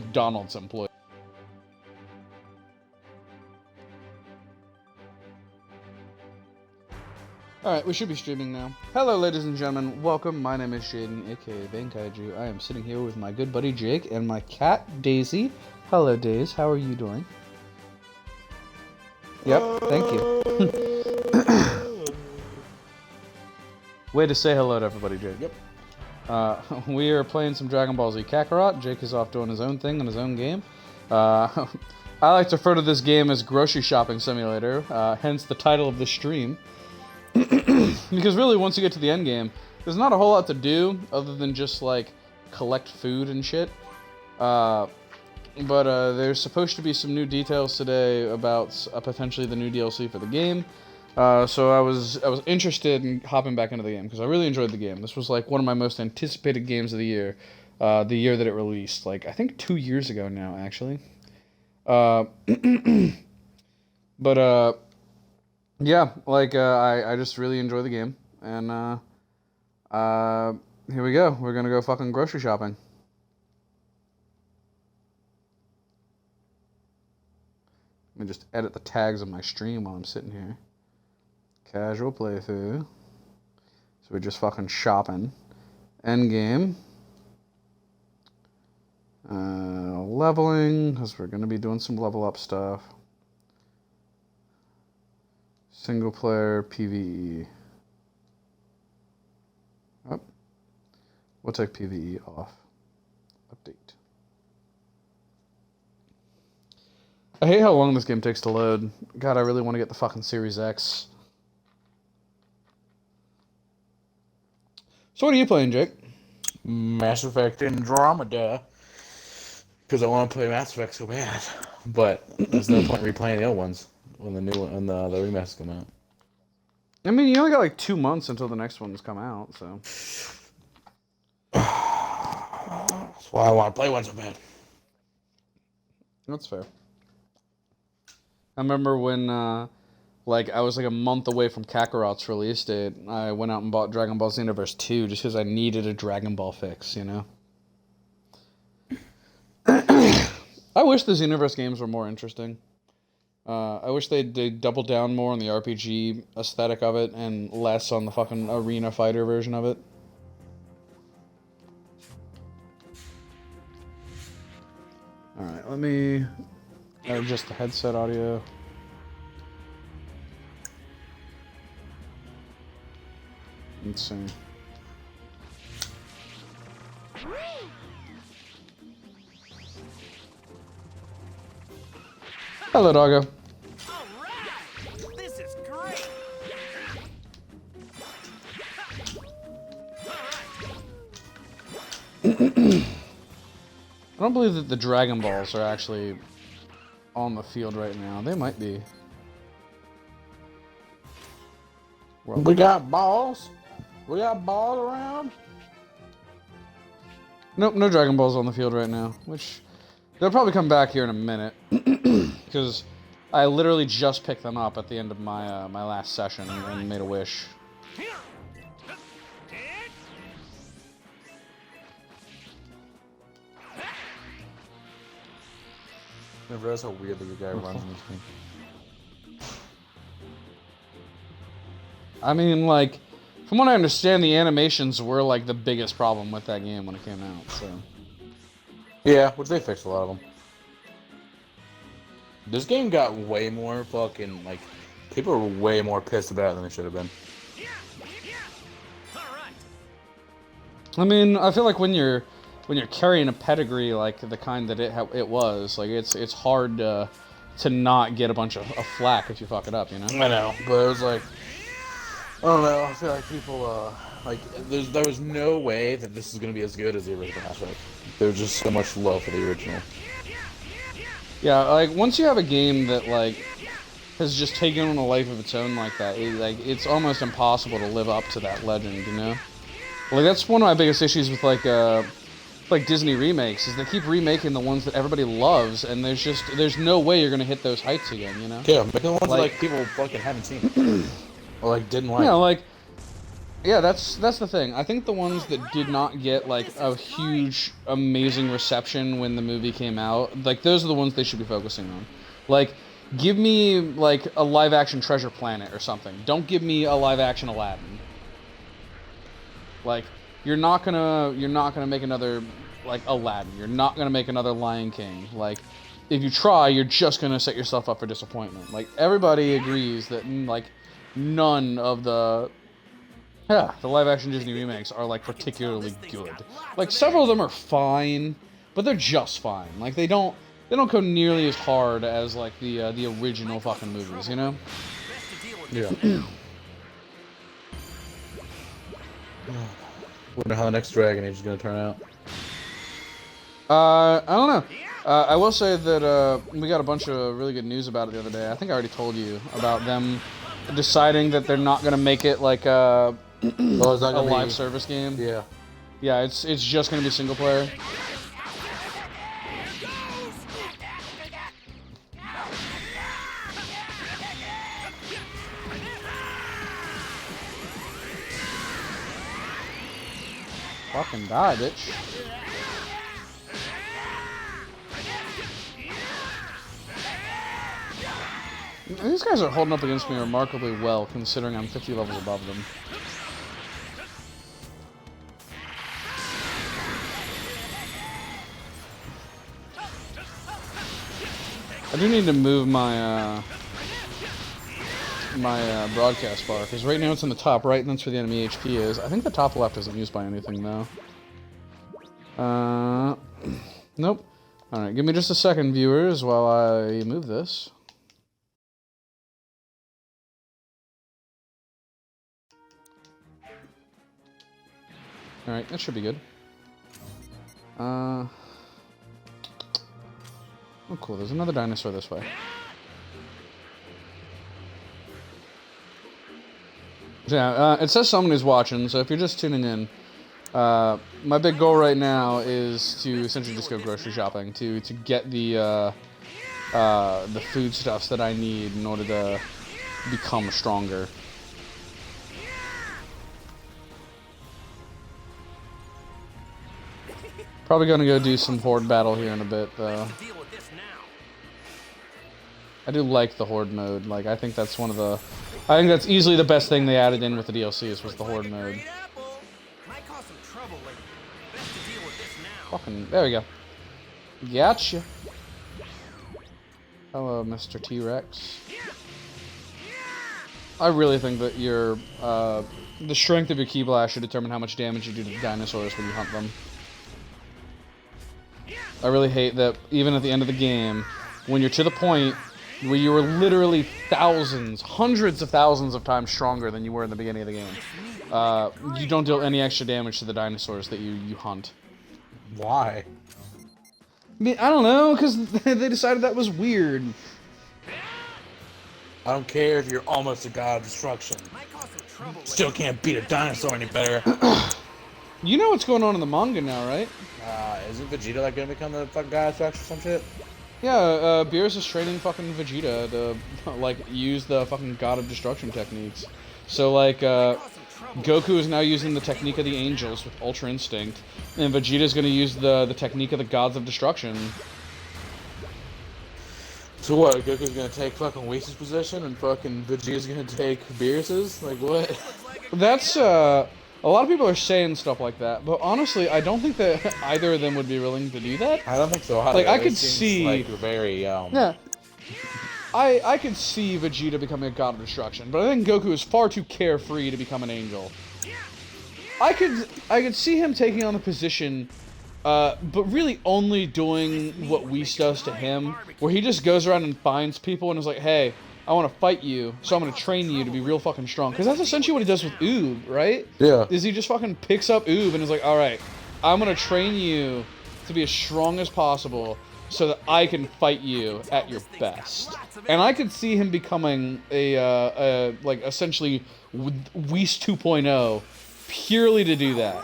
McDonald's employee. Alright, we should be streaming now. Hello, ladies and gentlemen. Welcome. My name is Jaden, aka Bankaiju. I am sitting here with my good buddy Jake and my cat, Daisy. Hello, Daisy. How are you doing? Yep, thank you. Way to say hello to everybody, Jake. Yep. We are playing some Dragon Ball Z Kakarot. Jake is off doing his own thing in his own game. I like to refer to this game as Grocery Shopping Simulator, hence the title of this stream. Because really, once you get to the end game, there's not a whole lot to do other than just, like, collect food and shit. But there's supposed to be some new details today about potentially the new DLC for the game. So I was interested in hopping back into the game because I really enjoyed the game. This was like one of my most anticipated games of the year that it released. Like, I think 2 years ago now, actually. Yeah, like, I just really enjoy the game. And, here we go. We're gonna go fucking grocery shopping. Let me just edit the tags of my stream while I'm sitting here. Casual playthrough. So we're just fucking shopping. End game. Leveling, because we're going to be doing some level up stuff. Single player PvE. Oh. We'll take PvE off. Update. I hate how long this game takes to load. God, I really want to get the fucking Series X. So what are you playing, Jake? Mass Effect Andromeda. Because I want to play Mass Effect so bad. But there's no point replaying the old ones when the new one and the remasters come out. I mean, you only got like 2 months until the next ones come out, so. That's why I want to play one so bad. That's fair. I remember when, like, I was like a month away from Kakarot's release date. I went out and bought Dragon Ball Xenoverse 2 just because I needed a Dragon Ball fix, you know? I wish the Xenoverse games were more interesting. I wish they'd double down more on the RPG aesthetic of it and less on the fucking arena fighter version of it. Alright, let me adjust the headset audio. Let's see. Hello, doggo. Alright! This is great! I don't believe that the Dragon Balls are actually on the field right now. They might be. Well, we got balls. We got balls around. Nope, no Dragon Balls on the field right now. Which they'll probably come back here in a minute, because I literally just picked them up at the end of my my last session and made a wish. I never realized how weird the guy runs in this game. I mean, like, from what I understand, the animations were like the biggest problem with that game when it came out. So. Yeah, which they fixed a lot of them. This game got way more fucking, like, people were way more pissed about it than they should have been. I mean, I feel like when you're carrying a pedigree like the kind that it was, like, it's hard to not get a bunch of flack if you fuck it up, you know? I know, but it was like, I don't know, I feel like people, like, there was no way that this is going to be as good as the original Mass Effect. There was just so much love for the original. Yeah, like, once you have a game that, like, has just taken on a life of its own like that, it's almost impossible to live up to that legend, you know? Like, that's one of my biggest issues with, like Disney remakes, is they keep remaking the ones that everybody loves, and there's no way you're going to hit those heights again, you know? Yeah, make the ones like people fucking haven't seen. Or, like, didn't like. Yeah, like, Yeah, that's the thing. I think the ones that did not get like a huge, amazing reception when the movie came out, like those are the ones they should be focusing on. Like, give me like a live-action Treasure Planet or something. Don't give me a live-action Aladdin. Like, you're not gonna make another like Aladdin. You're not gonna make another Lion King. Like, if you try, you're just gonna set yourself up for disappointment. Like, everybody agrees that like none of the live-action Disney remakes are like particularly good. Like, several of them are fine, but they're just fine. Like, they don't go nearly as hard as like the original fucking movies, you know? Yeah. Wonder how the next Dragon Age is gonna turn out. I don't know. I will say that we got a bunch of really good news about it the other day. I think I already told you about them deciding that they're not gonna make it like a live service game. Yeah. Yeah, it's just gonna be single player. Fucking die, bitch. These guys are holding up against me remarkably well, considering I'm 50 levels above them. I do need to move my broadcast bar, because right now it's in the top right, and that's where the enemy HP is. I think the top left isn't used by anything, though. Nope. Alright, give me just a second, viewers, while I move this. Alright, that should be good. Oh, cool, there's another dinosaur this way. Yeah, it says someone is watching, so if you're just tuning in, my big goal right now is to essentially just go grocery shopping, to get the foodstuffs that I need in order to become stronger. Probably gonna go do some horde battle here in a bit, though. I do like the horde mode. Like, I think that's one of the... I think that's easily the best thing they added in with the DLCs was the horde mode. Fucking... There we go. Gotcha. Hello, Mr. T-Rex. I really think that your... the strength of your Ki Blast should determine how much damage you do to the dinosaurs when you hunt them. I really hate that even at the end of the game, when you're to the point where you were literally thousands, hundreds of thousands of times stronger than you were in the beginning of the game, you don't deal any extra damage to the dinosaurs that you hunt. Why? I mean, I don't know, because they decided that was weird. I don't care if you're almost a god of destruction. Still can't beat a dinosaur any better. You know what's going on in the manga now, right? Isn't Vegeta like gonna become the fucking god of destruction or some shit? Yeah, Beerus is training fucking Vegeta to, like, use the fucking God of Destruction techniques. So, like, Goku is now using the technique of the angels with Ultra Instinct, and Vegeta's gonna use the technique of the Gods of Destruction. So what, Goku's gonna take fucking Whis' position, and fucking Vegeta's gonna take Beerus's? Like, what? That's, a lot of people are saying stuff like that, but honestly, I don't think that either of them would be willing to do that. I don't think so. Like, I could see... like, very, Yeah. I could see Vegeta becoming a God of Destruction, but I think Goku is far too carefree to become an angel. I could see him taking on the position, but really only doing what Whis does to him, where he just goes around and finds people and is like, hey, I want to fight you, so I'm going to train you to be real fucking strong. Because that's essentially what he does with Oob, right? Yeah. Is he just fucking picks up Oob and is like, alright, I'm going to train you to be as strong as possible so that I can fight you at your best. And I could see him becoming a like, essentially Whis 2.0 purely to do that.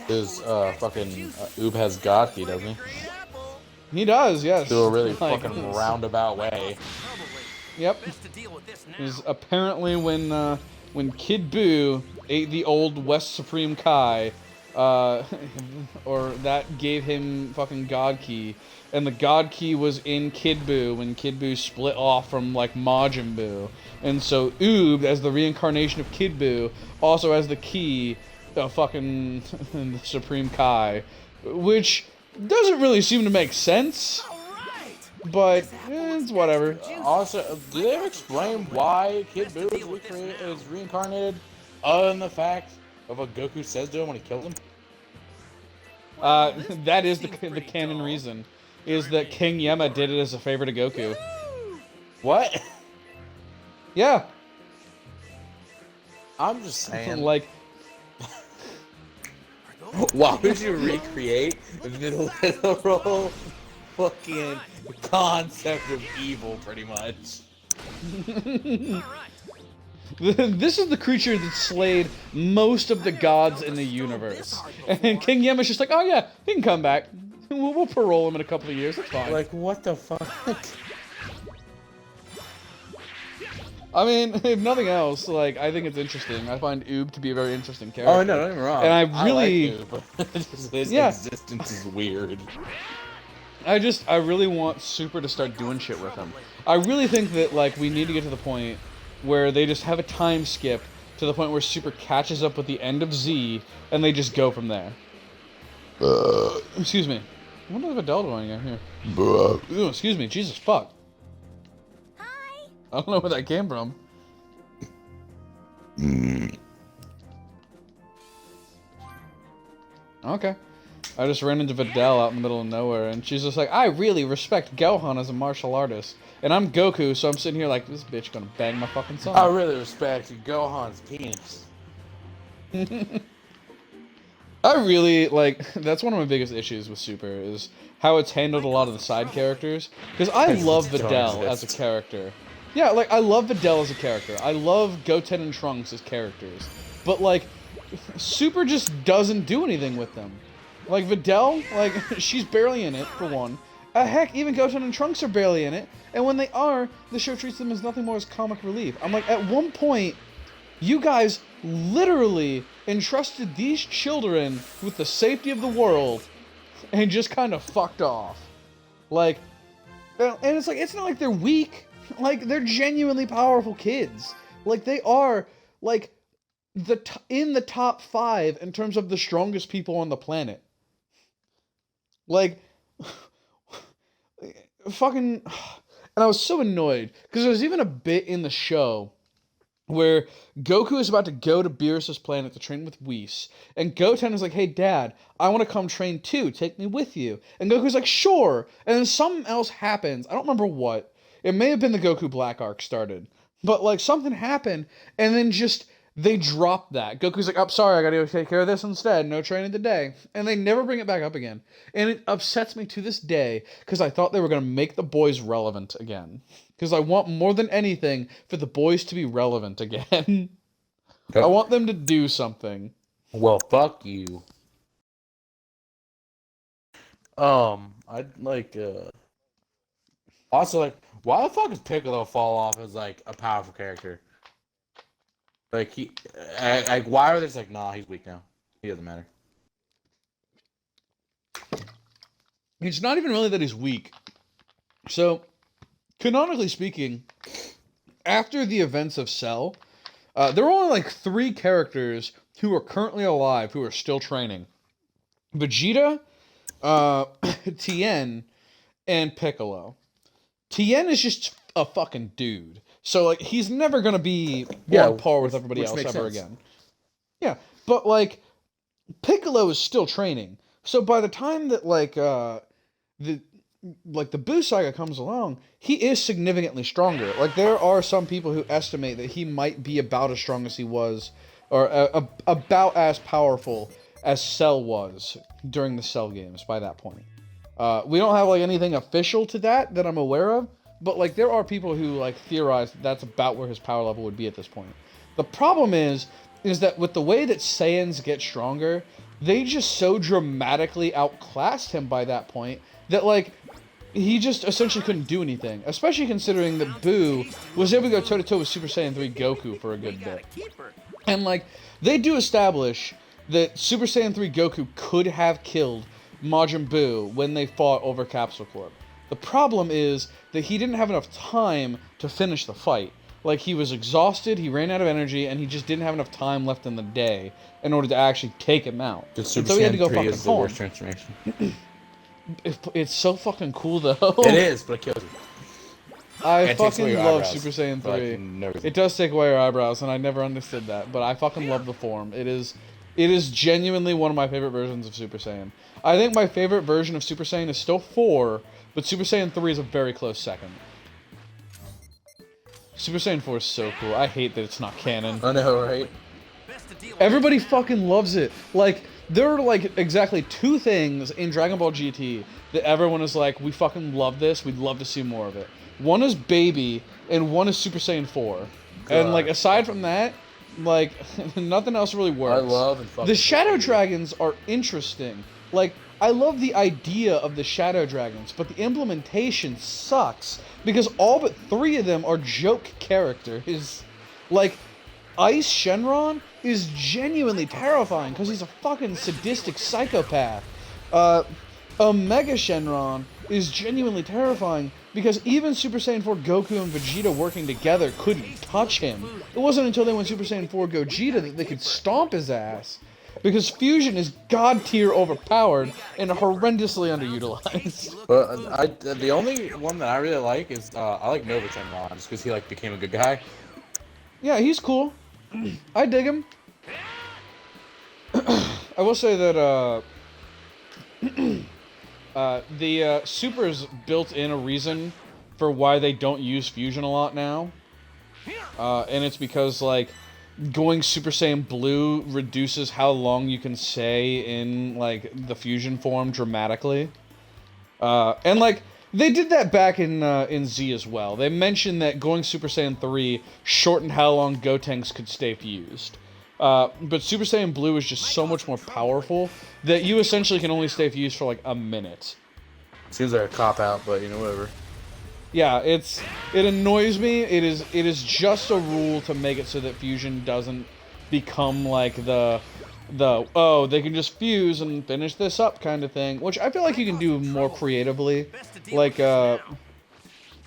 His, fucking, Oob has God Ki, doesn't he? He does, yes. Through a really Like, fucking roundabout way. Yep. Is apparently when when Kid Buu ate the old West Supreme Kai, or that gave him fucking God Ki, and the God Ki was in Kid Buu when Kid Buu split off from, like, Majin Buu. And so Oob, as the reincarnation of Kid Buu, also has the key of fucking the Supreme Kai, which doesn't really seem to make sense, but it's whatever. Also, do they ever explain why Kid Buu is reincarnated, other than the fact of what Goku says to him when he kills him? That is the canon reason, is that King Yemma did it as a favor to Goku. What? Yeah. I'm just saying. Like, why would you recreate the literal fucking concept of evil, pretty much? This is the creature that slayed most of the gods in the universe. And King Yemma's just like, oh yeah, he can come back. We'll parole him in a couple of years, it's fine. Like, what the fuck? I mean, if nothing else, like, I think it's interesting. I find Oob to be a very interesting character. Oh, no, don't get me wrong. And I really... like Oob, but just his Yeah. existence is weird. I really want Super to start doing shit with him. I really think that, like, we need to get to the point where they just have a time skip to the point where Super catches up with the end of Z, and they just go from there. Excuse me. I wonder if Adele going in here. Ooh, excuse me. Jesus fuck. Hi. I don't know where that came from. Okay. I just ran into Videl out in the middle of nowhere, and she's just like, I really respect Gohan as a martial artist. And I'm Goku, so I'm sitting here like, this bitch gonna bang my fucking son. I really respect Gohan's penis. I really, like, that's one of my biggest issues with Super, is how it's handled a lot of the side characters. Because I love Videl as a character. Yeah, like, I love Videl as a character. I love Goten and Trunks as characters. But, like, Super just doesn't do anything with them. Like, Videl, like, she's barely in it, for one. Heck, even Goten and Trunks are barely in it. And when they are, the show treats them as nothing more as comic relief. I'm like, at one point, you guys literally entrusted these children with the safety of the world and just kind of fucked off. Like, and it's like, it's not like they're weak. Like, they're genuinely powerful kids. Like, they are, like, in the top 5 in terms of the strongest people on the planet. Like, fucking, and I was so annoyed, because there's even a bit in the show where Goku is about to go to Beerus' planet to train with Whis, and Goten is like, hey dad, I want to come train too, take me with you. And Goku's like, sure, and then something else happens, I don't remember what, it may have been the Goku Black arc started, but like something happened, and then just, they dropped that. Goku's like, oh, sorry, I gotta go take care of this instead, no training today. And they never bring it back up again. And it upsets me to this day, because I thought they were gonna make the boys relevant again. Because I want more than anything for the boys to be relevant again. I want them to do something. Well, fuck you. I'd like, also, like, why the fuck does Piccolo fall off as, like, a powerful character? Like, why are they just like, nah, he's weak now. He doesn't matter. It's not even really that he's weak. So, canonically speaking, after the events of Cell, there are only like 3 characters who are currently alive who are still training. Vegeta, Tien, and Piccolo. Tien is just a fucking dude. So, like, he's never going to be on par with everybody else ever again. Yeah, but, like, Piccolo is still training. So by the time that, like, the Buu Saga comes along, he is significantly stronger. Like, there are some people who estimate that he might be about as strong as he was, or about as powerful as Cell was during the Cell games by that point. We don't have, like, anything official to that I'm aware of, but, like, there are people who, like, theorize that that's about where his power level would be at this point. The problem is that with the way that Saiyans get stronger, they just so dramatically outclassed him by that point that, like, he just essentially couldn't do anything, especially considering that Boo was able to go toe-to-toe with Super Saiyan 3 Goku for a good bit. And, like, they do establish that Super Saiyan 3 Goku could have killed Majin Buu when they fought over Capsule Corp. The problem is that he didn't have enough time to finish the fight. Like, he was exhausted, he ran out of energy, and he just didn't have enough time left in the day in order to actually take him out. Super so he had to Saiyan go 3 fucking is the home. worst transformation. It's so fucking cool, though. It is, but it kills you. I It takes fucking away your love eyebrows. Super Saiyan 3. Like, never- It does take away your eyebrows, and I never understood that, but I fucking love the form. It is genuinely one of my favorite versions of Super Saiyan. I think my favorite version of Super Saiyan is still 4, but Super Saiyan 3 is a very close second. Super Saiyan 4 is so cool. I hate that it's not canon. I know, right? Everybody fucking loves it. Like, there are, like, exactly 2 things in Dragon Ball GT that everyone is like, we fucking love this, we'd love to see more of it. One is Baby, and one is Super Saiyan 4. And, like, aside from that, like, nothing else really works. I love and fucking The Shadow love it. Dragons are interesting. Like, I love the idea of the Shadow Dragons, but the implementation sucks. Because all but 3 of them are joke characters. Like, Ice Shenron is genuinely terrifying because he's a fucking sadistic psychopath. Omega Shenron is genuinely terrifying because even Super Saiyan 4 Goku and Vegeta working together couldn't touch him. It wasn't until they went Super Saiyan 4 Gogeta that they could stomp his ass. Because Fusion is god tier overpowered and horrendously underutilized. But the only one that I really like is I like Nova Shenron just because he like became a good guy. Yeah, he's cool. I dig him. I will say that the Supers built in a reason for why they don't use Fusion a lot now. And it's because, like, going Super Saiyan Blue reduces how long you can stay in, like, the Fusion form dramatically. And, like, they did that back in Z as well. They mentioned that going Super Saiyan 3 shortened how long Gotenks could stay fused. But Super Saiyan Blue is just so much more powerful that you essentially can only stay fused for, like, a minute. Seems like a cop-out, but, you know, whatever. Yeah, it annoys me. It is just a rule to make it so that Fusion doesn't become like the oh, they can just fuse and finish this up kind of thing, which I feel like you can do more creatively. Like they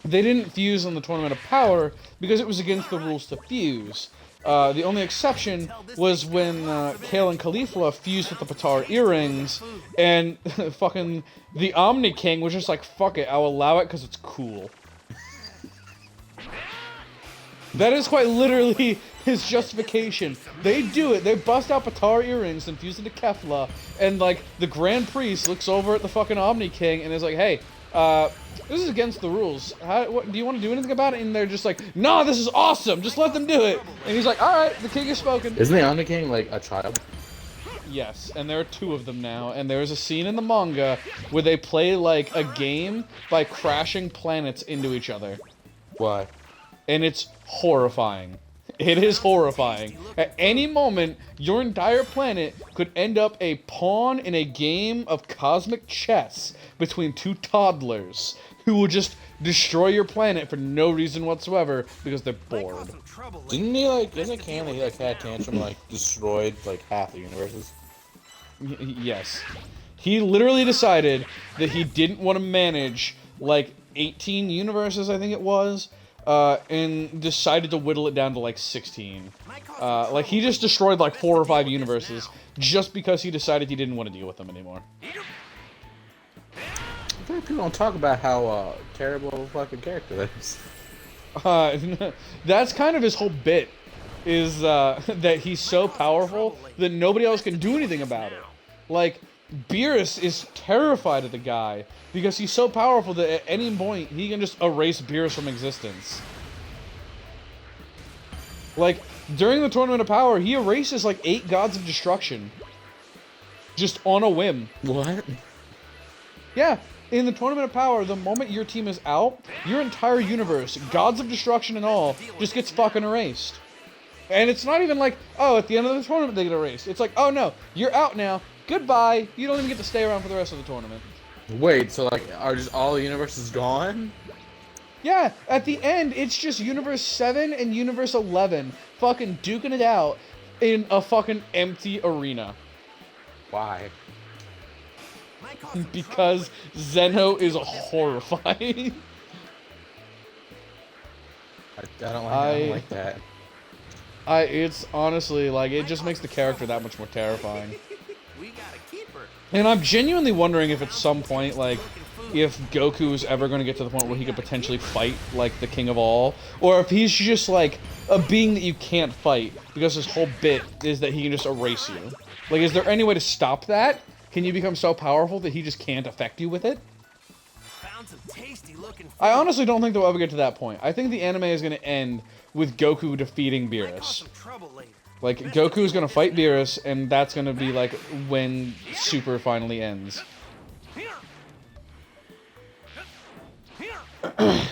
didn't fuse in the Tournament of Power because it was against the rules to fuse. The only exception was when Kale and Caulifla fused with the Patar earrings, and fucking the Omni King was just like, fuck it, I'll allow it because it's cool. That is quite literally his justification. They do it, they bust out Patar earrings and fuse into Kefla, and like, the Grand Priest looks over at the fucking Omni King and is like, hey, this is against the rules. What, do you want to do anything about it? And they're just like, nah, this is awesome. Just let them do it. And he's like, all right, the king has spoken. Isn't the Omni King like a child? Yes, and there are 2 of them now. And there's a scene in the manga where they play like a game by crashing planets into each other. Why? And it's horrifying. It is horrifying. At any moment, your entire planet could end up a pawn in a game of cosmic chess between 2 toddlers who will just destroy your planet for no reason whatsoever because they're bored. Didn't he like? Isn't it canon that he like had a tantrum and, like destroyed like half the universes? Yes. He literally decided that he didn't want to manage like 18 universes, I think it was. And decided to whittle it down to like 16. Like he just destroyed like 4 or 5 universes just because he decided he didn't want to deal with them anymore. I feel like people don't talk about how terrible of a fucking character that is. That's kind of his whole bit, is that he's so powerful that nobody else can do anything about it. Like, Beerus is terrified of the guy because he's so powerful that at any point he can just erase Beerus from existence. Like, during the Tournament of Power, he erases like 8 Gods of Destruction. Just on a whim. What? Yeah, in the Tournament of Power, the moment your team is out, your entire universe, Gods of Destruction and all, just gets fucking erased. And it's not even like, oh, at the end of the tournament they get erased. It's like, oh no, you're out now. Goodbye. You don't even get to stay around for the rest of the tournament. Wait, so like, are just all the universes gone? Yeah, at the end, it's just Universe 7 and Universe 11 fucking duking it out in a fucking empty arena. Why? Might cause some Because Zeno is horrifying. I don't like that. It's honestly, like, it just makes the character that much more terrifying. trouble. We got a keeper. And I'm genuinely wondering if at some point, like, if Goku is ever going to get to the point where he could potentially fight, like, the King of All, or if he's just, like, a being that you can't fight, because his whole bit is that he can just erase you. Like, is there any way to stop that? Can you become so powerful that he just can't affect you with it? Found some tasty looking food. I honestly don't think they'll ever get to that point. I think the anime is going to end with Goku defeating Might cause Beerus. some trouble later. Like, Goku is going to fight Beerus, and that's going to be, like, when Super finally ends. Here. Here.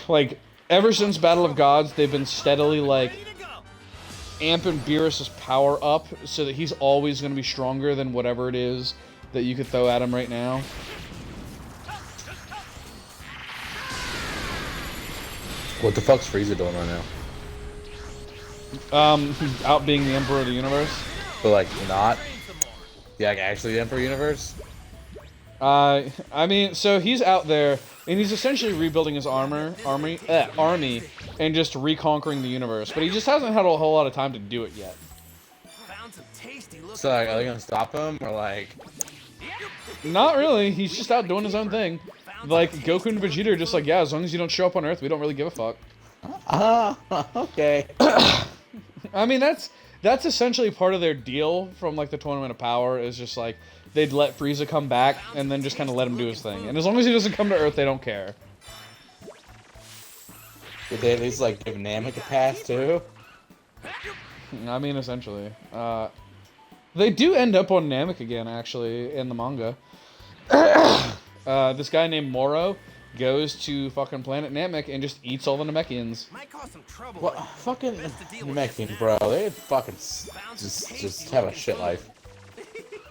Like, ever since Battle of Gods, they've been steadily, like, Ready to go. amping Beerus' power up so that he's always going to be stronger than whatever it is that you could throw at him right now. What the fuck's Frieza doing right now? Out being the Emperor of the Universe. But like, not? Yeah, like actually the Emperor Universe? I mean, so he's out there, and he's essentially rebuilding his army, and just reconquering the universe. But he just hasn't had a whole lot of time to do it yet. Found some tasty looking So like, are they gonna stop him or like? Not really. He's just out doing his own thing. Like, Goku and Vegeta are just like, yeah, as long as you don't show up on Earth, we don't really give a fuck. Okay. I mean, that's essentially part of their deal from, like, the Tournament of Power, is just, like, they'd let Frieza come back, and then just kind of let him do his thing. And as long as he doesn't come to Earth, they don't care. Did they at least like give Namek a pass too? I mean, essentially. They do end up on Namek again, actually, in the manga. This guy named Moro goes to fucking planet Namek and just eats all the Namekians. Might cause some trouble. What later. fucking Best to deal with this Namekians, now. bro? They fucking just have a shit life.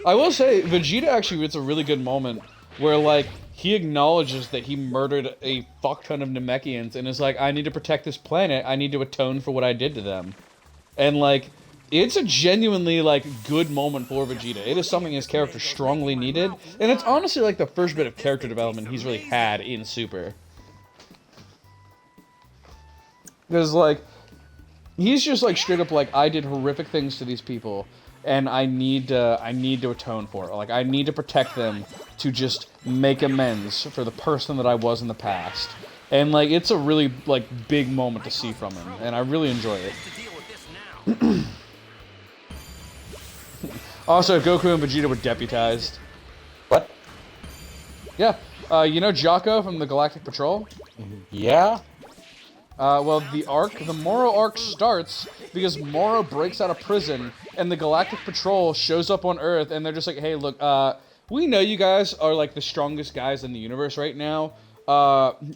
I will say, Vegeta actually gets a really good moment where, like, he acknowledges that he murdered a fuck ton of Namekians and is like, I need to protect this planet, I need to atone for what I did to them. And, like, it's a genuinely, like, good moment for Vegeta. It is something his character strongly needed, and it's honestly, like, the first bit of character development he's really had in Super. Because, like, he's just, like, straight up like, I did horrific things to these people, and I need to atone for it. Like, I need to protect them to just make amends for the person that I was in the past. And, like, it's a really, like, big moment to see from him, and I really enjoy it. Best to deal with this now. Also, Goku and Vegeta were deputized. What? Yeah, you know Jocko from the Galactic Patrol? Yeah. Well, the Moro arc starts because Moro breaks out of prison, and the Galactic Patrol shows up on Earth, and they're just like, hey, look, we know you guys are, like, the strongest guys in the universe right now.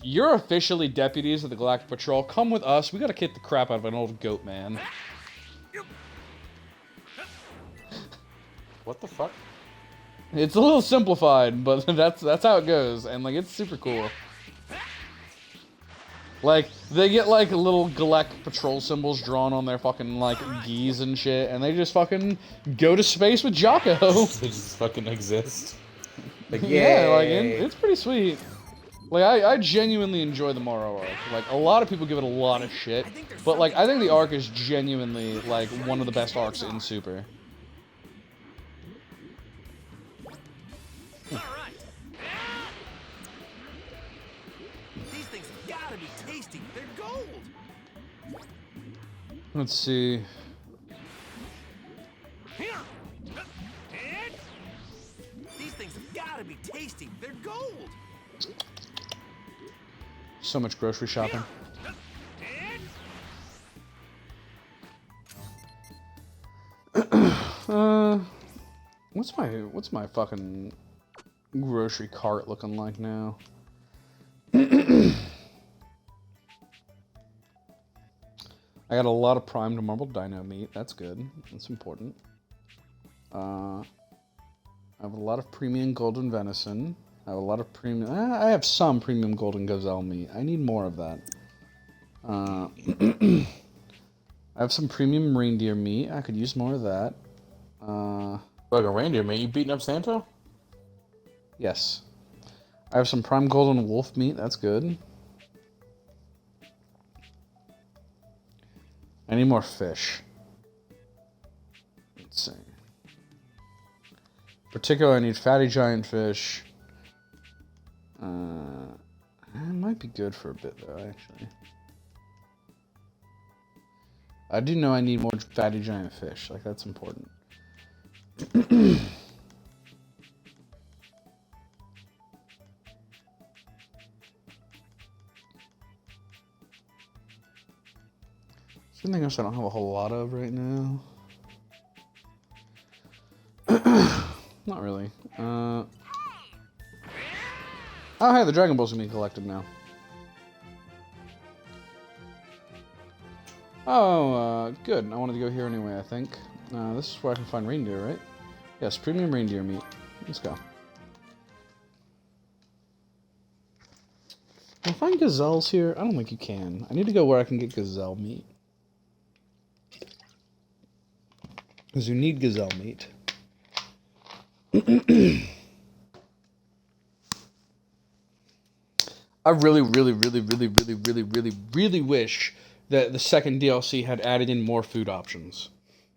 You're officially deputies of the Galactic Patrol. Come with us. We gotta kick the crap out of an old goat man. What the fuck? It's a little simplified, but that's how it goes, and, like, it's super cool. Like, they get, like, little Galactic Patrol symbols drawn on their fucking, like, gis and shit, and they just fucking go to space with Jocko. They just fucking exist. Like, Yeah, like, yay. it's pretty sweet. Like, I genuinely enjoy the Moro arc. Like, a lot of people give it a lot of shit, but, like, I think the arc is genuinely, like, one of the best arcs in Super. All right. These things have gotta be tasty. They're gold. Let's see. Here. These things have gotta be tasty. They're gold. So much grocery shopping. What's my fucking grocery cart looking like now? I got a lot of primed marble dino meat. That's good. That's important. I have a lot of premium golden venison. I have a lot of premium. I have some premium golden gazelle meat. I need more of that. I have some premium reindeer meat. I could use more of that. Like a reindeer meat. You beating up Santa? Yes. I have some prime golden wolf meat. That's good. I need more fish. Let's see. Particularly, I need fatty giant fish. It might be good for a bit, though, actually. I do know I need more fatty giant fish. Like, that's important. Something else I don't have a whole lot of right now. Not really. Oh, hey, the Dragon Balls are being collected now. Oh, good. I wanted to go here anyway, I think. This is where I can find reindeer, right? Yes, premium reindeer meat. Let's go. Can I find gazelles here? I don't think you can. I need to go where I can get gazelle meat. Because you need gazelle meat. I really wish that the second DLC had added in more food options.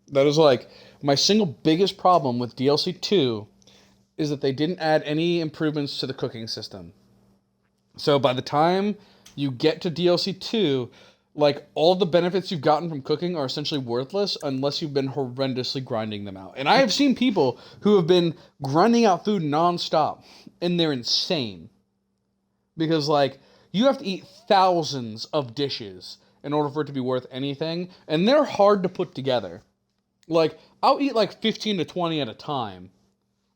That is like my single biggest problem with DLC 2 is that they didn't add any improvements to the cooking system. So by the time you get to DLC 2, like all the benefits you've gotten from cooking are essentially worthless unless you've been horrendously grinding them out. And I have seen people who have been grinding out food nonstop, and they're insane. Because, like, you have to eat thousands of dishes in order for it to be worth anything, and they're hard to put together. Like, I'll eat like 15 to 20 at a time,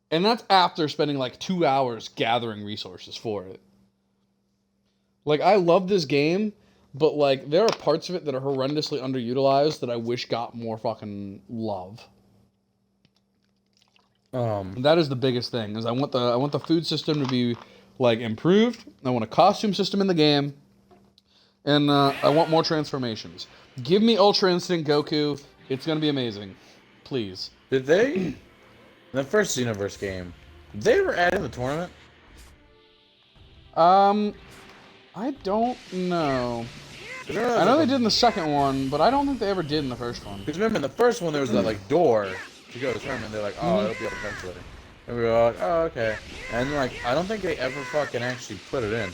and that's after spending like 2 hours gathering resources for it. Like, I love this game, but, like, there are parts of it that are horrendously underutilized that I wish got more fucking love. That is the biggest thing, is I want the food system to be, like, improved. I want a costume system in the game, and I want more transformations. Give me Ultra Instinct Goku. It's gonna be amazing. Please. Did they, in the first Xenoverse game, did they ever add in the tournament? I don't know. I know they did in the second one, but I don't think they ever did in the first one. Because remember, in the first one, there was that, like, door to go to the tournament. They're like, oh, it'll be up eventually. And we were like, oh, okay. And, like, I don't think they ever fucking actually put it in.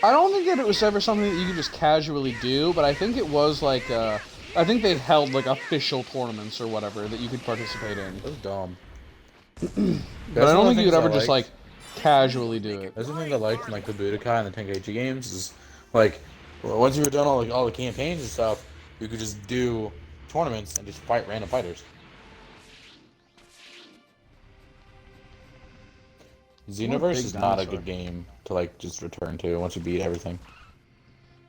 I don't think that it was ever something that you could just casually do, but I think it was, like, I think they held, like, official tournaments or whatever that you could participate in. That was dumb. But I don't think you could ever just, like, casually do it. That's the thing I liked in, like, the Budokai and the Tenkaichi games is, like, once you were done all the campaigns and stuff, you could just do tournaments and just fight random fighters. Xenoverse is not a good game to, like, just return to once you beat everything.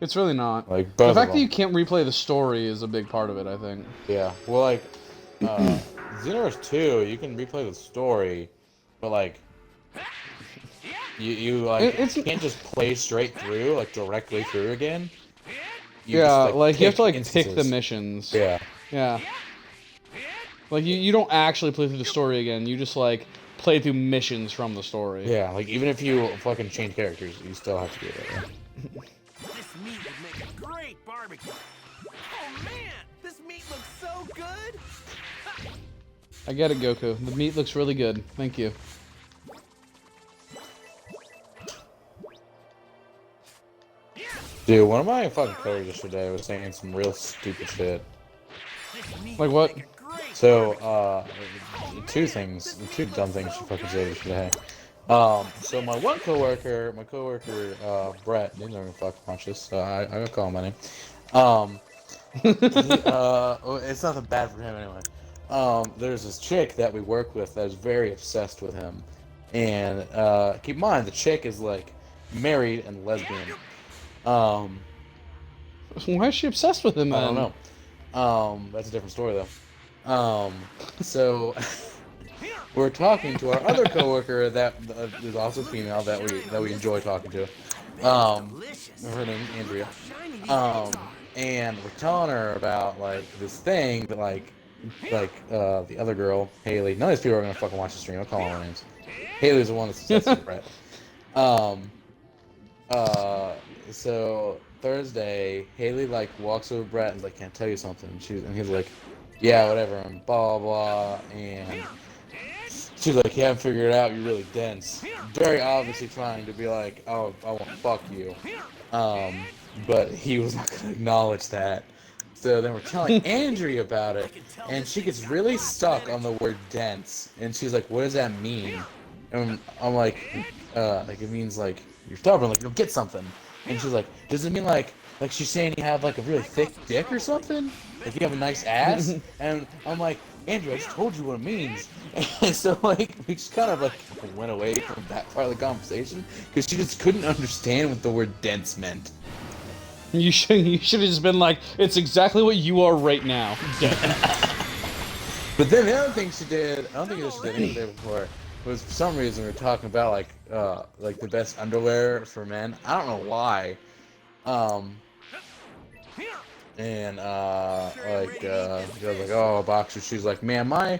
It's really not. Like, the fact that you can't replay the story is a big part of it, I think. Yeah, well, like, Xenoverse 2, you can replay the story, but, like, you can't just play straight through, like, directly through again. You just, like you have to, like, instances. pick the missions. Yeah. Yeah. Like, you don't actually play through the story again, you just, like, play through missions from the story. Yeah, like, even if you fucking change characters, you still have to do that. Yeah. This meat would make a great barbecue. Oh man, this meat looks so good. I get it, Goku. The meat looks really good. Thank you. Dude, one of my fucking coworkers yesterday was saying some real stupid shit. Like what? So, two dumb things she fucking said yesterday. So my coworker, Brett, he's not even fucking conscious, so I gotta call him my name. It's nothing bad for him anyway. There's this chick that we work with that is very obsessed with him. And, keep in mind, the chick is, like, married and lesbian. Why is she obsessed with him, man? I don't know. That's a different story, though. So, we're talking to our other coworker that is also female that we enjoy talking to. Her name's Andrea. And we're telling her about like this thing that the other girl, Haley. None of these people are gonna fucking watch the stream. I'll call them names. Haley's the one that's obsessed with Brett. So Thursday, Haley like walks over to Brett and is like, "Can I tell you something?" And he's like, "Yeah, whatever," and blah blah, and she's like, "You haven't figured it out. You're really dense." Very obviously trying to be like, "Oh, I want to fuck you," but he was not gonna acknowledge that. So then we're telling Andrea about it, and she gets really stuck on the word dense, and she's like, "What does that mean?" And I'm like it means like you're stubborn, like you don't get something. And she's like, "Does it mean like she's saying you have like a really thick dick or something? Like you have a nice ass?" And I'm like, "Andrew, I just told you what it means." And so like we just kind of like went away from that part of the conversation because she just couldn't understand what the word dense meant. You should have just been like, "It's exactly what you are right now." But then the other thing she did, I don't think she did anything before, was for some reason we were talking about like the best underwear for men. I don't know why. And he goes like, "Oh, a boxer." She's like, "Man, my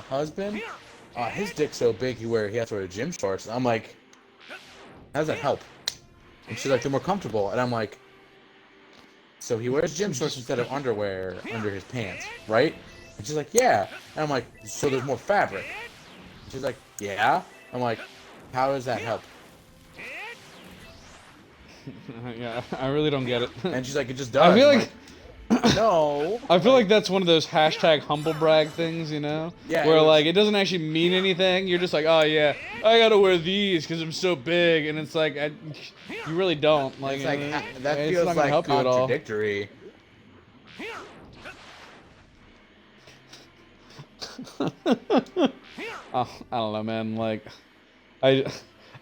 husband, his dick's so big he has to wear gym shorts." And I'm like, "How does that help?" And she's like, "They're more comfortable." And I'm like, "So he wears gym shorts instead of underwear under his pants, right?" And she's like, "Yeah." And I'm like, "So there's more fabric?" And she's like, "Yeah." I'm like, "How does that help?" Yeah, I really don't get it. And she's like, "It just does." I feel like no. I feel like that's one of those hashtag humble brag things, you know? Yeah, where it was- like it doesn't actually mean anything. You're just like, "Oh yeah, I gotta wear these because I'm so big," and it's like you really don't. Like, It's like that it's feels not gonna like help you at all. contradictory. Oh, I don't know, man. Like, I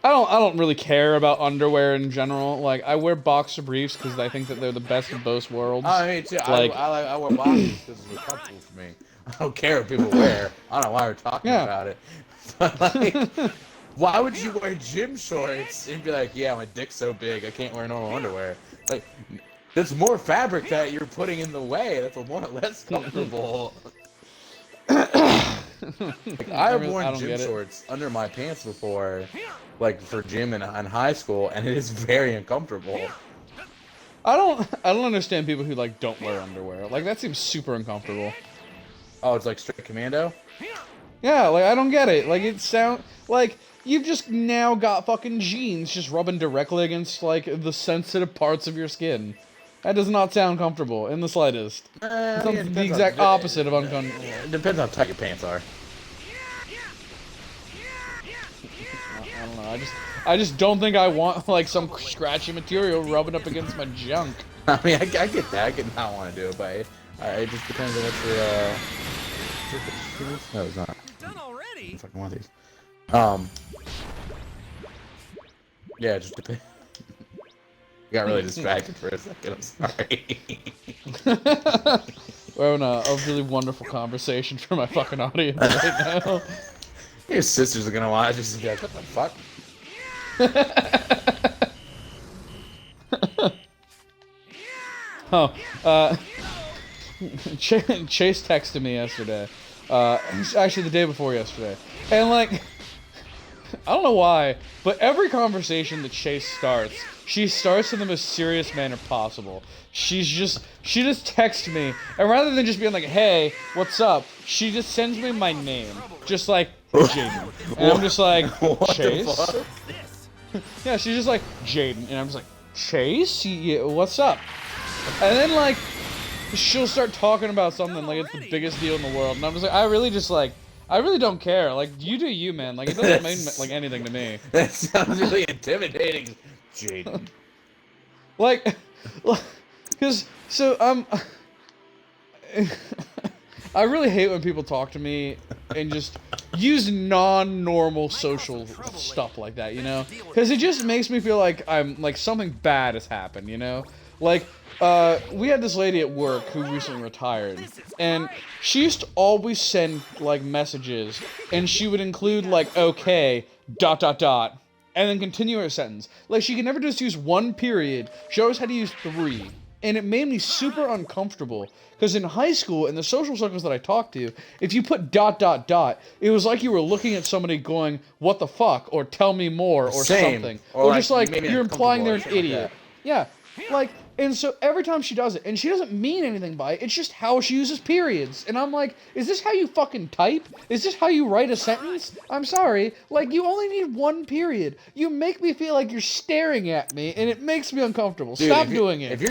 don't really care about underwear in general. Like, I wear boxer briefs because I think that they're the best of both worlds. Oh, me too. Like- I wear boxers because it's comfortable for me. I don't care what people wear. I don't know why we're talking Yeah. about it. But like, why would you wear gym shorts and be like, "Yeah, my dick's so big I can't wear normal underwear"? Like, there's more fabric that you're putting in the way. That's more or less comfortable. Like, I've I worn don't gym get it. shorts under my pants before, like for gym in high school, and it is very uncomfortable. I don't understand people who like don't wear underwear. Like that seems super uncomfortable. Oh, it's like straight commando? Yeah, like I don't get it. Like it sound like you've just now got fucking jeans just rubbing directly against like the sensitive parts of your skin. That does not sound comfortable in the slightest. It Yeah, sounds it the depends exact on- opposite of uncomfortable. It depends on how tight your pants are. I don't know. I just don't think I want like some scratchy material rubbing up against my junk. I mean, I get that. I get not want to do it, but it just depends on what your no, it's not. Done already? I fucking want these. Yeah, it just depends. Got really distracted for a second. I'm sorry. We're having a really wonderful conversation for my fucking audience right now. Your sisters are gonna watch this and be like, "What the fuck?" Oh, Chase texted me yesterday. Actually, the day before yesterday. And, like, I don't know why, but every conversation that Chase starts, she starts in the most serious manner possible. She just texts me, and rather than just being like, "Hey, what's up?" she just sends me my name. Just like, Jaden. And I'm just like, What Chase? the fuck? Yeah, she's just like, Jaden. And I'm just like, Chase? Yeah, what's up? And then, like, she'll start talking about something like it's the biggest deal in the world. And I'm just like, I really don't care. Like, you do you, man. Like, it doesn't mean, like, anything to me. That sounds really intimidating, Jaden. Like, because, so, I really hate when people talk to me and just use non-normal social stuff like that, you know? Because it just makes me feel like I'm, like, something bad has happened, you know? Like, we had this lady at work who recently retired, and she used to always send, like, messages, and she would include, like, okay, ... and then continue her sentence. Like, she could never just use one period, she always had to use 3. And it made me super uncomfortable, because in high school, in the social circles that I talked to, if you put ... it was like you were looking at somebody going, what the fuck, or tell me more, or something. Or just like, you're implying they're an idiot. Yeah, like, and so every time she does it, and she doesn't mean anything by it, it's just how she uses periods. And I'm like, is this how you fucking type? Is this how you write a sentence? I'm sorry, like, you only need 1 period. You make me feel like you're staring at me, and it makes me uncomfortable. Dude, Stop doing it. If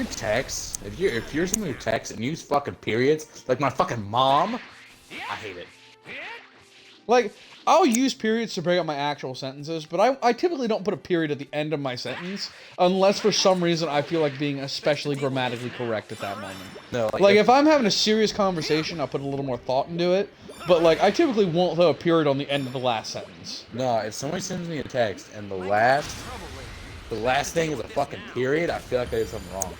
you're someone who texts and use fucking periods, like my fucking mom, I hate it. Like, I'll use periods to break up my actual sentences, but I typically don't put a period at the end of my sentence, unless for some reason I feel like being especially grammatically correct at that moment. No, like if I'm having a serious conversation, I'll put a little more thought into it, but like, I typically won't throw a period on the end of the last sentence. No, if somebody sends me a text and the last thing is a fucking period, I feel like I did something wrong.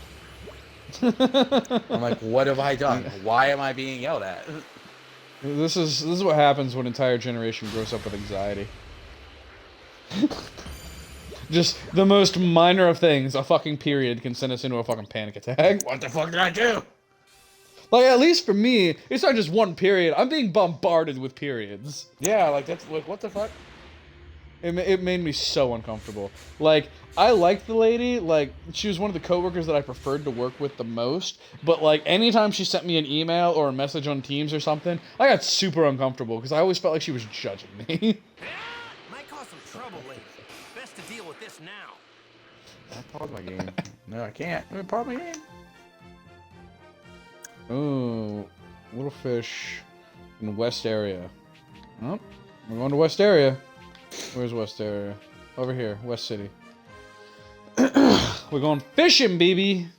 I'm like, what have I done? Why am I being yelled at? This is what happens when an entire generation grows up with anxiety. Just the most minor of things, a fucking period can send us into a fucking panic attack. What the fuck did I do? Like, at least for me, it's not just 1 period. I'm being bombarded with periods. Yeah, like that's like what the fuck? It made me so uncomfortable. Like, I liked the lady, like, she was one of the coworkers that I preferred to work with the most, but, like, anytime she sent me an email or a message on Teams or something, I got super uncomfortable, because I always felt like she was judging me. Might cause some trouble later. Best to deal with this now. I pause my game. No, I can't. I pause my game. Ooh, little fish in the west area. Oh, we're going to west area. Where's west area? Over here, West City. We're going fishing, baby!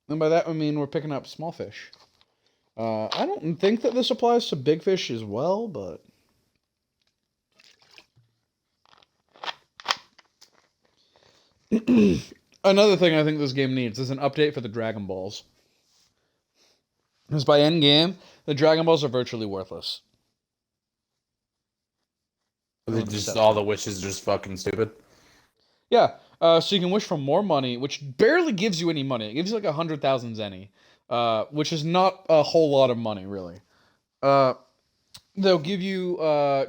And by that I mean we're picking up small fish. I don't think that this applies to big fish as well, but... Another thing I think this game needs is an update for the Dragon Balls. Because by endgame, the Dragon Balls are virtually worthless. Just all the wishes are just fucking stupid. Yeah, so you can wish for more money, which barely gives you any money. It gives you like 100,000 zenny, which is not a whole lot of money, really. They'll give you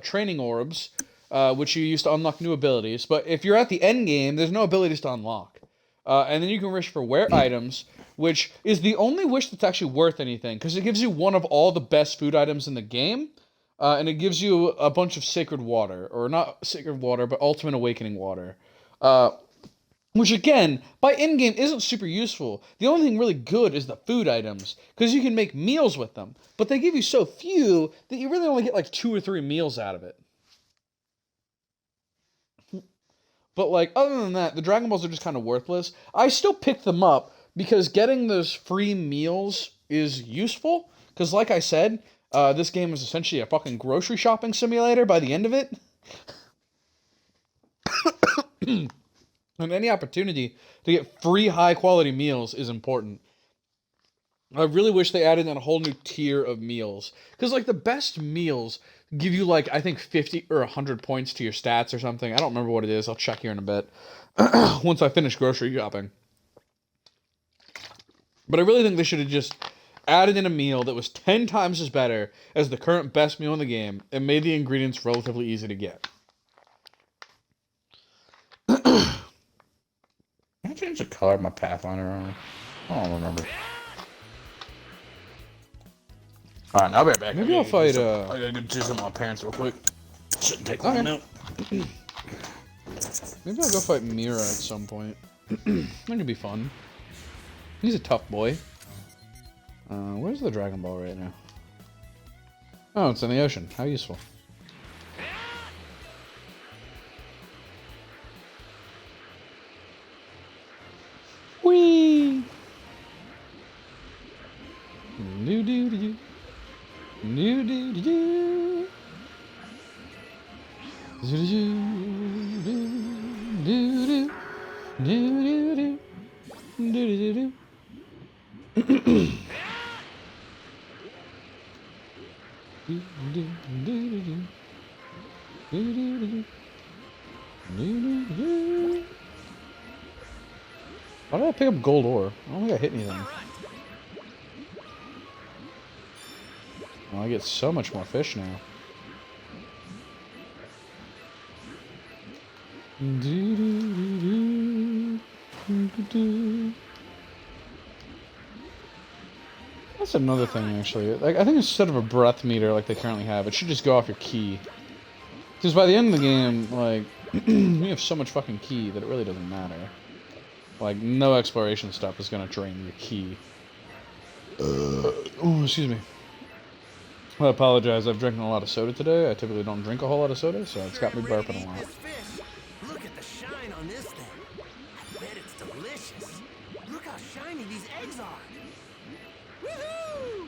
training orbs, which you use to unlock new abilities. But if you're at the end game, there's no abilities to unlock. And then you can wish for rare items, which is the only wish that's actually worth anything, because it gives you one of all the best food items in the game. And it gives you a bunch of sacred water, or not sacred water, but ultimate awakening water. Which again, by in-game isn't super useful. The only thing really good is the food items, because you can make meals with them. But they give you so few that you really only get like 2 or 3 meals out of it. But like, other than that, the Dragon Balls are just kind of worthless. I still pick them up, because getting those free meals is useful. Because like I said, this game is essentially a fucking grocery shopping simulator by the end of it. And any opportunity to get free high-quality meals is important. I really wish they added in a whole new tier of meals. Because, like, the best meals give you, like, I think 50 or 100 points to your stats or something. I don't remember what it is. I'll check here in a bit. Once I finish grocery shopping. But I really think they should have just added in a meal that was 10 times as better as the current best meal in the game and made the ingredients relatively easy to get. Can I change the color of my Pathfinder armor? I don't remember. Alright, I'll be right back. Maybe I'll fight, I gotta go do something with my parents real quick. Shouldn't take long now. Maybe I'll go fight Mira at some point. That could be fun. He's a tough boy. Where's the Dragon Ball right now? Oh, it's in the ocean. How useful. Whee! Do do do do. Do do do do. Do do do do do do do do do do do. Why did I pick up gold ore? I don't think I hit anything. Oh, I get so much more fish now. That's another thing, actually. Like, I think instead of a breath meter like they currently have, it should just go off your key. Because by the end of the game, like, you have so much fucking key that it really doesn't matter. Like, no exploration stuff is gonna drain your key. Oh, excuse me. I apologize, I've drinking a lot of soda today. I typically don't drink a whole lot of soda, so it's got me burping a lot. Look at the shine on this thing. I bet it's delicious. Look how shiny these eggs are. Woohoo!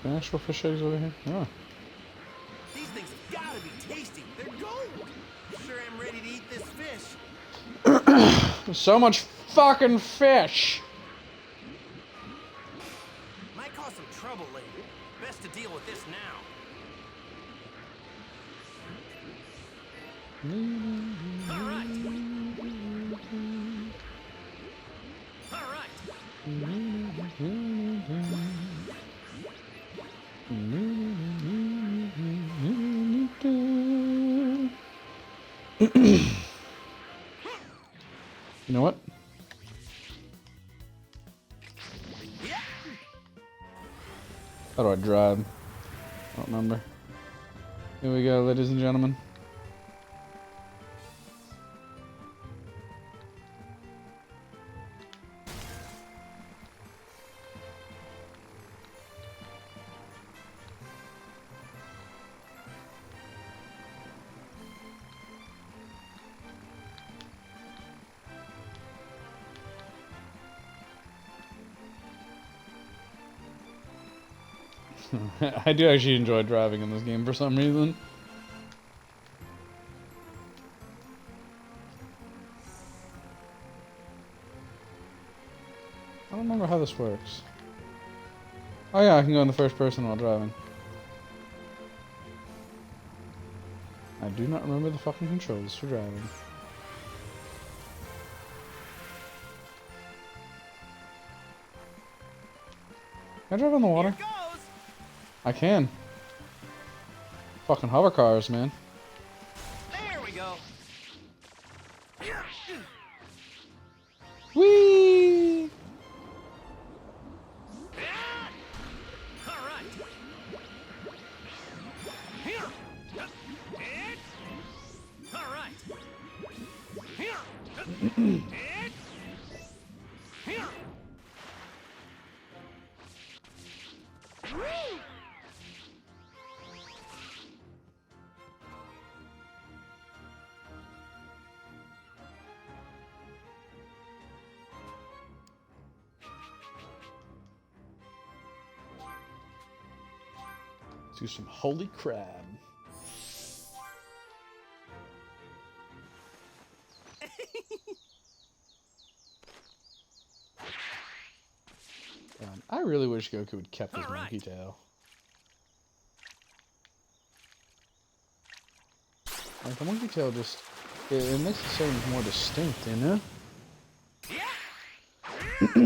Actual fish eggs over here? Oh. These things have gotta be tasty. They're gold. Sure am ready to eat this fish. So much fucking fish! Might cause some trouble later. Best to deal with this now. All right. All right. You know what? How do I drive? I don't remember. Here we go, ladies and gentlemen. I do actually enjoy driving in this game for some reason. I don't remember how this works. Oh yeah, I can go in the first person while driving. I do not remember the fucking controls for driving. Can I drive on the water? Here goes. I can. Fucking hover cars, man. There we go. Whee! All right. Here. All right. Here. Here. Let's do some holy crab. I really wish Goku had kept his monkey tail. Like, the monkey tail just... It makes it so more distinct, you know? Oh,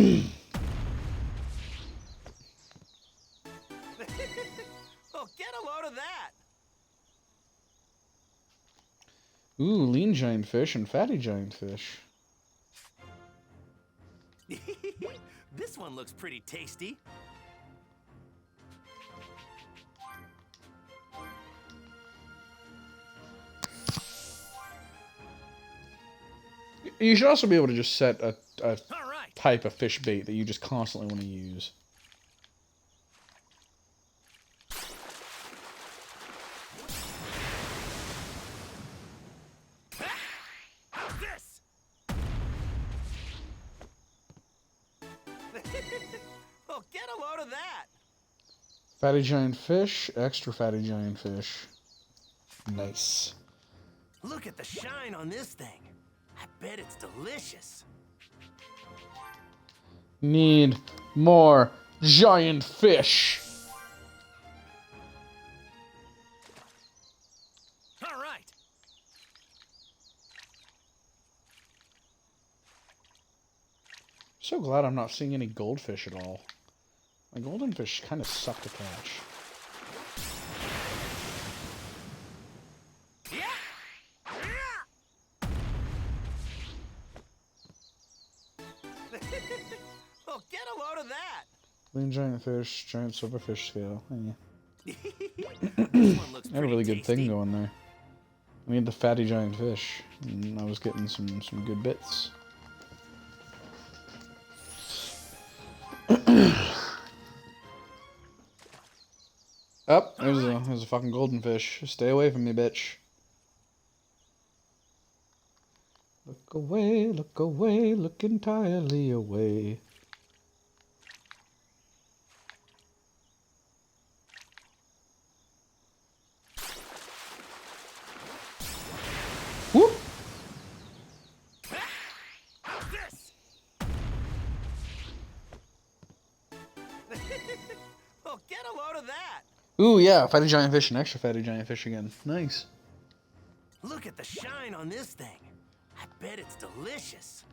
get a load of that. Ooh, lean giant fish and fatty giant fish. This one looks pretty tasty. You should also be able to just set a All right. type of fish bait that you just constantly want to use. How's this? Oh, get a load of that. Fatty giant fish, extra fatty giant fish. Nice. Look at the shine on this thing. I bet it's delicious. Need more giant fish. All right. So glad I'm not seeing any goldfish at all. My golden fish kind of suck to catch. Yeah. Oh, get a load of that. Lean giant fish, giant silverfish scale. This one looks I had a pretty really good tasty. thing going there. I need the fatty giant fish, and I was getting some good bits. Up, there's a fucking golden fish. Stay away from me, bitch. Look away, look entirely away. Whoop! How's this? Oh, get a load of that. Ooh, yeah, fatty giant fish and extra fatty giant fish again. Nice. Look at the shine on this thing. I bet it's delicious.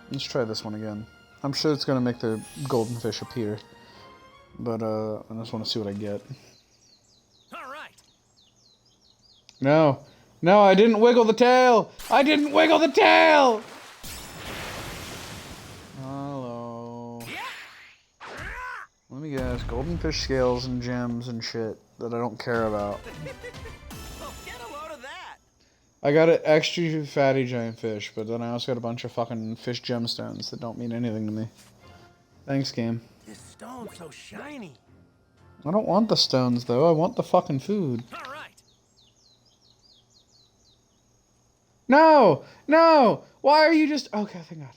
Let's try this one again. I'm sure it's gonna make the golden fish appear. But, I just want to see what I get. All right. No. No, I didn't wiggle the tail! I didn't wiggle the tail! Hello. Let me guess. Golden fish scales and gems and shit that I don't care about. Oh, get a load of that. I got an extra fatty giant fish, but then I also got a bunch of fucking fish gemstones that don't mean anything to me. Thanks, game. This stone's so shiny. I don't want the stones, though. I want the fucking food. All right. No! No! Why are you just... Okay, thank God.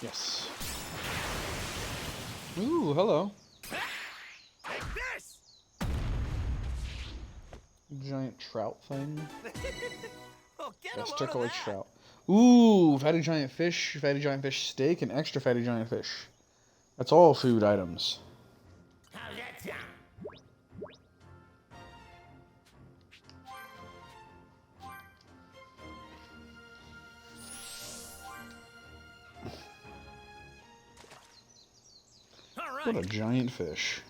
Yes. Ooh, hello. Take this. Giant trout thing. Oh, get a Yes, load turquoise of that. trout. Ooh, fatty giant fish steak, and extra fatty giant fish. That's all food items. How's that sound? All right. What a giant fish.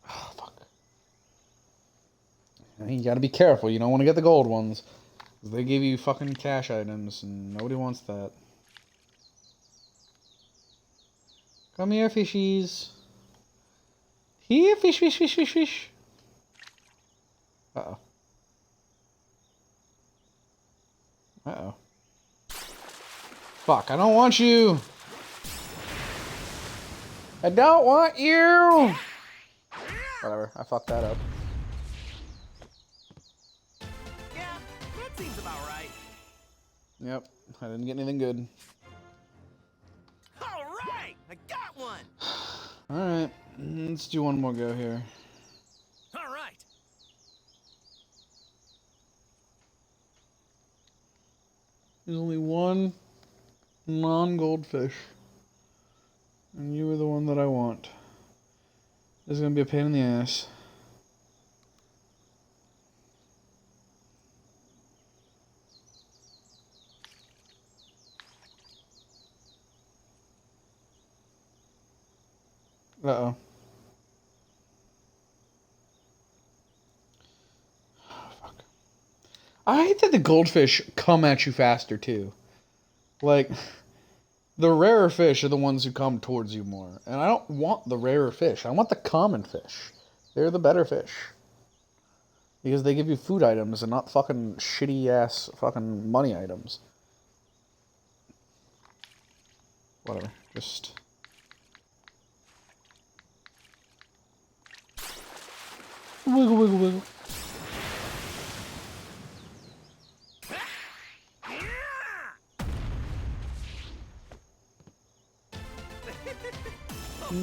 Oh, fuck. You gotta be careful. You don't want to get the gold ones. 'Cause they give you fucking cash items, and nobody wants that. Come here, fishies. Here, fish, fish, fish, fish, fish. Uh-oh. Uh-oh. Fuck, I don't want you! I don't want you! Whatever, I fucked that up. Yeah, that seems about right. Yep, I didn't get anything good. All right, I got one. Alright, let's do one more go here. All right. There's only one non-goldfish. And you are the one that I want. This is gonna be a pain in the ass. Uh-oh. Oh, fuck. I hate that the goldfish come at you faster, too. Like, the rarer fish are the ones who come towards you more. And I don't want the rarer fish. I want the common fish. They're the better fish. Because they give you food items and not fucking shitty-ass fucking money items. Whatever. Just... Wiggle, wiggle, wiggle.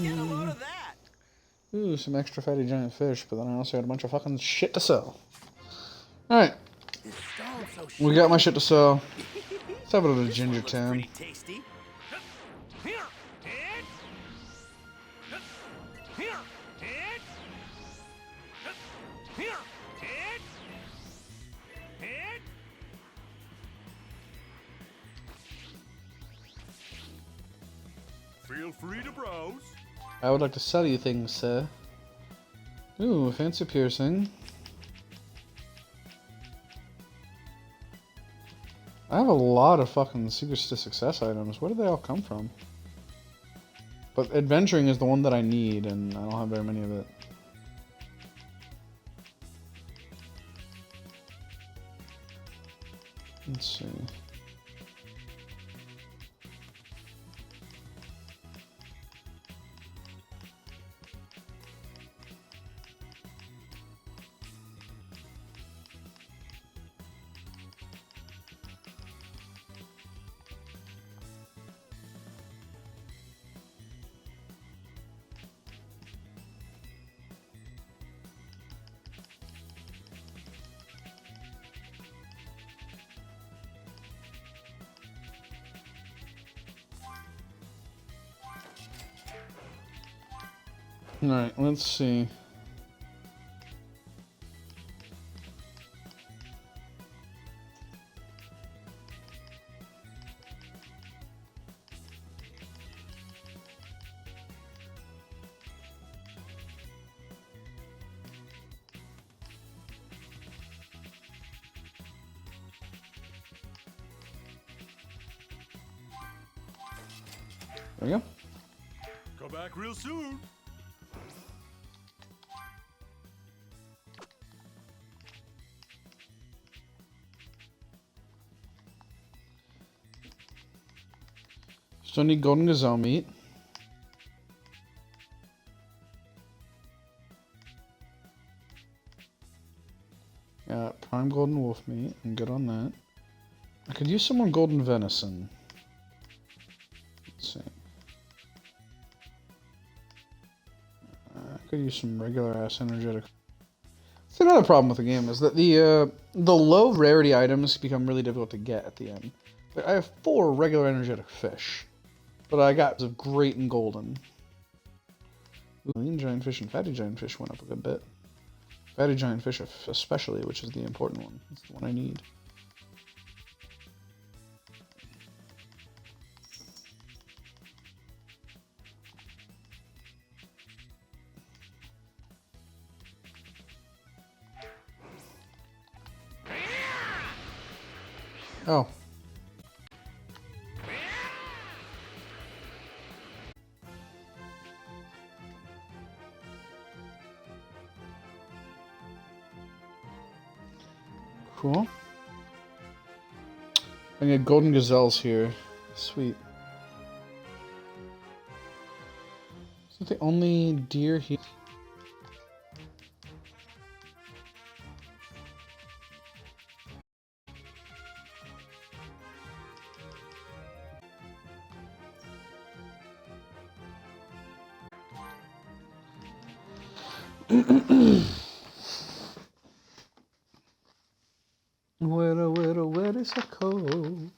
Get a load of that. Ooh, some extra fatty giant fish, but then I also had a bunch of fucking shit to sell. Alright. This stone's so We got my shit to sell. Let's have it at a This ginger one looks town. pretty tasty. Here, and here, and here, and feel free to browse. I would like to sell you things, sir. Ooh, fancy piercing. I have a lot of fucking secrets to success items. Where do they all come from? But adventuring is the one that I need, and I don't have very many of it. Let's see. Alright, let's see. There we go. Come back real soon. Still need golden gazelle meat. Got prime golden wolf meat. I'm good on that. I could use some more golden venison. Let's see. I could use some regular ass energetic. That's another problem with the game is that the low rarity items become really difficult to get at the end. I have 4 regular energetic fish, but I got the great and golden. Ooh, lean giant fish and fatty giant fish went up a good bit. Fatty giant fish especially, which is the important one. That's the one I need. Oh. Cool. I get golden gazelles here. Sweet. Is that the only deer here? Where is a cold?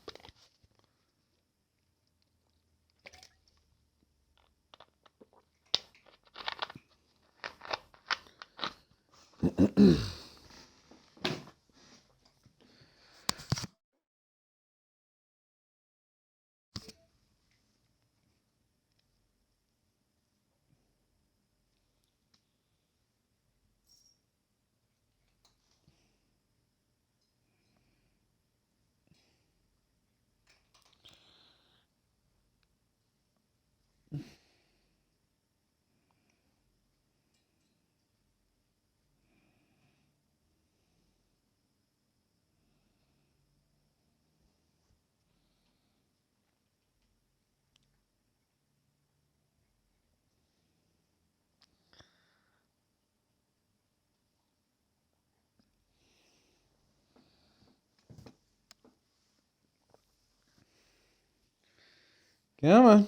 Come on.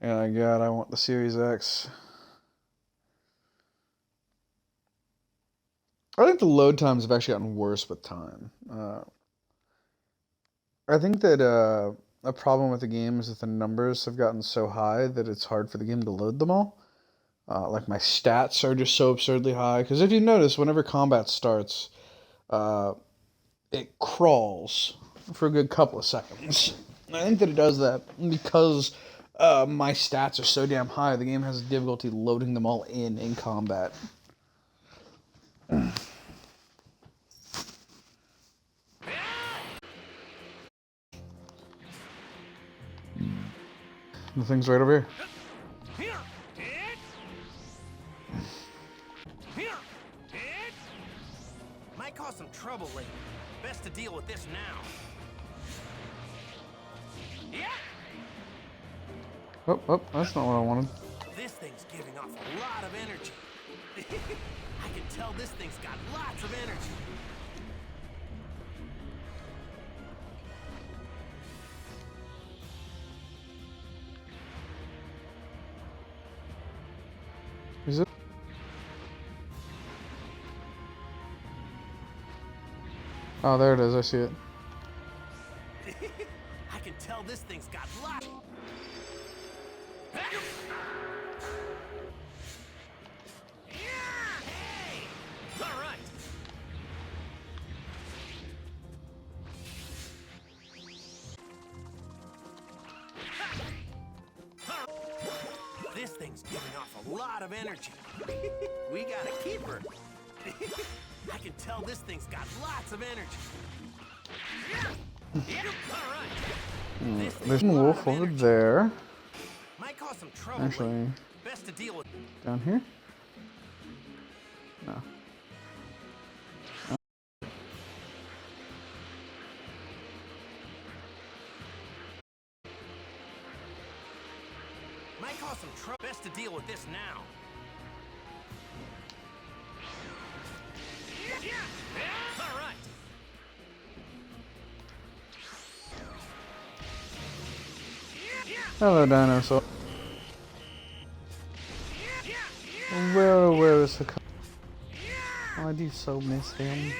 Oh god, I want the Series X. I think the load times have actually gotten worse with time. I think that a problem with the game is that the numbers have gotten so high that it's hard for the game to load them all. Like my stats are just so absurdly high. Because if you notice, whenever combat starts, it crawls for a good couple of seconds. I think that it does that because my stats are so damn high. The game has difficulty loading them all in combat. The thing's right over here. Might cause some trouble later. Best to deal with this now. Yeah. Oh, that's not what I wanted. This thing's giving off a lot of energy. I can tell this thing's got lots of energy. Is it? Oh, there it is. I see it. I can tell this thing's got lots. Hey! All right. This thing's giving off a lot of energy. We gotta keep her. I can tell this thing's got lots of energy. All right. This There's thing's a got wolf of over energy. there. Might cause some trouble. Actually, Best to deal with. down here? No. Might cause some trouble. Best to deal with this now. All right. Hello, dinosaur. Where is the... Oh, I do so miss him.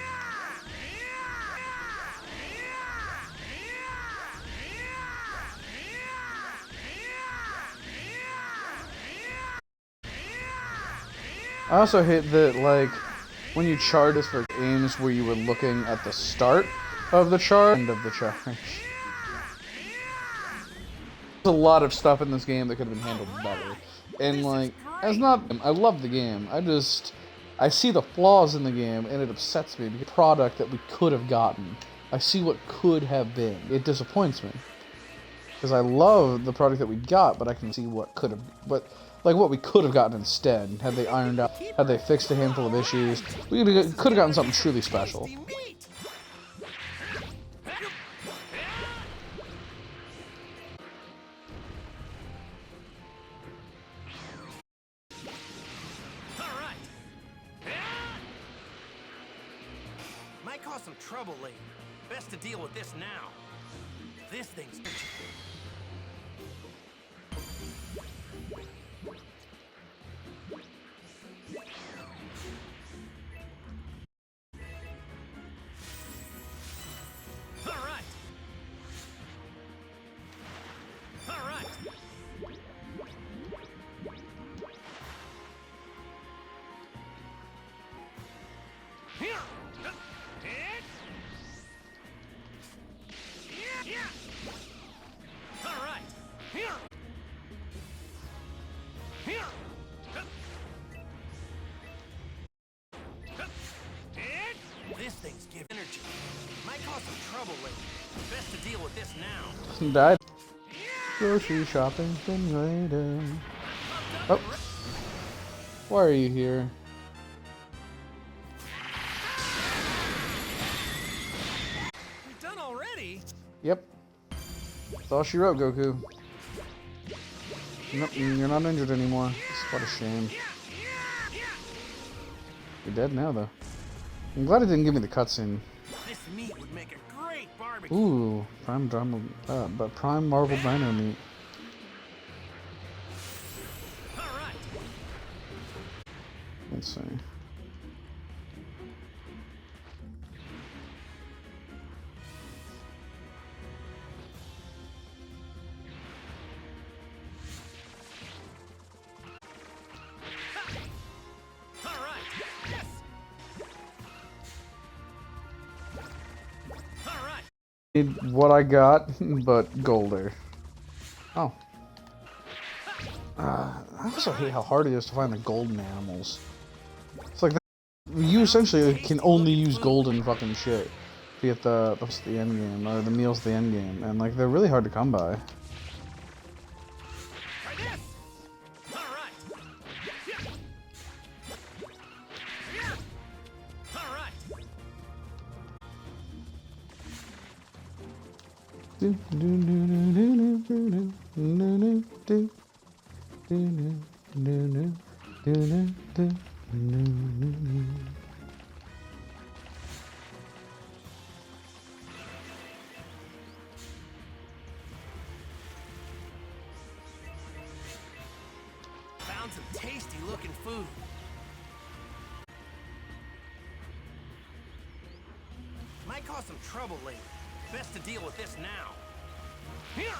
I also hate that, like, when you charge this for games where you were looking at the start of the charge, end of the charge. There's a lot of stuff in this game that could have been handled better. And, like, I love the game. I see the flaws in the game, and it upsets me. The product that we could have gotten. I see what could have been. It disappoints me. Because I love the product that we got, but I can see what could have... what we could have gotten instead, had they ironed out, had they fixed a handful of issues. We could have gotten something truly special. Might cause some trouble later. Best to deal with this now. This thing's... deal with this now. Died. Grocery shopping simulator. Oh. Why are you here? We're done already? Yep. That's all she wrote, Goku. Nope, you're not injured anymore. It's what a shame. You're dead now, though. I'm glad it didn't give me the cutscene. This meat would make a great barbecue. Ooh, prime marble dino meat. All right. Let's see. All right. Yes. All right. Need what I got, but golder. Oh. I also hate how hard it is to find the golden animals. It's like you essentially can only use golden fucking shit to get the end game or the meals the end game, and like they're really hard to come by. Try this. All right. Yeah. Yeah. All right. Do do do do do do do do do do. Found some tasty looking food. Might cause some trouble later. Best to deal with this now. Here.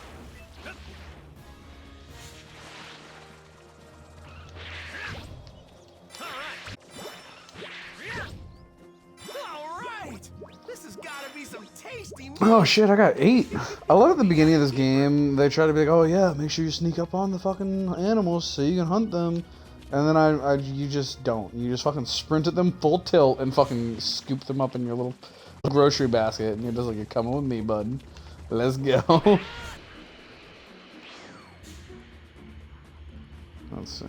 All right. This has got to be some tasty meat. Oh shit, I got 8. I love at the beginning of this game, they try to be like, oh yeah, make sure you sneak up on the fucking animals so you can hunt them. And then you just don't. You just fucking sprint at them full tilt and fucking scoop them up in your little grocery basket. And you're just like, you're coming with me, bud. Let's go. Let's see.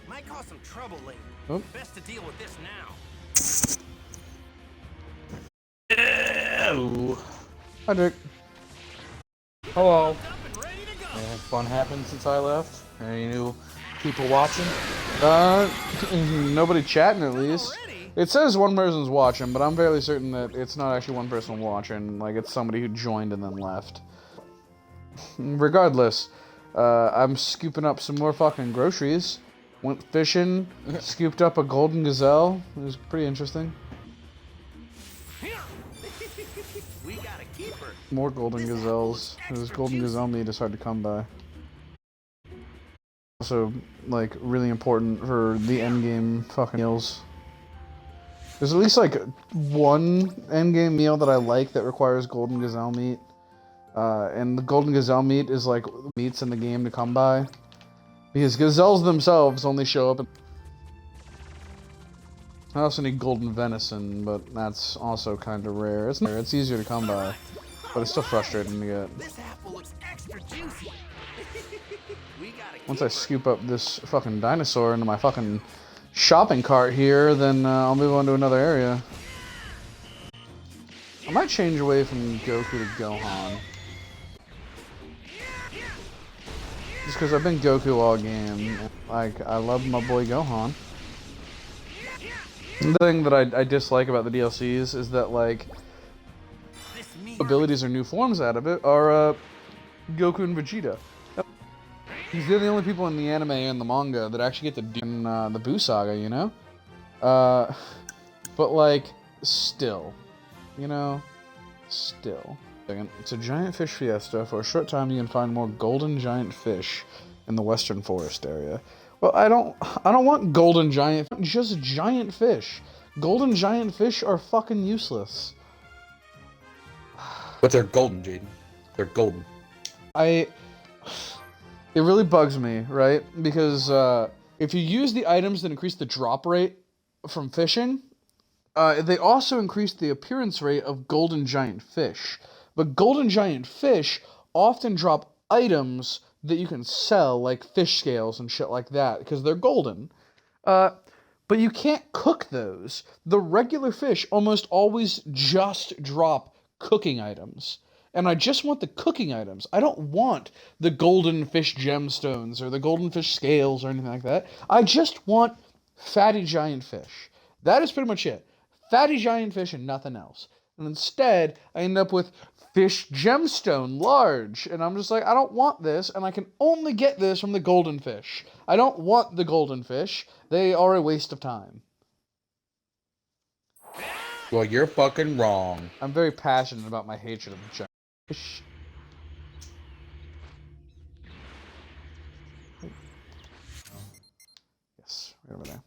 Might cause some trouble later. Oh. Best to deal with this now. Hello. Hi, Dick. Hello. Up and ready to go. Anything fun happened since I left? Any new people watching? Nobody chatting at least. Already? It says one person's watching, but I'm fairly certain that it's not actually one person watching. Like, it's somebody who joined and then left. Regardless, I'm scooping up some more fucking groceries. Went fishing, scooped up a golden gazelle. It was pretty interesting. We got a keeper. More golden gazelles. This golden gazelle meat is hard to come by. Also, like, really important for the endgame fucking meals. There's at least, like, one endgame meal that I like that requires golden gazelle meat. And the golden gazelle meat is, like, meats in the game to come by. Because gazelles themselves only show up in... I also need golden venison, but that's also kind of rare. It's easier to come by, but it's still frustrating to get. This apple looks extra juicy. We got a Once I keeper. scoop up this fucking dinosaur into my fucking shopping cart here, then I'll move on to another area. I might change away from Goku to Gohan. Just because I've been Goku all game. Like, I love my boy Gohan. The thing that I dislike about the DLCs is that, like, This meat. abilities or new forms out of it are Goku and Vegeta. Because they're the only people in the anime and the manga that actually get to do in the Buu Saga, you know? But, like, still. You know? Still. It's a giant fish fiesta. For a short time, you can find more golden giant fish in the Western Forest area. Well, I don't want golden giant, just giant fish. Golden giant fish are fucking useless. But they're golden, Jaden. They're golden. It really bugs me, right? Because if you use the items that increase the drop rate from fishing, they also increase the appearance rate of golden giant fish. But golden giant fish often drop items that you can sell, like fish scales and shit like that, because they're golden. But you can't cook those. The regular fish almost always just drop cooking items. And I just want the cooking items. I don't want the golden fish gemstones or the golden fish scales or anything like that. I just want fatty giant fish. That is pretty much it. Fatty giant fish and nothing else. And instead, I end up with fish gemstone large. And I'm just like, I don't want this, and I can only get this from the golden fish. I don't want the golden fish. They are a waste of time. Well, you're fucking wrong. I'm very passionate about my hatred of giant fish. Yes, right over there.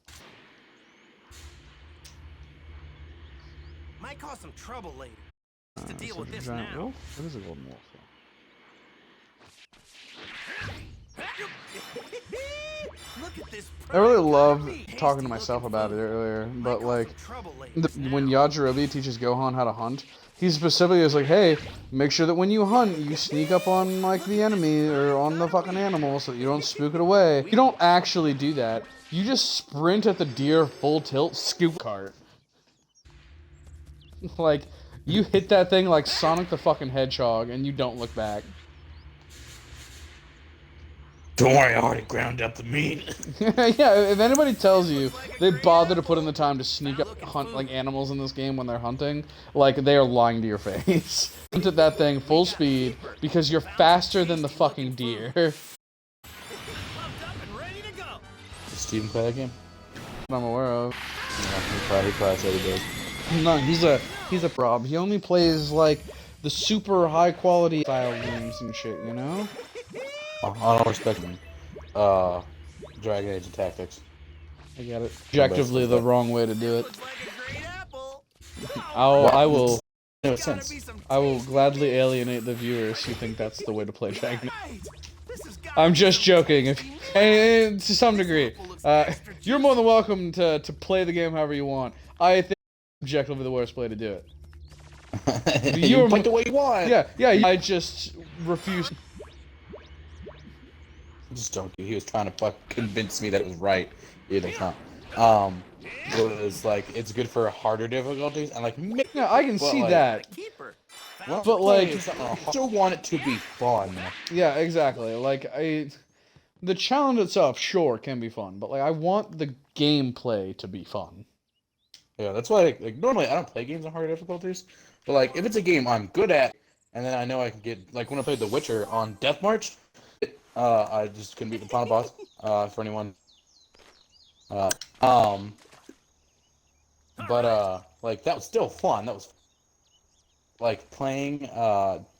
Might cause some trouble later. To deal So with this giant now. wolf? What is a golden wolf? Look at this. I really loved Tasty talking to myself looking about it food. earlier, Might but cause like, some trouble later. when Yajirobe teaches Gohan how to hunt, he specifically is like, hey, make sure that when you hunt, you sneak up on, like, the enemy or on the fucking animal so that you don't spook it away. You don't actually do that. You just sprint at the deer full tilt, scoop cart. Like, you hit that thing like Sonic the fucking Hedgehog, and you don't look back. Don't worry, I already ground up the meat. Yeah, if anybody tells you they bother to put in the time to sneak up hunt like animals in this game when they're hunting, like they are lying to your face. Hunt at that thing full speed because you're faster than the fucking deer. Pumped up and ready to go. Does Steven play that game? I'm aware of. Yeah, he probably said he does. No, he's a prob. He only plays like the super high quality style games and shit, you know? I don't respect him. Dragon Age and Tactics. I get it. Objectively the wrong way to do it. Looks like a great apple. No sense. I will gladly alienate the viewers who think that's the way to play Dragon. Right. This has got I'm just joking. And to some degree, you're more than welcome to play the game however you want. I think it's objectively the worst way to do it. You play the way you want. Yeah. I just refuse. Just don't. He was trying to fuck convince me that it was right. It's not. It was like it's good for harder difficulties and like. Yeah, I can see like, that. keeper. Well, But, like- I still want it to be fun. Yeah, exactly. Like the challenge itself, sure, can be fun, but like I want the gameplay to be fun. Yeah, that's why. Like normally, I don't play games on harder difficulties, but like if it's a game I'm good at, and then I know I can get like when I played The Witcher on Death March, I just couldn't beat the final boss. For anyone. Like that was still fun. That was like playing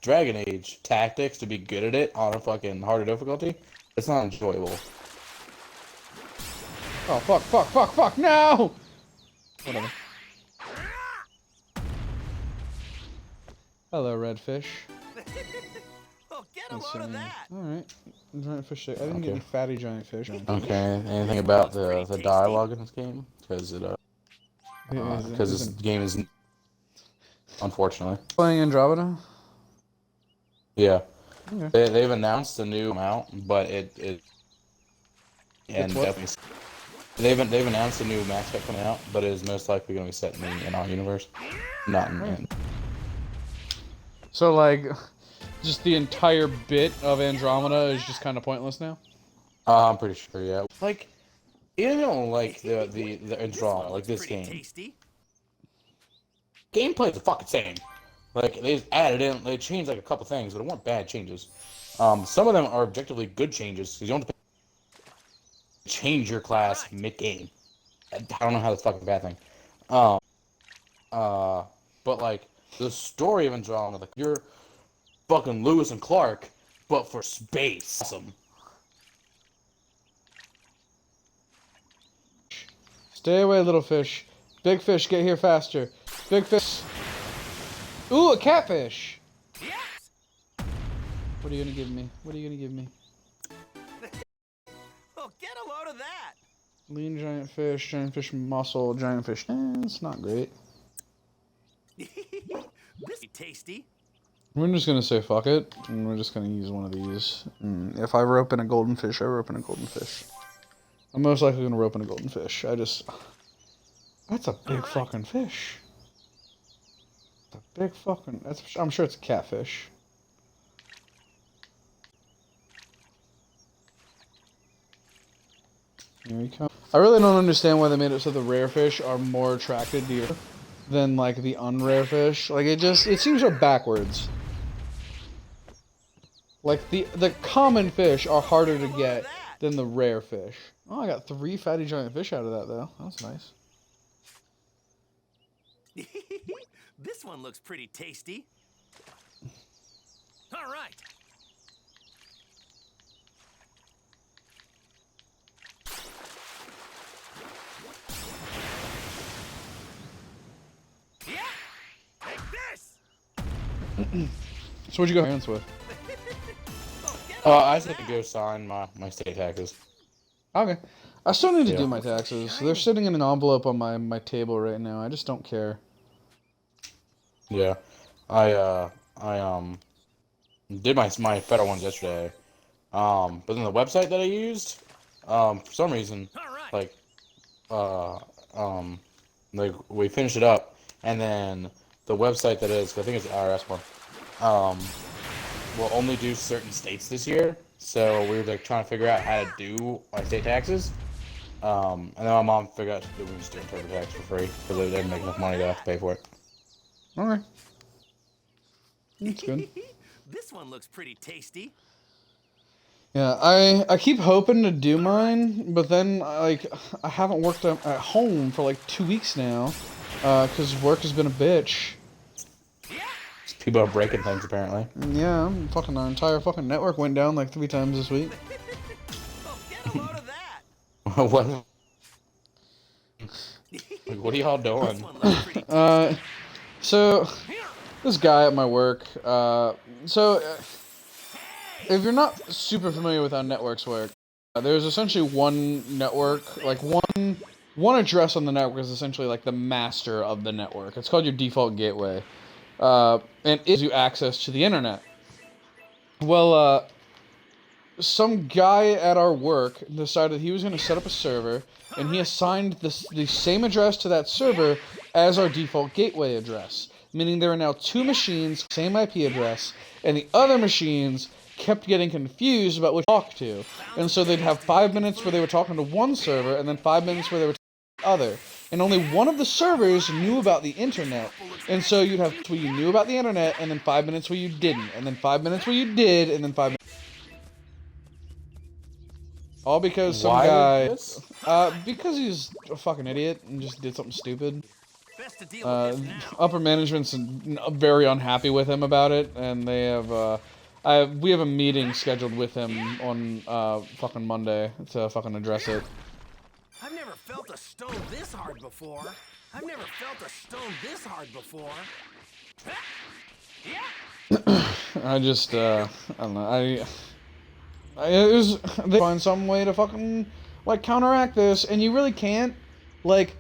Dragon Age Tactics to be good at it on a fucking harder difficulty. It's not enjoyable. Oh fuck! No! Whatever. Hello, redfish. Oh, get a Let's load of see. that. All right, giant fish. I didn't get Okay. any fatty giant fish. Okay. Anything about the dialogue in this game? Because this game is unfortunately. Playing Andromeda. Yeah. Okay. They've announced a new amount, but it and what? definitely they've announced a new match set coming out, but it is most likely going to be set in our universe, not in. So like, just the entire bit of Andromeda is just kind of pointless now. I'm pretty sure, yeah. Like, you know, like the Andromeda, like this Pretty game. tasty. Gameplay is the fucking same. Like they just added in, they changed like a couple things, but it weren't bad changes. Some of them are objectively good changes because you don't have to change your class mid-game. I don't know how that's fucking bad thing. But like the story of Andromeda, like you're fucking Lewis and Clark, but for space. Awesome. Stay away, little fish. Big fish, get here faster. Big fish. Ooh, a catfish. Yes. What are you gonna give me? What are you gonna give me? Oh, get a load of that. Lean giant fish muscle, giant fish. It's not great. This is tasty. We're just gonna say fuck it, and we're just gonna use one of these. If I rope in a golden fish, I rope in a golden fish. I'm most likely gonna rope in a golden fish. That's a big fucking fish. It's a big fucking. I'm sure it's a catfish. Here we come. I really don't understand why they made it so the rare fish are more attracted to you than like the unrare fish. Like it seems so backwards. Like the common fish are harder to get than the rare fish. Oh, I got 3 fatty giant fish out of that though. That's nice. This one looks pretty tasty. All right. Yeah. Take this. So what'd you go hands with? I just had to go sign my state taxes. Okay. I still need to do my taxes. They're sitting in an envelope on my table right now. I just don't care. Yeah, I did my federal ones yesterday. But then the website that I used, for some reason, like we finished it up, and then the website that is, I think it's the IRS one, will only do certain states this year. So we were like trying to figure out how to do my state taxes. And then my mom figured out that we would just do TurboTax for free because they didn't make enough money to pay for it. Okay. That's good. This one looks pretty tasty. Yeah, I keep hoping to do mine, but then I haven't worked at home for like 2 weeks now, because work has been a bitch. People are breaking things apparently. Yeah, our entire fucking network went down like 3 times this week. Get a load of that. What? Like, what are y'all doing? So this guy at my work, if you're not super familiar with how networks work, there's essentially one network, like one address on the network is essentially like the master of the network. It's called your default gateway, and it gives you access to the internet. Well, some guy at our work decided he was going to set up a server, and he assigned the same address to that server as our default gateway address, meaning there are now 2 machines, same IP address, and the other machines kept getting confused about which to talk to. And so they'd have 5 minutes where they were talking to one server, and then 5 minutes where they were talking to the other. And only one of the servers knew about the internet. And so you'd have where you knew about the internet, and then 5 minutes where you didn't, and then 5 minutes where you did, and then 5 minutes. All because some guy, because he's a fucking idiot and just did something stupid. Upper management's very unhappy with him about it, and they have, we have a meeting scheduled with him on fucking Monday to fucking address it. I've never felt a stone this hard before. I don't know. They find some way to fucking like counteract this, and you really can't. Like,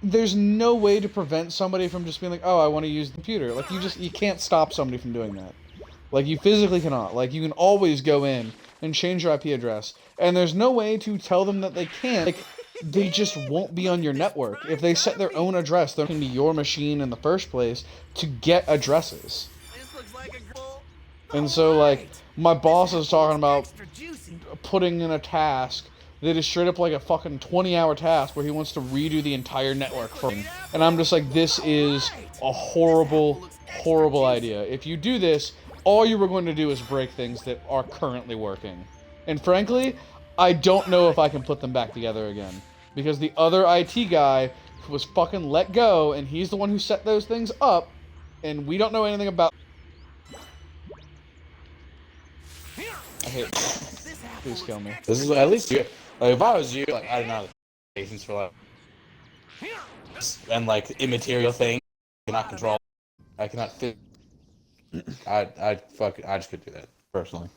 there's no way to prevent somebody from just being like, oh, I want to use the computer. Like, you can't stop somebody from doing that. Like, you physically cannot. Like, you can always go in and change your IP address, and there's no way to tell them that they can't. Like, they just won't be on your network. If they set their own address, they're going to your machine in the first place to get addresses. And so, like, my boss is talking about putting in a task that is straight up like a fucking 20-hour task where he wants to redo the entire network for him. And I'm just like, this is a horrible, horrible idea. If you do this, all you were going to do is break things that are currently working. And frankly, I don't know if I can put them back together again. Because the other IT guy was fucking let go, and he's the one who set those things up, and we don't know anything about. I hate it. Please kill me. This is at least you. Like, if I was you, like, I don't know, patience for like, and like immaterial things, I cannot control. I cannot fit. I just could do that personally.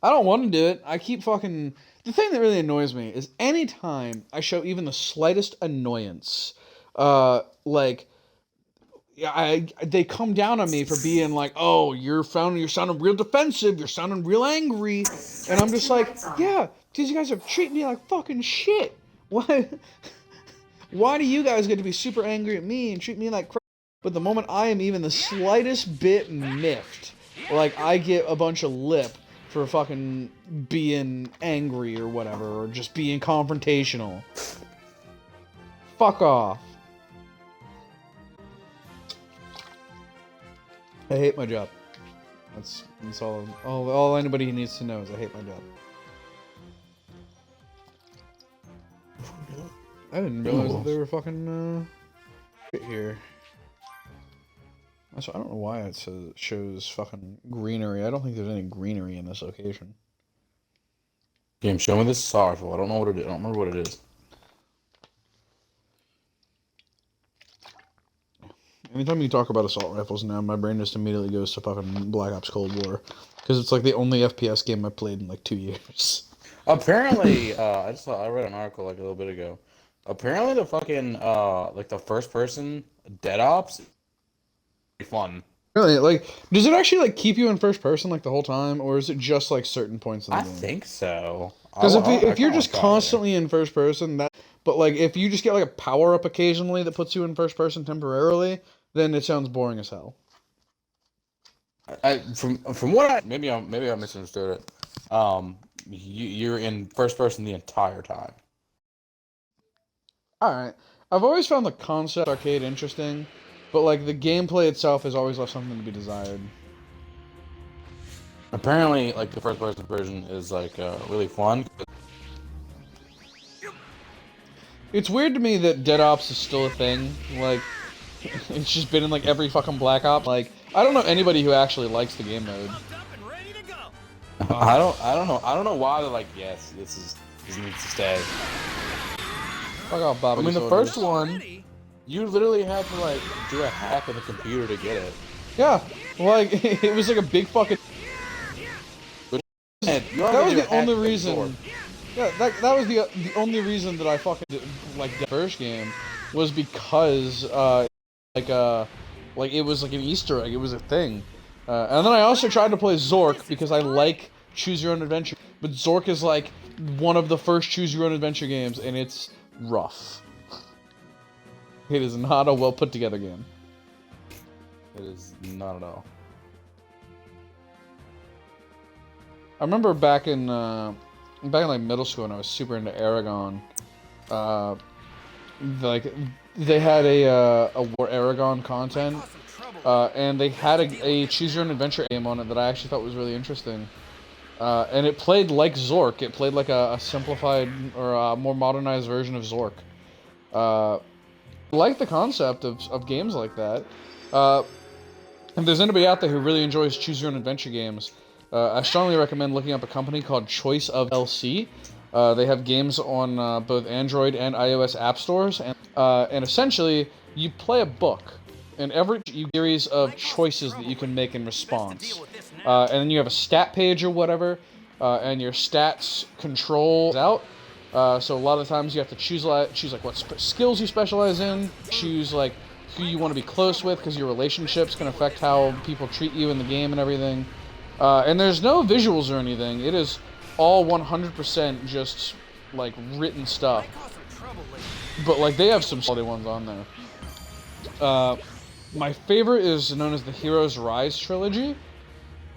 I don't want to do it. I keep fucking. The thing that really annoys me is anytime I show even the slightest annoyance, like, they come down on me for being like, oh, you're sounding real defensive, you're sounding real angry, and I'm just like, yeah, these guys are treating me like fucking shit. Why do you guys get to be super angry at me and treat me like crap? But the moment I am even the slightest bit miffed, like I get a bunch of lip for fucking being angry or whatever, or just being confrontational. Fuck off. I hate my job. That's all anybody needs to know is I hate my job. I didn't realize that they were fucking shit here. So I don't know why it shows fucking greenery. I don't think there's any greenery in this location. Game, show me this sorrowful. I don't know what it is. I don't remember what it is. Anytime you talk about assault rifles now, my brain just immediately goes to fucking Black Ops Cold War. Because it's like the only FPS game I played in like 2 years. Apparently, I read an article like a little bit ago. Apparently the fucking, like the first person Dead Ops is fun. Really? Like, does it actually like keep you in first person like the whole time? Or is it just like certain points in the game? I think so. Because if you're just constantly in first person, but like if you just get like a power up occasionally that puts you in first person temporarily, then it sounds boring as hell. From what I maybe I misunderstood it. You're in first person the entire time. Alright. I've always found the concept arcade interesting, but like the gameplay itself has always left something to be desired. Apparently, like the first person version is like really fun. It's weird to me that Dead Ops is still a thing. Like, it's just been in like every fucking Black Ops. Like, I don't know anybody who actually likes the game mode. I don't know why they're like, yes, this needs to stay. Fuck off, Bobby. I mean, the Soldiers. first one, you literally had to like do a hack on the computer to get it. Yeah, like it was like a big fucking. That was the only reason. Yeah, that was the only reason that I fucking did, like the first game was because like it was like an Easter egg. It was a thing. And then I also tried to play Zork because I like choose your own adventure. But Zork is like one of the first choose your own adventure games, and it's rough. It is not a well put together game. It is not at all. I remember back in like middle school when I was super into Aragon. Like they had a War Aragon content, and they had a choose your own adventure game on it that I actually thought was really interesting. And it played like Zork. It played like a simplified or a more modernized version of Zork. I like the concept of games like that. If there's anybody out there who really enjoys choose your own adventure games, I strongly recommend looking up a company called Choice of LC. They have games on both Android and iOS app stores, and essentially you play a book, and every series of choices that you can make in response, and then you have a stat page or whatever, and your stats control out. So a lot of the times you have to choose like what skills you specialize in, choose like who you want to be close with because your relationships can affect how people treat you in the game and everything. And there's no visuals or anything. It is all 100% just like written stuff. But like they have some solid ones on there. My favorite is known as the Heroes Rise Trilogy,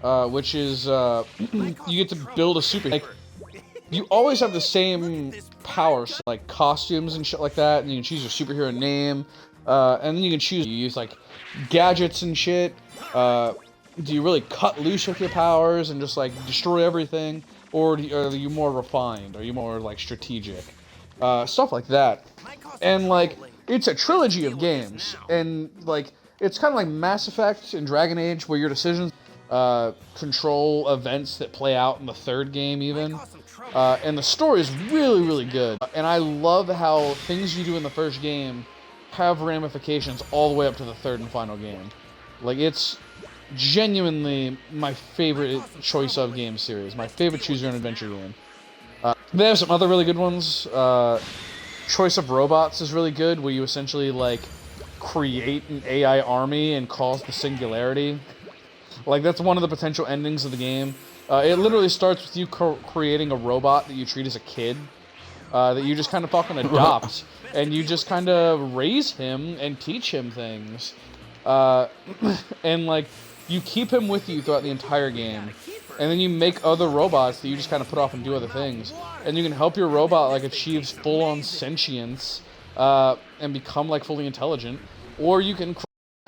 which is you get to build a super. Like, you always have the same powers, like costumes and shit like that, and you can choose your superhero name, and then you can choose. You use like gadgets and shit. Do you really cut loose with your powers and just like destroy everything, or are you more refined? Are you more like strategic? Stuff like that. And like it's a trilogy of games, and like it's kind of like Mass Effect and Dragon Age, where your decisions control events that play out in the third game even. And the story is really, really good. And I love how things you do in the first game have ramifications all the way up to the third and final game. Like, it's genuinely my favorite choice of game series. My favorite choose your own adventure game. They have some other really good ones. Choice of Robots is really good, where you essentially, like, create an AI army and cause the singularity. Like, that's one of the potential endings of the game. It literally starts with you creating a robot that you treat as a kid, that you just kind of fucking adopt, and you just kind of raise him and teach him things. And, like, you keep him with you throughout the entire game. And then you make other robots that you just kind of put off and do other things. And you can help your robot, like, achieve full-on sentience, and become, like, fully intelligent. Or you can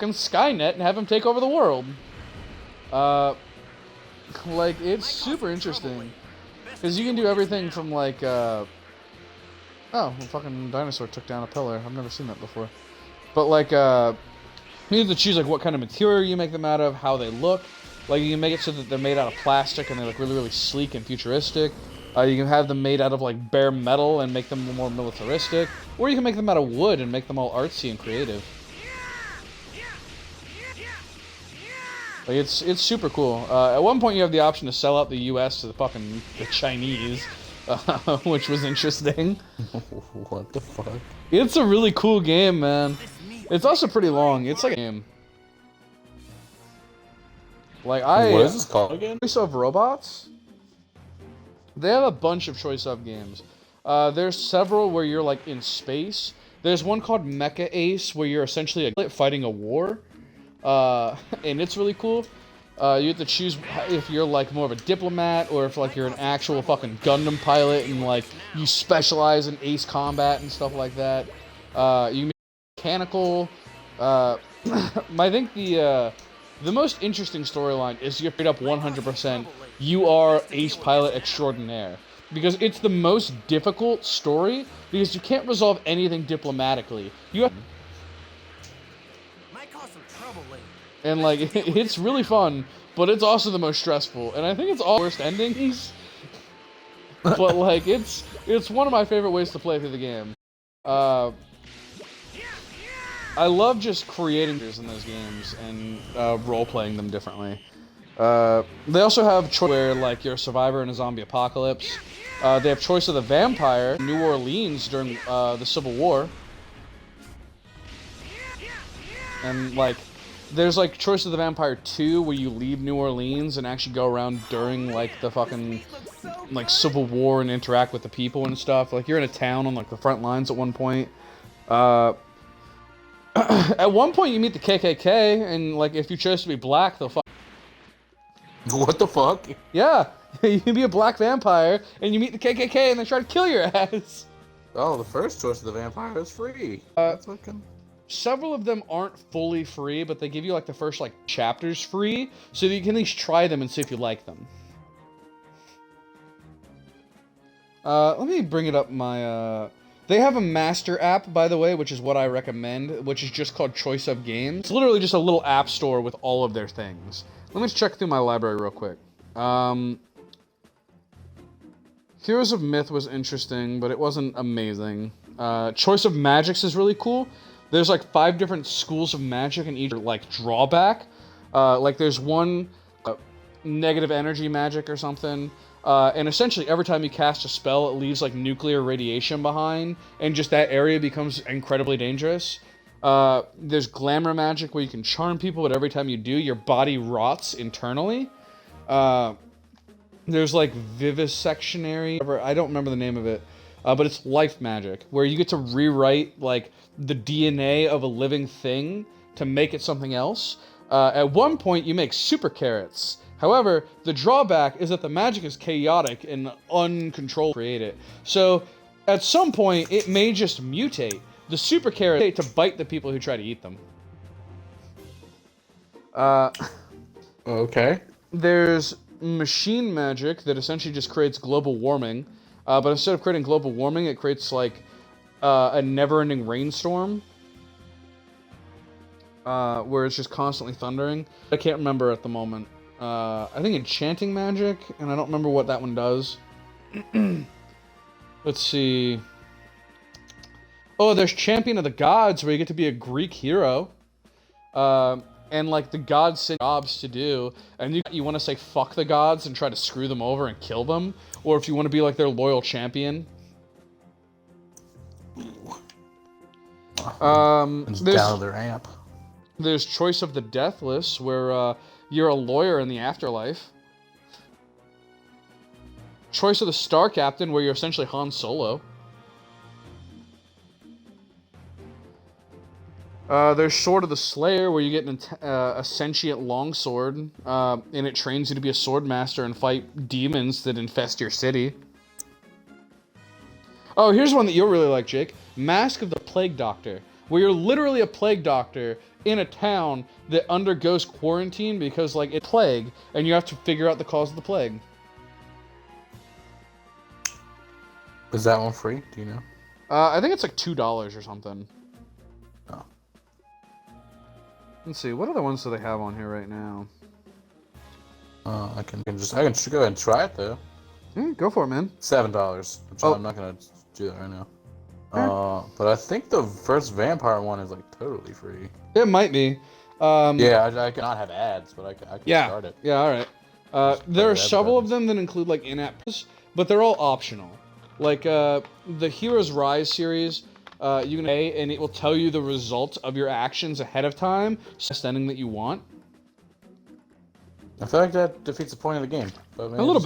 Skynet and have him take over the world. Like, it's super interesting. Because you can do everything from, like, oh, a fucking dinosaur took down a pillar. I've never seen that before. But, like, you have to choose, like, what kind of material you make them out of, how they look. Like, you can make it so that they're made out of plastic and they look really, really sleek and futuristic. You can have them made out of, like, bare metal and make them more militaristic. Or you can make them out of wood and make them all artsy and creative. Like, it's super cool. At one point, you have the option to sell out the U.S. to the Chinese, which was interesting. What the fuck? It's a really cool game, man. It's also pretty long. It's like a game. Like, What is this called again? Choice of Robots? They have a bunch of Choice of games. There's several where you're, like, in space. There's one called Mecha Ace, where you're essentially fighting a war. And it's really cool. You have to choose if you're, like, more of a diplomat, or if, like, you're an actual fucking Gundam pilot, and, like, you specialize in ace combat and stuff like that. You can be mechanical. I think the most interesting storyline is you're straight up 100%. You are ace pilot extraordinaire. Because it's the most difficult story, because you can't resolve anything diplomatically. You have... Might cause some trouble later. And, like, it's really fun, but it's also the most stressful. And I think it's all worst endings. But, like, it's one of my favorite ways to play through the game. I love just creating in those games and role-playing them differently. They also have choice where, like, you're a survivor in a zombie apocalypse. They have Choice of the Vampire, New Orleans during the Civil War. And, like, there's, like, Choice of the Vampire 2, where you leave New Orleans and actually go around during, like, the fucking, like, Civil War and interact with the people and stuff. Like, you're in a town on, like, the front lines at one point. At one point, you meet the KKK, and, like, if you chose to be black, they'll fuck. What the fuck? Yeah, you can be a black vampire, and you meet the KKK, and they try to kill your ass. Oh, the first Choice of the Vampire is free. Several of them aren't fully free, but they give you, like, the first, like, chapters free, so that you can at least try them and see if you like them. Let me bring it up my, They have a master app, by the way, which is what I recommend, which is just called Choice of Games. It's literally just a little app store with all of their things. Let me just check through my library real quick. Heroes of Myth was interesting, but it wasn't amazing. Choice of Magics is really cool. There's, like, 5 different schools of magic, and each are, like, drawback. Like, there's one negative energy magic or something. And essentially, every time you cast a spell, it leaves, like, nuclear radiation behind, and just that area becomes incredibly dangerous. There's glamour magic, where you can charm people, but every time you do, your body rots internally. There's, like, vivisectionary, I don't remember the name of it, but it's life magic, where you get to rewrite, like, the DNA of a living thing to make it something else. At one point, you make super carrots. However, the drawback is that the magic is chaotic and uncontrolled to create it. So, at some point, it may just mutate. The super carrots to bite the people who try to eat them. Okay. There's machine magic that essentially just creates global warming. But instead of creating global warming, it creates, like, a never-ending rainstorm. Where it's just constantly thundering. I can't remember at the moment. I think enchanting magic, and I don't remember what that one does. Let's see. Oh, there's Champion of the Gods, where you get to be a Greek hero. And, like, the gods send jobs to do, and you want to say fuck the gods and try to screw them over and kill them, or if you want to be, like, their loyal champion. Just There's download their app. there's Choice of the Deathless, where you're a lawyer in the afterlife. Choice of the Star Captain, where you're essentially Han Solo. There's Sword of the Slayer, where you get a sentient longsword, and it trains you to be a sword master and fight demons that infest your city. Oh, here's one that you'll really like, Jake. Mask of the Plague Doctor, where you're literally a plague doctor in a town that undergoes quarantine because, like, it's plague, and you have to figure out the cause of the plague. Is that one free? Do you know? I think it's like $2 or something. Oh. Let's see, what other ones do they have on here right now? I can go ahead and try it though. Go for it, man. $7. I'm not gonna do that right now. But I think the first vampire one is like totally free. It might be. Yeah, I cannot have ads, but I can start it. Yeah, alright. There are several of them that include like in-app, but they're all optional. Like the Heroes Rise series, you can pay and it will tell you the result of your actions ahead of time, ending that you want. I feel like that defeats the point of the game. But A little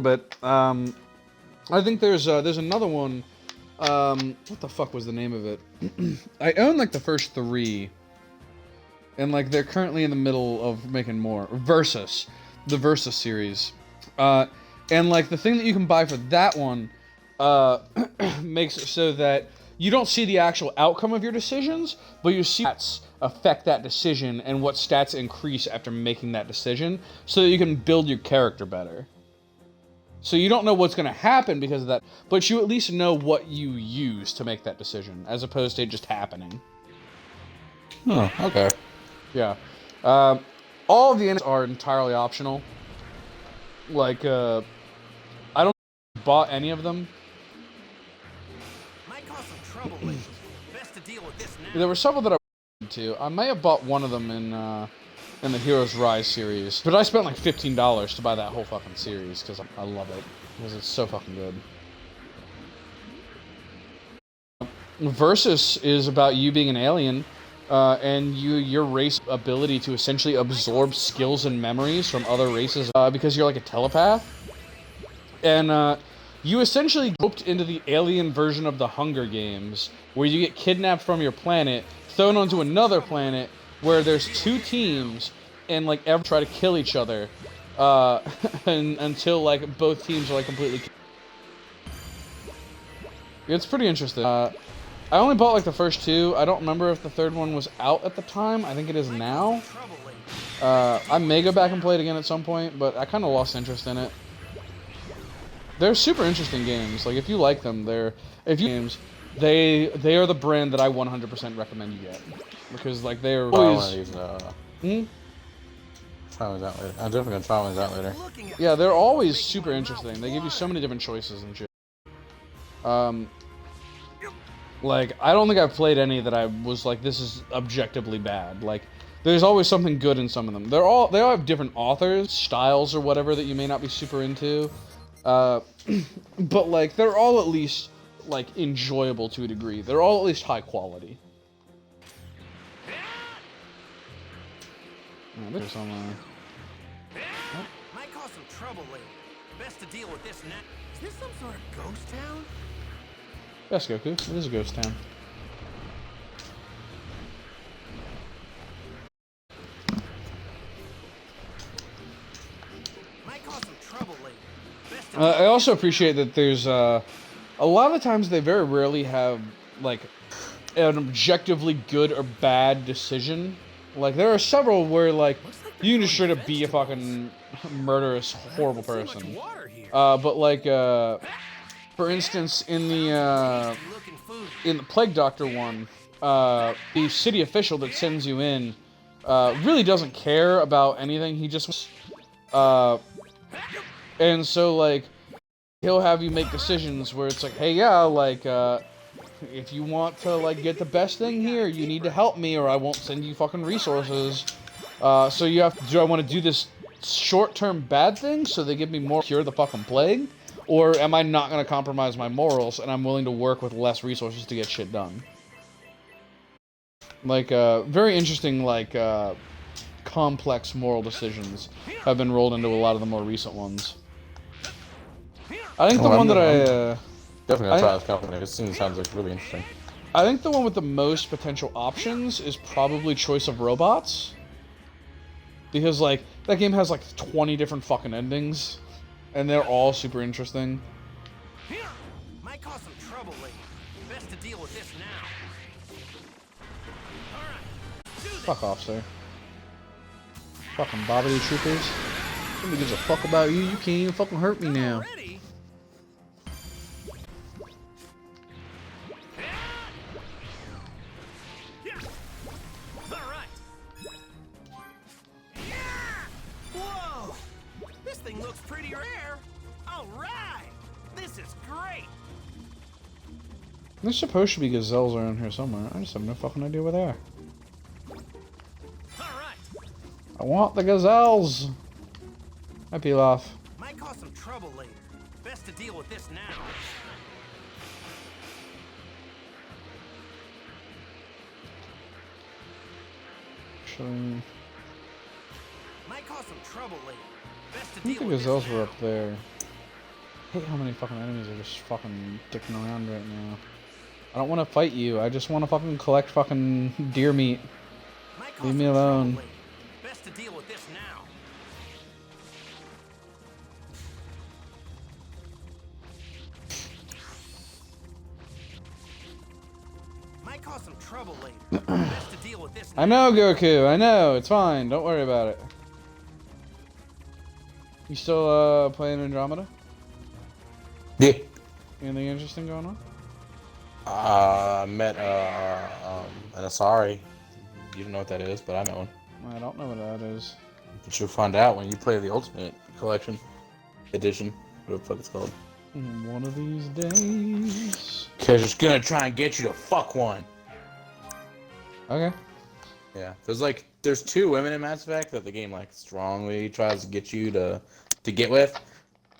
bit. I think there's another one. What the fuck was the name of it? I own like the first 3, and like they're currently in the middle of making more. Versus, the Versus series, and like the thing that you can buy for that one, makes it so that you don't see the actual outcome of your decisions, but you see stats affect that decision and what stats increase after making that decision, so that you can build your character better. So you don't know what's going to happen because of that, but you at least know what you use to make that decision, as opposed to it just happening. Oh, okay. Yeah. All of the ends are entirely optional. Like, I don't bought any of them. Might cause some trouble later. Best to deal with this now. There were several that I wanted to. I may have bought one of them in the Heroes Rise series, but I spent like $15 to buy that whole fucking series because I love it, because it's so fucking good. Versus is about you being an alien, and your race ability to essentially absorb skills and memories from other races, because you're like a telepath, and you essentially roped into the alien version of the Hunger Games, where you get kidnapped from your planet, thrown onto another planet, where there's 2 teams, and like ever try to kill each other, and until like both teams are like completely. It's pretty interesting. I only bought like the first 2. I don't remember if the third one was out at the time. I think it is now. I may go back and play it again at some point, but I kind of lost interest in it. They're super interesting games. Like if you like them, they are the brand that I 100% recommend you get, because like they're always. Try one out later. I'm definitely gonna try one out later. Yeah, they're always super interesting. They give you so many different choices and shit. Like I don't think I've played any that I was like, this is objectively bad. Like there's always something good in some of them. They all have different authors, styles, or whatever that you may not be super into. But like they're all at least like enjoyable to a degree. They're all at least high quality. There's some. Might cause some trouble later. Best to deal with this now. Is this some sort of ghost town? Yes, Goku. It is a ghost town. Might cause some trouble later. Best to I also appreciate that there's a lot of the times they very rarely have like an objectively good or bad decision. Like there are several where like you can just straight up be a fucking murderous, horrible person. But like for instance in the Plague Doctor one, the city official that sends you in really doesn't care about anything. He just and so like he'll have you make decisions where it's like, hey, yeah, like if you want to like get the best thing here, you need to help me or I won't send you fucking resources. So you have to, do I want to do this short-term bad thing so they give me more cure the fucking plague? Or am I not going to compromise my morals and I'm willing to work with less resources to get shit done? Like, very interesting, like, complex moral decisions have been rolled into a lot of the more recent ones. I think the one that definitely gonna try this company. It sounds like really interesting. I think the one with the most potential options is probably Choice of Robots. Because, like, that game has, like, 20 different fucking endings. And they're all super interesting. Here! Might cause some trouble later. Best to deal with this now. Alright, do this! Fuck off, sir. Fucking Bobbity Troopers. Nobody gives a fuck about you. You can't even fucking hurt me now. Ready? Alright. Whoa! This thing looks pretty rare. Alright! This is great! There's supposed to be gazelles around here somewhere. I just have no fucking idea where they are. Alright. I want the gazelles! Hi, Pilaf. Might cause some trouble later. Best to deal with this now. Actually, Might cause some trouble later. Best to I think deal the with this gazelles were now. up there. I hate how many fucking enemies are just fucking dicking around right now. I don't want to fight you. I just want to fucking collect fucking deer meat. Might cause Leave me some trouble alone. later. Best to deal with this now. Might cause some trouble later. Best to deal with this now. I know, Goku. I know. It's fine. Don't worry about it. You still playing Andromeda? Yeah. Anything interesting going on? I met an Asari. You don't know what that is, but I know one. I don't know what that is. But you'll find out when you play the Ultimate Collection Edition, whatever the fuck it's called. One of these days. Cause it's gonna try and get you to fuck one. Okay. Yeah, there's 2 women in Mass Effect that the game like strongly tries to get you to get with.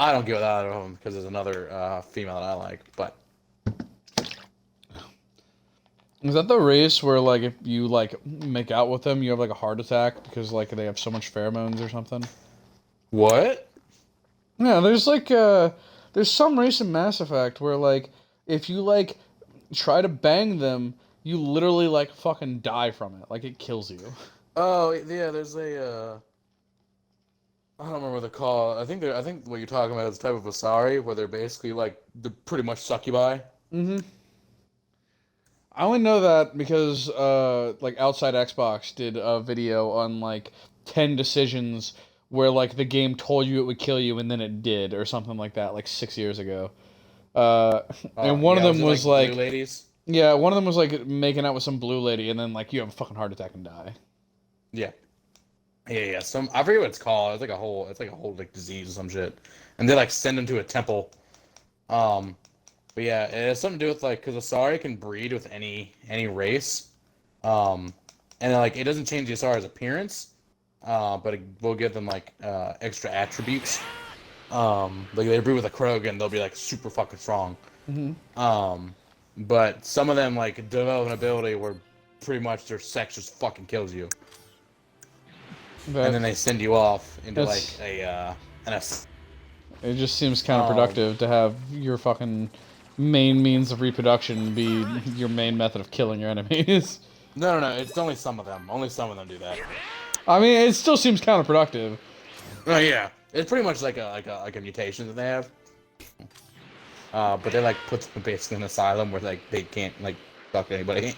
I don't get with either of them because there's another female that I like, but Is that the race where, like, if you, like, make out with them, you have, like, a heart attack because, like, they have so much pheromones or something? what? Yeah, there's, like, there's some race in Mass Effect where, like, if you, like, try to bang them, you literally, like, fucking die from it. Like, it kills you. Oh yeah, there's a I don't remember what they're called. I think what you're talking about is a type of Asari where they're basically like they're pretty much succubi. Mm-hmm. I only know that because, like, Outside Xbox did a video on, like, 10 decisions where, like, the game told you it would kill you and then it did, or something like that, like, 6 years ago. And one of them was, like... Blue ladies? Yeah, one of them was, like, making out with some blue lady, and then, like, you have a fucking heart attack and die. Yeah. Yeah. I forget what it's called. It's like a whole like disease or some shit. And they like send them to a temple. But yeah, it has something to do with like because Asari can breed with any race. And like it doesn't change the Asari's appearance. But it will give them like extra attributes. Like they breed with a Krogan, they'll be like super fucking strong. Mm-hmm. But some of them like develop an ability where pretty much their sex just fucking kills you. And then they send you off into like It just seems counterproductive to have your fucking main means of reproduction be your main method of killing your enemies. No. It's only some of them. Only some of them do that. I mean, it still seems counterproductive. Oh yeah, it's pretty much like a mutation that they have. But they like put them basically in an asylum where like they can't like fuck anybody.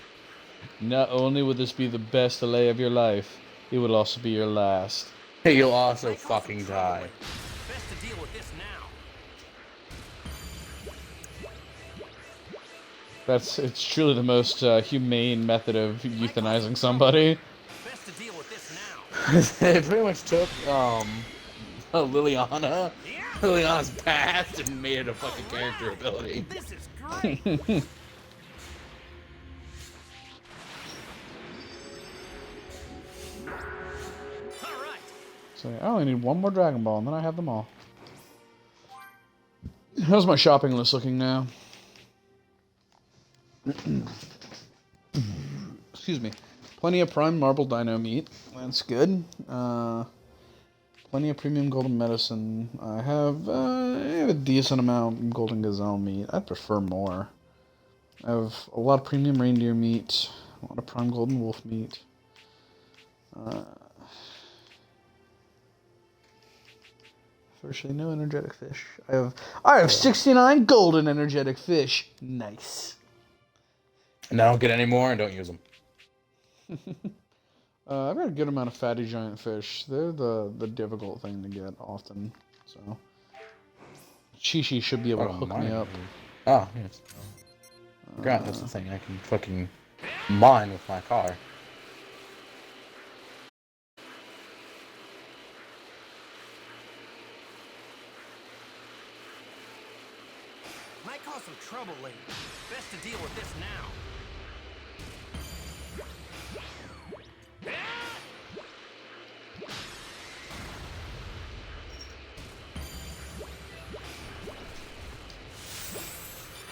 Not only would this be the best delay of your life, it would also be your last. Hey, you'll also fucking die. Best to deal with this now. It's truly the most humane method of euthanizing somebody. Best to deal with this now. They pretty much took Liliana's past and made it a fucking character ability. This is great. All right. So I only need one more Dragon Ball, and then I have them all. How's my shopping list looking now? Excuse me. Plenty of prime marble dino meat. That's good. Plenty of premium golden medicine. I have a decent amount of golden gazelle meat. I'd prefer more. I have a lot of premium reindeer meat. A lot of prime golden wolf meat. Virtually no energetic fish. I have 69 golden energetic fish. Nice. And I don't get any more and don't use them. I've got a good amount of fatty giant fish. They're the difficult thing to get often. So Chi-Chi should be able to hook me up. Oh, yes. God, that's the thing. I can fucking mine with my car. Might cause some trouble later. Best to deal with this now.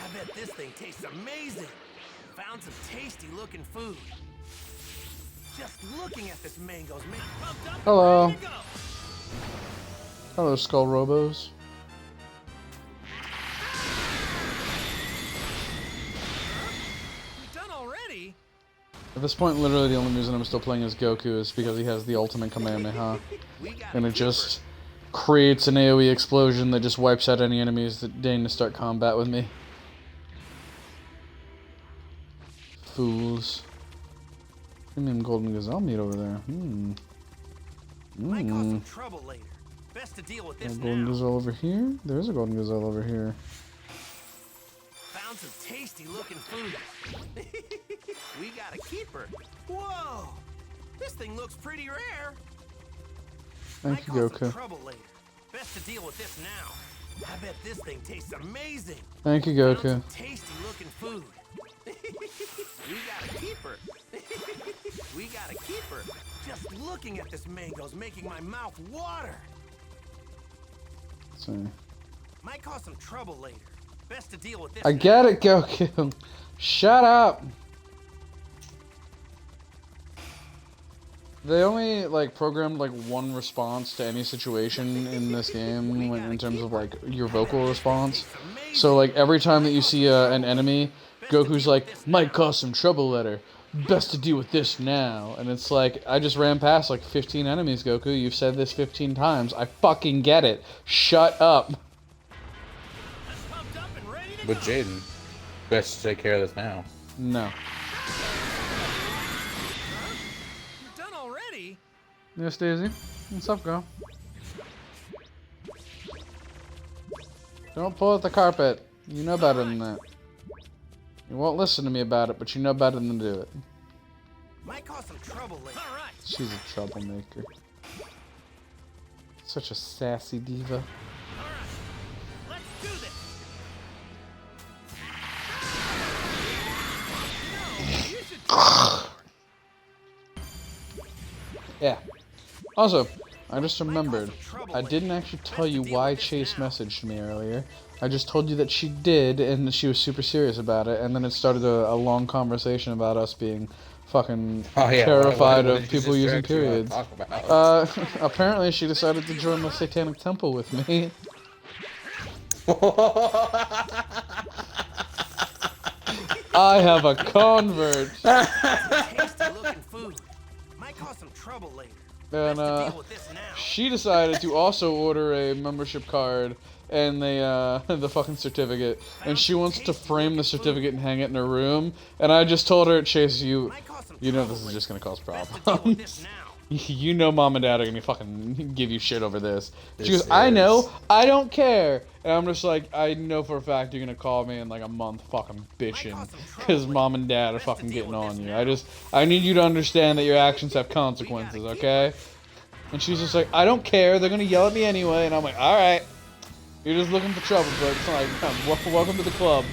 I bet this thing tastes amazing. Found some tasty looking food. Just looking at this mango's me pumped up. Hello. And ready to go. Hello, Skull Robos. You're done already? At this point, literally the only reason I'm still playing as Goku is because he has the ultimate Kamehameha. And it just creates an AoE explosion that just wipes out any enemies that deign to start combat with me. Fools. Premium golden gazelle meat over there. Might cause some trouble later. Best to deal with this Golden now. gazelle over here? There's a golden gazelle over here. Found some tasty looking food. We got a keeper. Whoa! This thing looks pretty rare. Thank you, Might cause some Goku. trouble later. Best to deal with this now. I bet this thing tastes amazing. Thank you, Found Goku. some tasty looking food. We got a keeper. We got a keeper. Just looking at this mango's making my mouth water. Let's see. Might cause some trouble later. Best to deal with this I now. get it, Goku. Shut up. They only programmed one response to any situation in this game in terms of your vocal response. So every time that you see an enemy, Goku's like, might cause some trouble later. Best to deal with this now. And it's I just ran past 15 enemies, Goku. You've said this 15 times. I fucking get it. Shut up. But Jaden, best to take care of this now. No. You're done already? Yes, Daisy. What's up, girl? Don't pull at the carpet. You know better than that. You won't listen to me about it, but you know better than to do it. Might cause some trouble later. All right. She's a troublemaker. Such a sassy diva. All right. Let's do this. You should Yeah. Also, I just remembered, I didn't actually tell you why Chase messaged me earlier. I just told you that she did, and that she was super serious about it, and then it started a long conversation about us being fucking terrified of people using periods. Apparently she decided to join the Satanic Temple with me. I have a convert. tasty looking food. Might cause some trouble later. And Deal with this now. she decided to also order a membership card and the fucking certificate, and she wants to frame the certificate and hang it in her room. And I just told her, Chase, you know this is just gonna cause problems. You know Mom and Dad are gonna fucking give you shit over this. She goes, I know, I don't care. And I'm just like, I know for a fact you're gonna call me in a month fucking bitching because Mom and Dad are fucking getting on you. I need you to understand that your actions have consequences, okay? And she's just like, I don't care, they're gonna yell at me anyway. And I'm like, alright, you're just looking for trouble, but it's like, welcome to the club.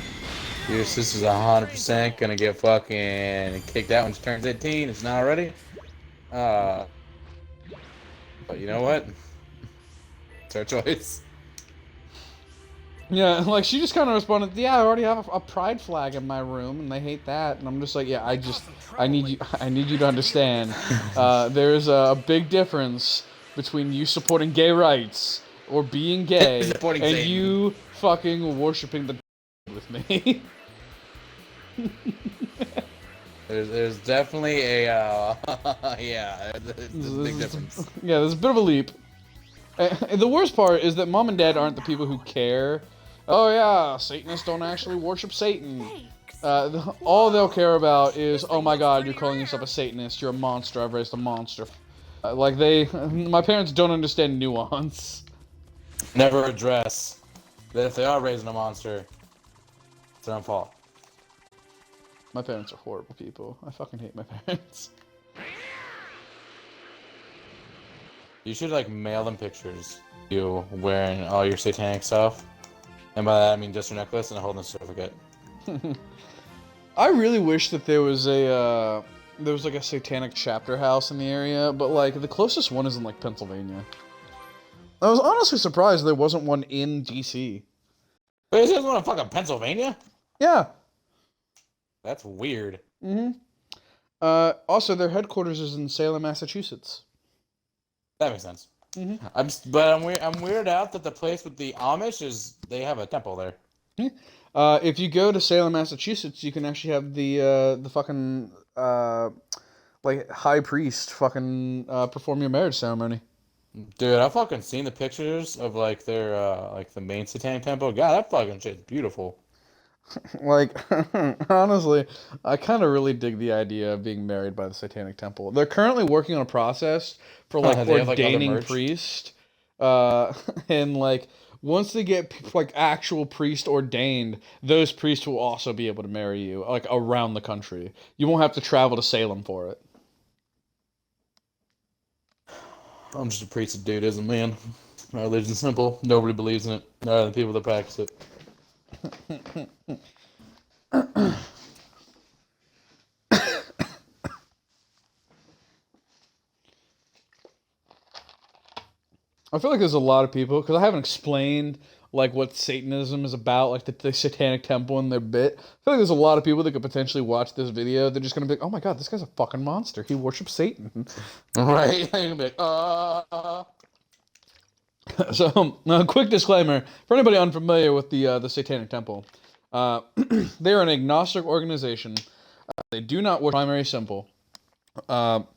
Your sister's 100% gonna get fucking kicked out when she turns 18. It's not already. But you know what? It's her choice. Yeah, like she just kind of responded, "Yeah, I already have a pride flag in my room, and they hate that." And I'm just like, "Yeah, I need you to understand. There's a big difference between you supporting gay rights or being gay Supporting and Satan. you fucking worshiping the with me." There's definitely a yeah, there's a big difference. Yeah, there's a bit of a leap. And the worst part is that mom and dad aren't the people who care. Oh yeah, Satanists don't actually worship Satan. All they'll care about is, oh my god, you're calling yourself a Satanist. You're a monster. I've raised a monster. My parents don't understand nuance. Never address that if they are raising a monster, it's their own fault. My parents are horrible people. I fucking hate my parents. You should like mail them pictures. You wearing all your satanic stuff, and by that I mean just your necklace and a holding certificate. I really wish that there was like a satanic chapter house in the area, but like the closest one is in like Pennsylvania. I was honestly surprised there wasn't one in DC. Wait, is this one in fucking Pennsylvania? Yeah. That's weird. Also, their headquarters is in Salem, Massachusetts. That makes sense. I'm weirded out that the place with the Amish is they have a temple there. If you go to Salem, Massachusetts, you can actually have the fucking like high priest fucking perform your marriage ceremony. Dude, I've fucking seen the pictures of like their like the main satanic temple. God, that fucking shit's beautiful. Like, honestly, I kind of really dig the idea of being married by the Satanic Temple. They're currently working on a process for like They have, like, other ordaining merch? priest, and like once they get like actual priest ordained, those priests will also be able to marry you like around the country. You won't have to travel to Salem for it. I'm just a priest of dudism, man. My religion's simple. Nobody believes in it. None of the people that practice it. I feel like there's a lot of people, because I haven't explained like what Satanism is about, like the Satanic Temple and their bit. I feel like there's a lot of people that could potentially watch this video. They're just gonna be like, "Oh my god, this guy's a fucking monster. He worships Satan." Right? They're gonna be like, So, quick disclaimer for anybody unfamiliar with the Satanic Temple. They are an agnostic organization. They do not worship primary symbol. But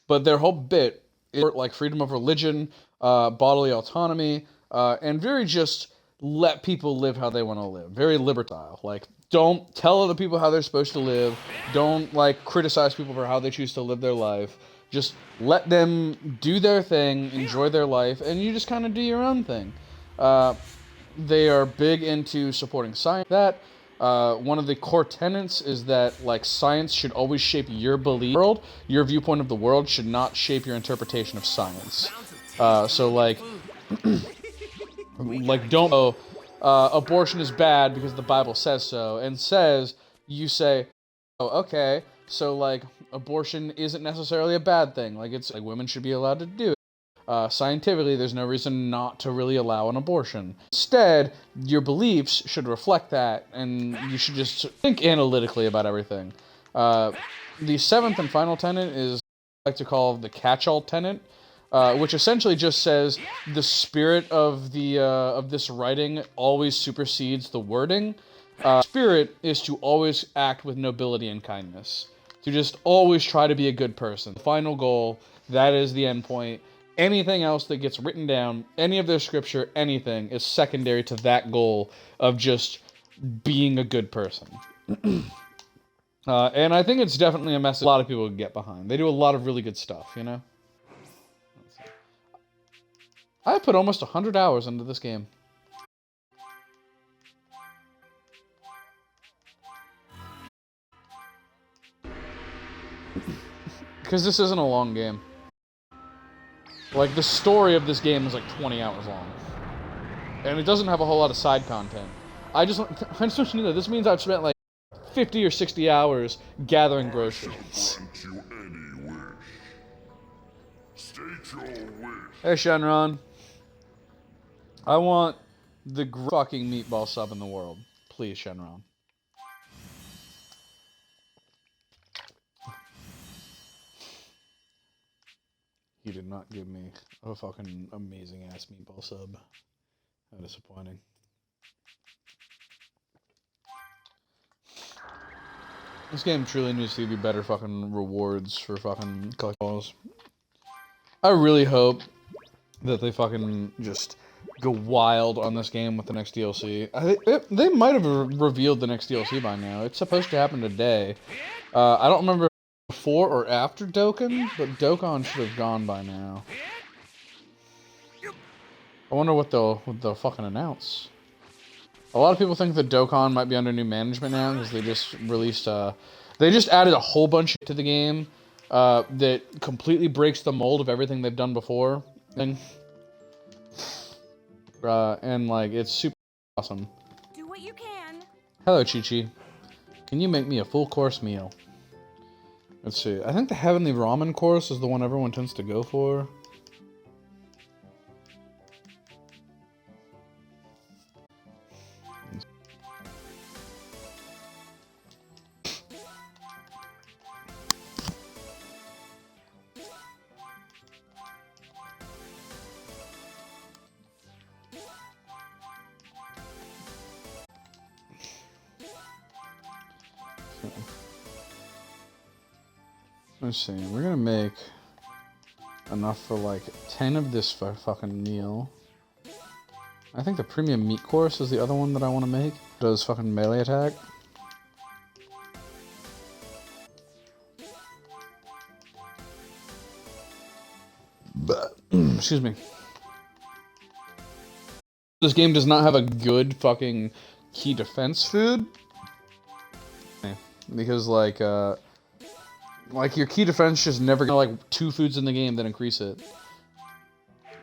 their whole bit is like freedom of religion, bodily autonomy, and very just let people live how they want to live. Very libertile. Like, don't tell other people how they're supposed to live. Don't like criticize people for how they choose to live their life. Just let them do their thing, enjoy their life, and you just kind of do your own thing. They are big into supporting science. One of the core tenets is that like science should always shape your belief world. Your viewpoint of the world should not shape your interpretation of science. So like, like don't go, abortion is bad because the Bible says so, and you say, oh okay, so like abortion isn't necessarily a bad thing. Like it's like women should be allowed to do it. Scientifically, there's no reason not to really allow an abortion. Instead, your beliefs should reflect that, and you should just think analytically about everything. The seventh and final tenet is I like to call the catch-all tenet, which essentially just says the spirit of this writing always supersedes the wording. Spirit is to always act with nobility and kindness. To just always try to be a good person. The final goal, that is the end point. Anything else that gets written down, any of their scripture, anything, is secondary to that goal of just being a good person. And I think it's definitely a message a lot of people would get behind. They do a lot of really good stuff, you know? I put almost 100 hours into this game. Because this isn't a long game. Like, the story of this game is like 20 hours long. And it doesn't have a whole lot of side content. I just want you to know, this means I've spent like 50 or 60 hours gathering groceries. Hey, Shenron. I want the fucking meatball sub in the world. Please, Shenron. He did not give me a fucking amazing ass meatball sub. How disappointing. This game truly needs to be better fucking rewards for fucking collectibles. I really hope that they fucking just go wild on this game with the next DLC. They might have revealed the next DLC by now. It's supposed to happen today. I don't remember before or after Dokkan, but Dokkan should have gone by now. I wonder what they'll fucking announce. A lot of people think that Dokkan might be under new management now because they just released they just added a whole bunch to the game that completely breaks the mold of everything they've done before, and like it's super awesome. Do what you can. Hello, Chi-Chi. Can you make me a full course meal? Let's see. I think the Heavenly Ramen course is the one everyone tends to go for. Let's see, we're gonna make enough for like 10 of this fucking meal. I think the premium meat course is the other one that I want to make. Does fucking melee attack. But, excuse me. This game does not have a good fucking key defense food. Because like your key defense just never gonna like 2 foods in the game that increase it.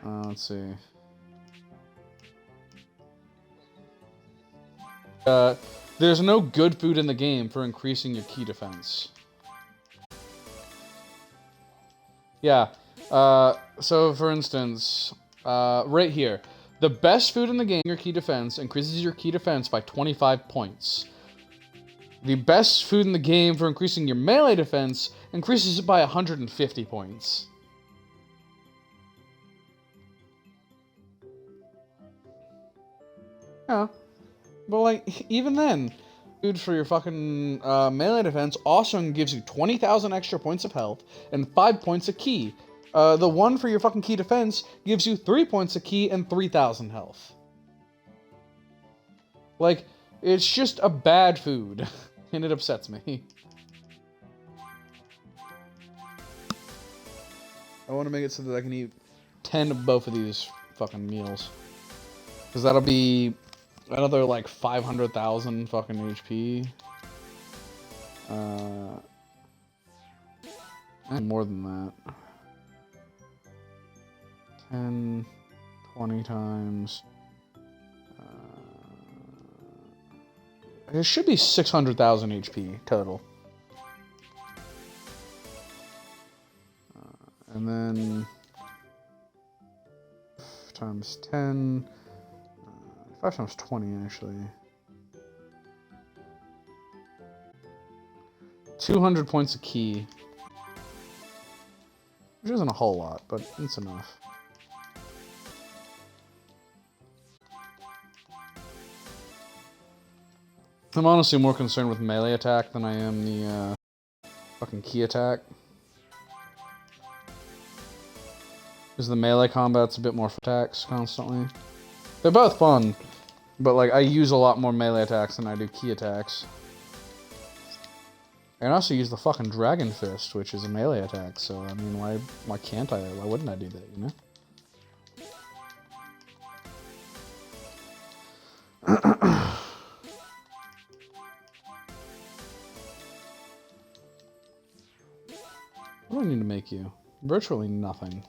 Let's see. There's no good food in the game for increasing your key defense. Yeah. So for instance, right here, the best food in the game, your key defense, increases your key defense by 25 points. The best food in the game for increasing your melee defense increases it by 150 points. Yeah. But, like, even then, food for your fucking melee defense also gives you 20,000 extra points of health and 5 points of ki. The one for your fucking key defense gives you 3 points of ki and 3,000 health. Like, it's just a bad food. And it upsets me. I want to make it so that I can eat 10 of both of these fucking meals. Because that'll be another, like, 500,000 fucking HP. And more than that. 10, 20 times... It should be 600,000 HP total. And then... times 10... 5 times 20, actually. 200 points of ki. Which isn't a whole lot, but it's enough. I'm honestly more concerned with melee attack than I am the fucking ki attack. Because the melee combat's a bit more attacks constantly. They're both fun, but like I use a lot more melee attacks than I do ki attacks. I can also use the fucking Dragon Fist, which is a melee attack, so I mean why can't I? Why wouldn't I do that, you know? What do I need to make you? Virtually nothing.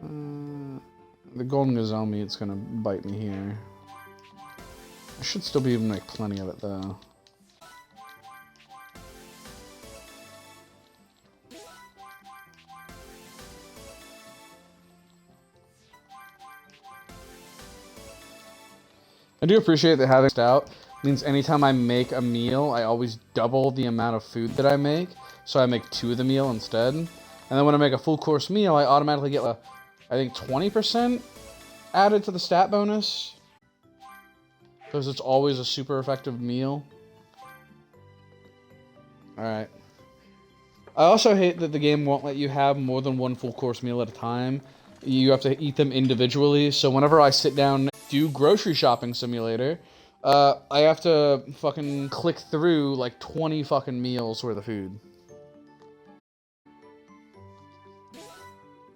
The golden gazelle meat's gonna bite me here. I should still be able to make plenty of it though. I do appreciate that having out means anytime I make a meal, I always double the amount of food that I make, so I make 2 of the meal instead. And then when I make a full course meal, I automatically get, I think 20% added to the stat bonus, because it's always a super effective meal. Alright. I also hate that the game won't let you have more than 1 full course meal at a time. You have to eat them individually, so whenever I sit down do grocery shopping simulator, I have to fucking click through like 20 fucking meals worth of food.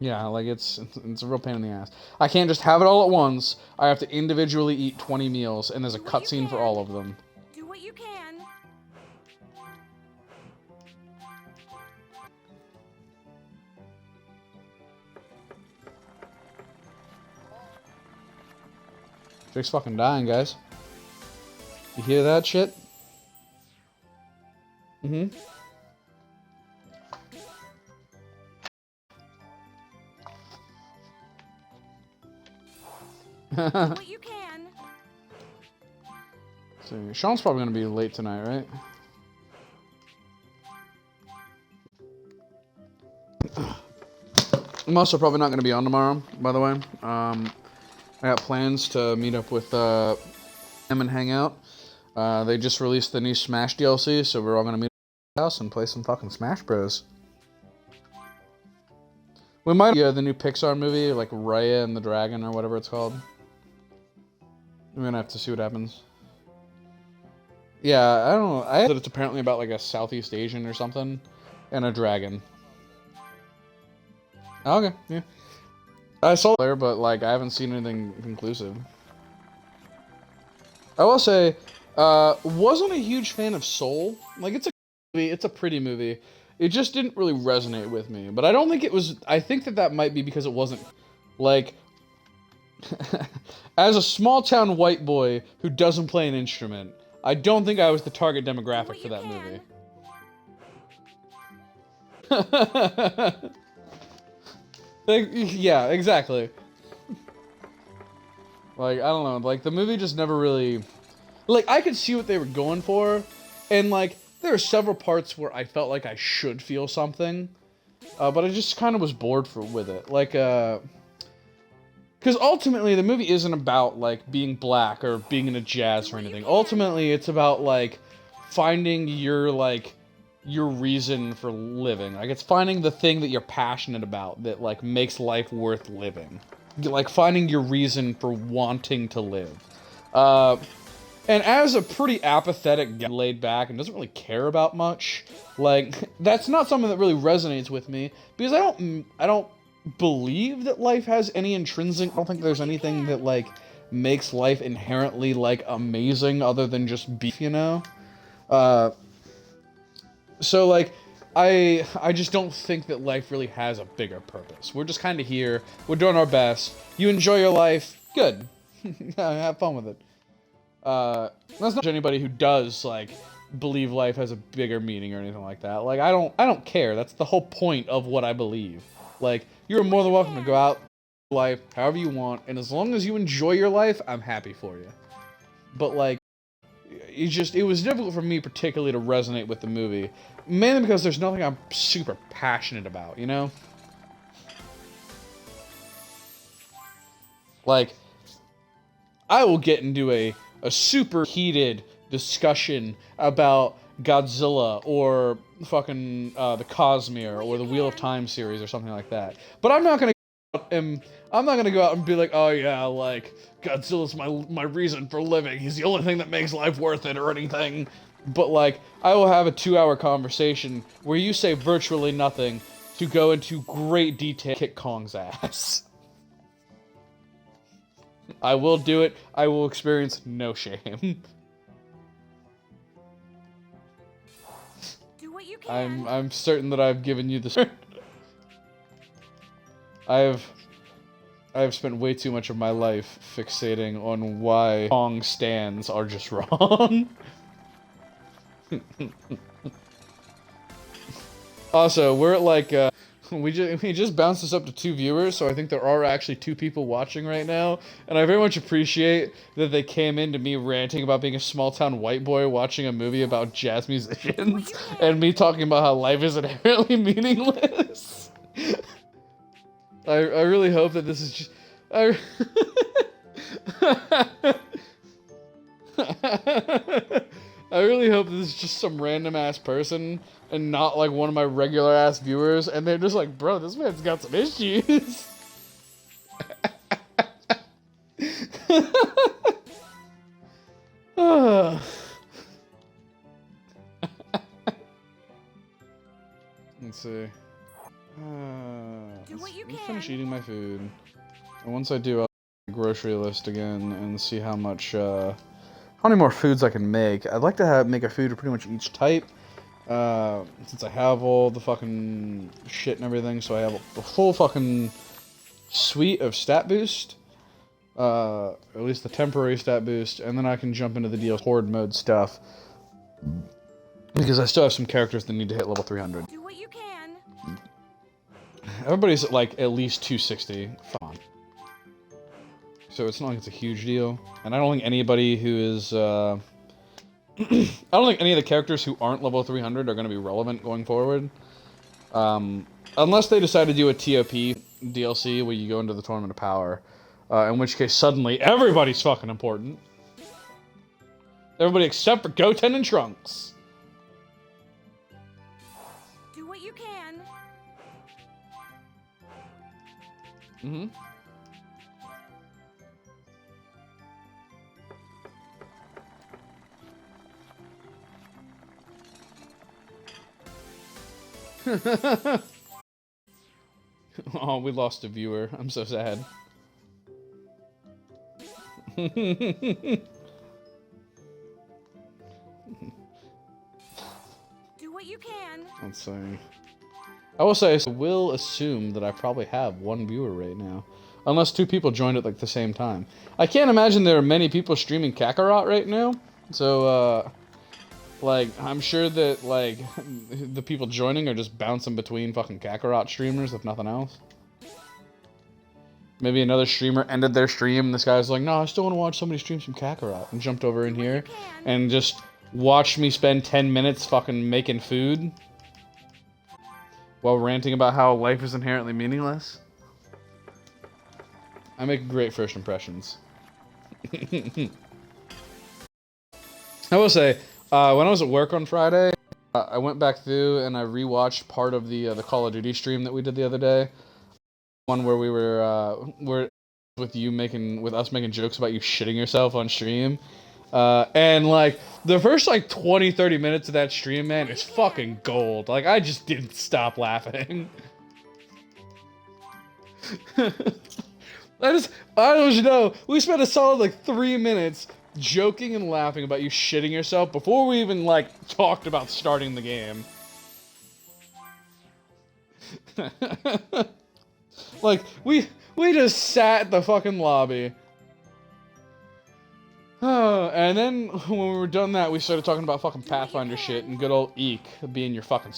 Yeah, like it's a real pain in the ass. I can't just have it all at once. I have to individually eat 20 meals, and there's a cutscene for all of them. Do what you can. Jake's fucking dying, guys. You hear that shit? Mm-hmm. Do what you can. So, Sean's probably gonna be late tonight, right? I'm also probably not gonna be on tomorrow, by the way. I got plans to meet up with him and hang out. They just released the new Smash DLC, so we're all gonna meet at the house and play some fucking Smash Bros. We might the new Pixar movie, like Raya and the Dragon or whatever it's called. We're gonna have to see what happens. Yeah, I don't know. I heard that it's apparently about like a Southeast Asian or something and a dragon. Okay, yeah. I saw it there, but like I haven't seen anything conclusive. I will say, wasn't a huge fan of Soul. Like it's a movie, it's a pretty movie. It just didn't really resonate with me. But I don't think it was. I think that might be because it wasn't like. As a small town white boy who doesn't play an instrument, I don't think I was the target demographic for that movie. Yeah, exactly. Like, I don't know, like, the movie just never really... Like, I could see what they were going for, and, like, there are several parts where I felt like I should feel something, but I just kind of was bored with it. Like, because ultimately, the movie isn't about, like, being black or being into jazz or anything. Ultimately, it's about, like, finding your reason for living. Like, it's finding the thing that you're passionate about that, like, makes life worth living. Like, finding your reason for wanting to live. And as a pretty apathetic guy, laid back and doesn't really care about much, like, that's not something that really resonates with me, because I don't believe that life has any intrinsic... I don't think there's anything that, like, makes life inherently, like, amazing other than just beef, you know? So, like, I just don't think that life really has a bigger purpose. We're just kind of here. We're doing our best. You enjoy your life. Good. Have fun with it. That's not anybody who does, like, believe life has a bigger meaning or anything like that. Like, I don't care. That's the whole point of what I believe. Like, you're more than welcome to go out life however you want, and as long as you enjoy your life, I'm happy for you. But, like, it was difficult for me particularly to resonate with the movie, mainly because there's nothing I'm super passionate about, you know? Like, I will get into a super heated discussion about Godzilla or fucking the Cosmere or the Wheel of Time series or something like that. But I'm not gonna go out and be like, oh yeah, like Godzilla's my reason for living. He's the only thing that makes life worth it or anything. But like, I will have a 2-hour conversation where you say virtually nothing to go into great detail, kick Kong's ass. I will do it. I will experience no shame. Do what you can. I'm certain that I've given you the. I've spent way too much of my life fixating on why Kong stands are just wrong. Also, we're at like we just bounced this up to 2 viewers, so I think there are actually 2 people watching right now, and I very much appreciate that they came into me ranting about being a small-town white boy watching a movie about jazz musicians, and me talking about how life is inherently meaningless. I really hope that this is just... I really hope this is just some random ass person and not like one of my regular ass viewers, and they're just like, bro, this man's got some issues. Let's see. Do what you Let me can. finish eating my food. And once I do, I'll make a grocery list again and see how much, how many more foods I can make. I'd like to make a food of pretty much each type. Since I have all the fucking shit and everything, so I have a full fucking suite of stat boost. At least the temporary stat boost, and then I can jump into the deal horde mode stuff. Because I still have some characters that need to hit level 300. Do what you can. Everybody's at like at least 260. Fine. So it's not like it's a huge deal. And I don't think anybody who is, I don't think any of the characters who aren't level 300 are going to be relevant going forward. Unless they decide to do a TOP DLC where you go into the Tournament of Power. In which case suddenly everybody's fucking important. Everybody except for Goten and Trunks. Do what you can. Mm-hmm. Oh, we lost a viewer. I'm so sad. Do what you can. Let's see. I will say, I will assume that I probably have 1 viewer right now. Unless 2 people joined at like the same time. I can't imagine there are many people streaming Kakarot right now. So, like, I'm sure that, like, the people joining are just bouncing between fucking Kakarot streamers, if nothing else. Maybe another streamer ended their stream, and this guy's like, no, I still want to watch somebody stream some Kakarot, and jumped over in here, and just watched me spend 10 minutes fucking making food, while ranting about how life is inherently meaningless. I make great first impressions. I will say, when I was at work on Friday, I went back through and I rewatched part of the Call of Duty stream that we did the other day. One where we were with us making jokes about you shitting yourself on stream. And like the first like 20-30 minutes of that stream, man, is fucking gold. Like I just didn't stop laughing. I don't know, we spent a solid like 3 minutes joking and laughing about you shitting yourself before we even like talked about starting the game. Like we just sat at the fucking lobby. And then when we were done that, we started talking about fucking Pathfinder shit and good old Eek being your fucking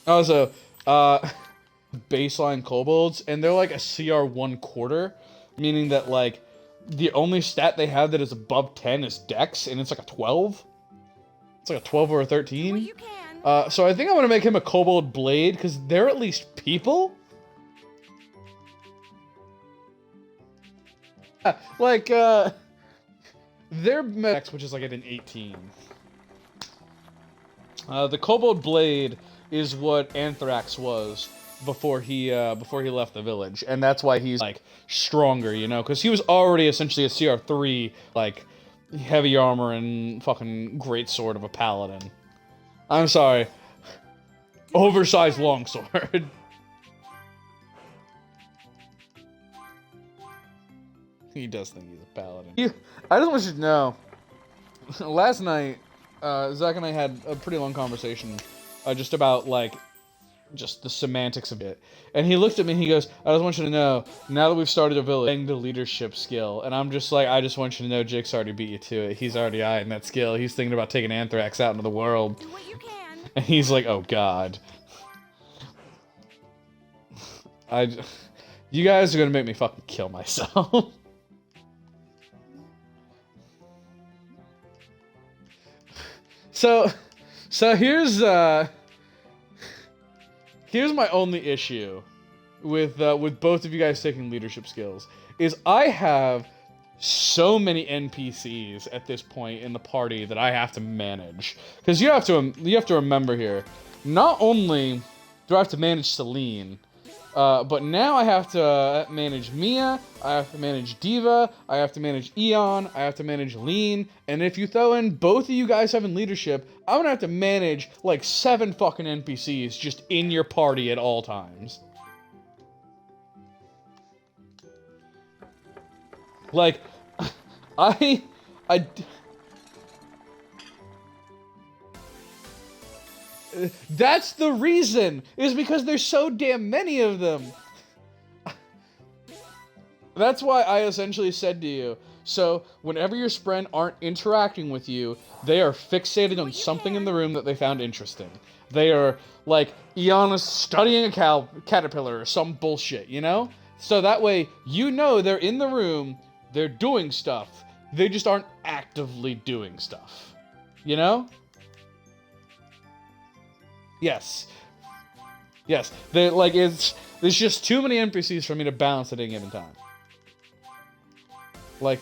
Also, baseline kobolds, and they're like a CR 1/4, meaning that like the only stat they have that is above 10 is Dex, and it's like a 12. It's like a 12 or a 13. You can. So I think I'm gonna make him a kobold blade because they're at least people. Like their Dex, which is like at an 18. The kobold blade is what Anthrax was before he left the village, and that's why he's like stronger, you know, because he was already essentially a CR3 like heavy armor and fucking great sword of a paladin. I'm sorry, oversized longsword. He does think he's a paladin. I just want you to know, last night, Zach and I had a pretty long conversation just about, like, just the semantics of it. And he looked at me and he goes, I just want you to know, now that we've started a village, the leadership skill. And I'm just like, I just want you to know Jake's already beat you to it. He's already eyeing that skill. He's thinking about taking Anthrax out into the world. Do what you can. And he's like, oh god. You guys are gonna make me fucking kill myself. So here's my only issue with both of you guys taking leadership skills is I have so many NPCs at this point in the party that I have to manage. Because you have to remember here, not only do I have to manage Celine, but now I have to manage Mia, I have to manage Diva, I have to manage Eon, I have to manage Lean, and if you throw in both of you guys having leadership, I'm gonna have to manage like 7 fucking NPCs just in your party at all times. Like, that's the reason, is because there's so damn many of them. That's why I essentially said to you, so whenever your Spren aren't interacting with you, they are fixated on something in the room that they found interesting. They are, like, Iana's studying a caterpillar or some bullshit, you know? So that way, you know they're in the room, they're doing stuff, they just aren't actively doing stuff. You know? Yes. Yes. There's just too many NPCs for me to balance at any given time. Like,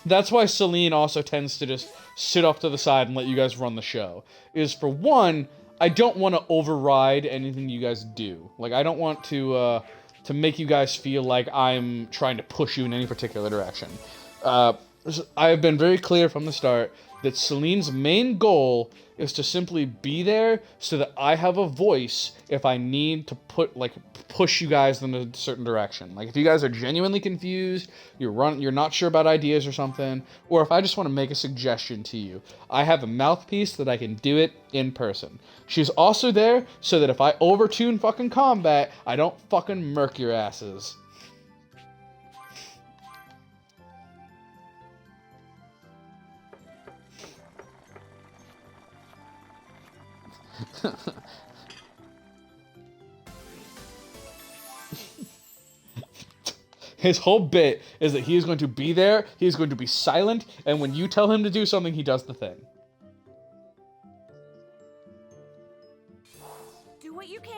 that's why Celine also tends to just sit off to the side and let you guys run the show. Is, for one, I don't want to override anything you guys do. Like, I don't want to make you guys feel like I'm trying to push you in any particular direction. I have been very clear from the start that Celine's main goal is to simply be there so that I have a voice if I need to push you guys in a certain direction. Like, if you guys are genuinely confused, you're not sure about ideas or something, or if I just want to make a suggestion to you, I have a mouthpiece that I can do it in person. She's also there so that if I overtune fucking combat, I don't fucking murk your asses. His whole bit is that he is going to be there, he is going to be silent, and when you tell him to do something, he does the thing. Do what you can.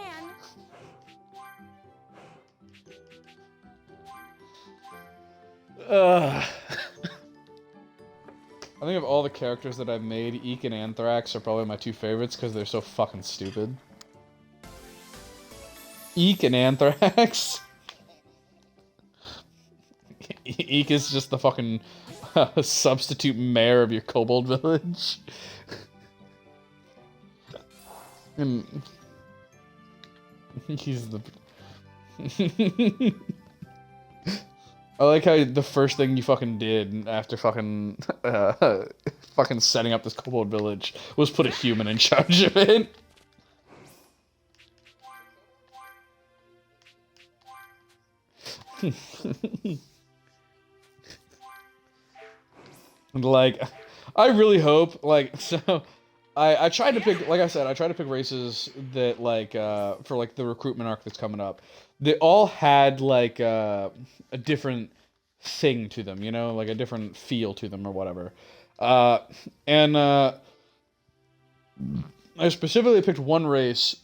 I think of all the characters that I've made, Eek and Anthrax are probably my 2 favorites because they're so fucking stupid. Eek and Anthrax. Eek is just the fucking substitute mayor of your kobold village. And he's the... I like how the first thing you fucking did after fucking fucking setting up this kobold village was put a human in charge of it. And like, I really hope, like, so I tried to pick, like I said, I tried to pick races that, like, for, like, the recruitment arc that's coming up. They all had, like, a different thing to them, you know? Like, a different feel to them or whatever. And I specifically picked one race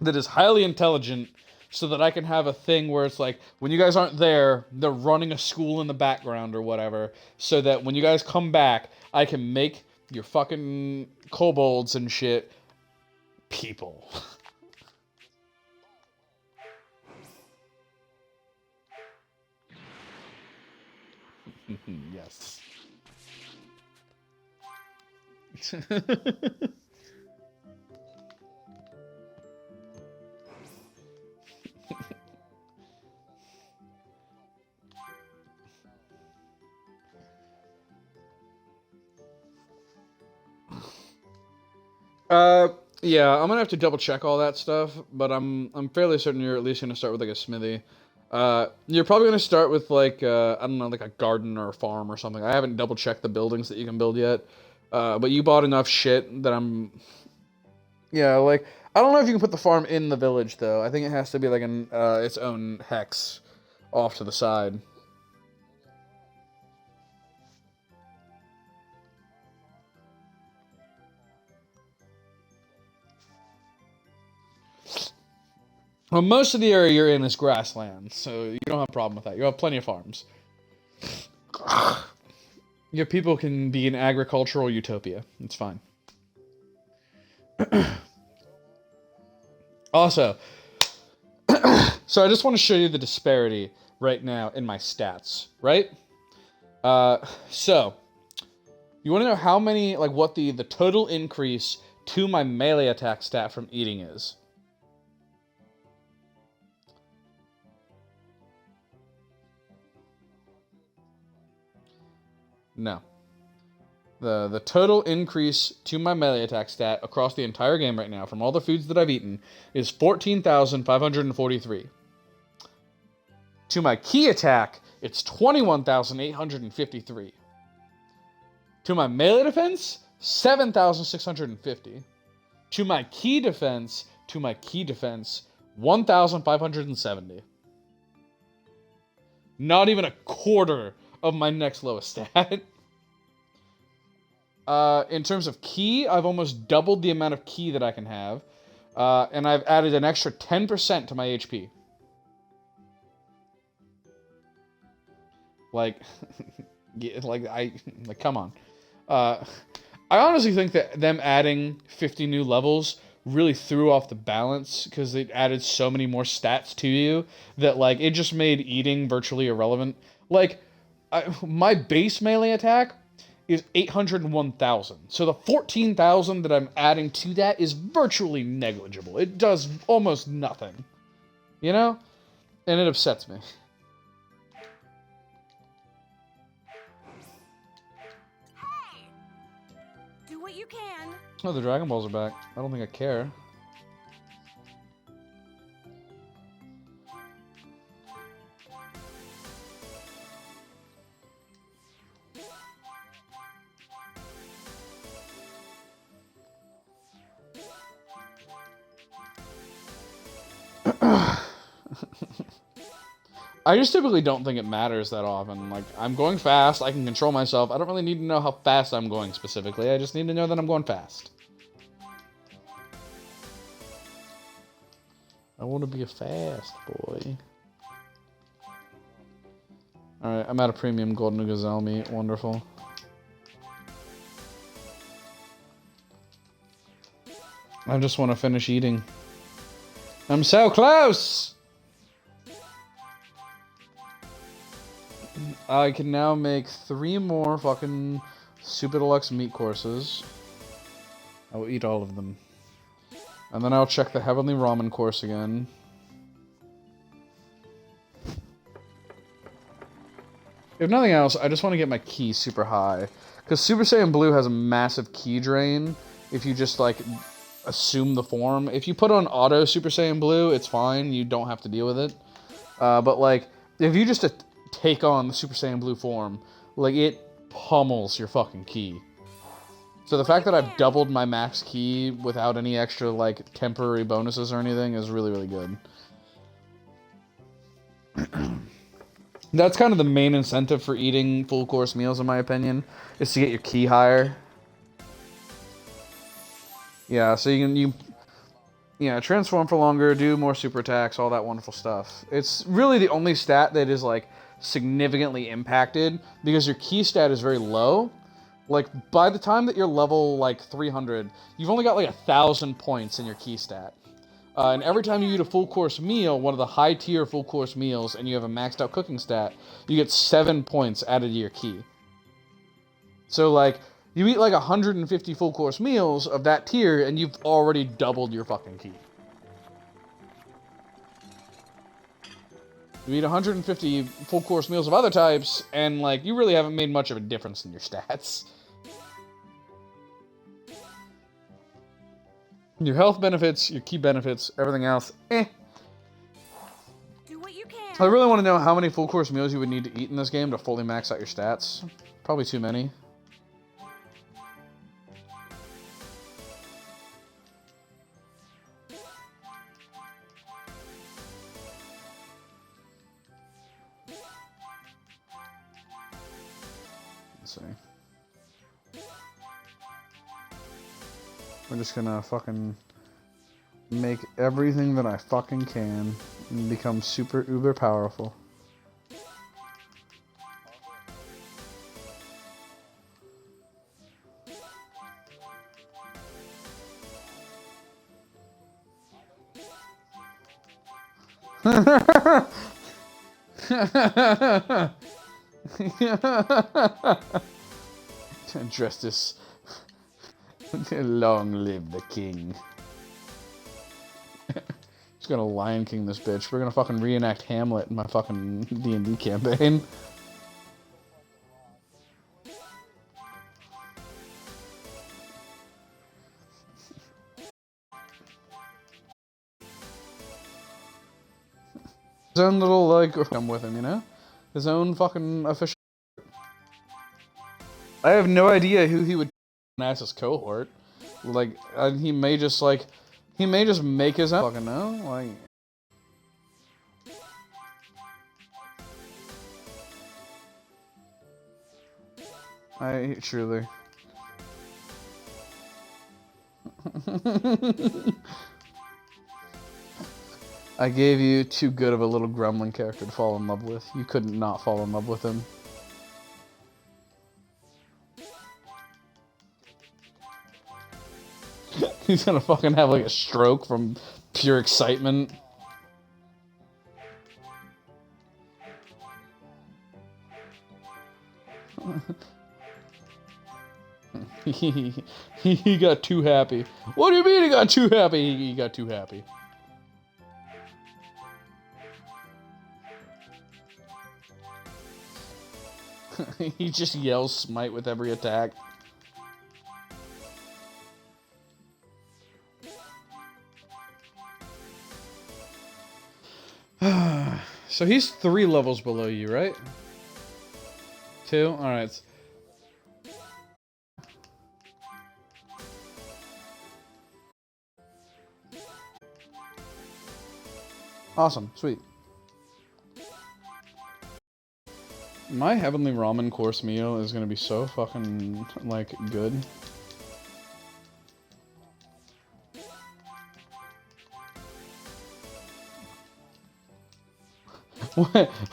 that is highly intelligent so that I can have a thing where it's like, when you guys aren't there, they're running a school in the background or whatever, so that when you guys come back, I can make your fucking kobolds and shit people. Yes. Yeah, I'm gonna have to double check all that stuff, but I'm fairly certain you're at least gonna start with like a smithy. You're probably gonna start with like I don't know, like a garden or a farm or something. I haven't double checked the buildings that you can build yet, but you bought enough shit that I'm. Yeah, like I don't know if you can put the farm in the village though. I think it has to be like an its own hex off to the side. Well, most of the area you're in is grassland, so you don't have a problem with that. You have plenty of farms. Your people can be an agricultural utopia. It's fine. Also, so I just want to show you the disparity right now in my stats, right? So, you want to know how many, like what the total increase to my melee attack stat from eating is? No. The total increase to my melee attack stat across the entire game right now from all the foods that I've eaten is 14,543. To my key attack, it's 21,853. To my melee defense, 7,650. To my key defense, 1,570. Not even a quarter of my next lowest stat. In terms of ki, I've almost doubled the amount of ki that I can have. And I've added an extra 10% to my HP. Like, yeah, come on. I honestly think that them adding 50 new levels really threw off the balance because it added so many more stats to you that, like, it just made eating virtually irrelevant. Like, my base melee attack is 801,000. So the 14,000 that I'm adding to that is virtually negligible. It does almost nothing. You know? And it upsets me. Hey! Do what you can. Oh, the Dragon Balls are back. I don't think I care. I just typically don't think it matters that often. Like, I'm going fast, I can control myself. I don't really need to know how fast I'm going specifically. I just need to know that I'm going fast. I want to be a fast boy. Alright, I'm out of premium golden gazelle meat. Wonderful. I just want to finish eating. I'm so close! I can now make 3 more fucking super deluxe meat courses. I will eat all of them. And then I'll check the heavenly ramen course again. If nothing else, I just want to get my ki super high. Because Super Saiyan Blue has a massive ki drain if you just, like, assume the form. If you put on auto Super Saiyan Blue, it's fine. You don't have to deal with it. But, like, if you just take on the Super Saiyan Blue form, like, it pummels your fucking ki. So the fact that I've doubled my max ki without any extra, like, temporary bonuses or anything is really, really good. That's kind of the main incentive for eating full course meals, in my opinion, is to get your ki higher. Yeah, so you transform for longer, do more super attacks, all that wonderful stuff. It's really the only stat that is, like, significantly impacted because your ki stat is very low. Like, by the time that you're level, like, 300, you've only got, like, 1,000 points in your ki stat. And every time you eat a full course meal, one of the high tier full course meals, and you have a maxed out cooking stat, you get 7 points added to your ki. So, like, you eat, like, 150 full course meals of that tier, and you've already doubled your fucking ki. You eat 150 full course meals of other types, and, like, you really haven't made much of a difference in your stats. Your health benefits, your key benefits, everything else, eh. Do what you can. I really want to know how many full course meals you would need to eat in this game to fully max out your stats. Probably too many. Let's see. We're just gonna fucking make everything that I fucking can and become super uber powerful. Justice. Long live the king. Just gonna Lion King this bitch. We're gonna fucking reenact Hamlet in my fucking D&D campaign. His own little, like, come with him, you know? His own fucking official. I have no idea who he would as his cohort. Like, he may just, like, he may just make his own. Fucking know? Like. I truly. I gave you too good of a little gremlin character to fall in love with. You couldn't not fall in love with him. He's gonna fucking have like a stroke from pure excitement. He got too happy. What do you mean he got too happy? He got too happy. He just yells smite with every attack. So he's 3 levels below you, right? 2? Alright. Awesome. Sweet. My heavenly ramen course meal is gonna be so fucking, like, good.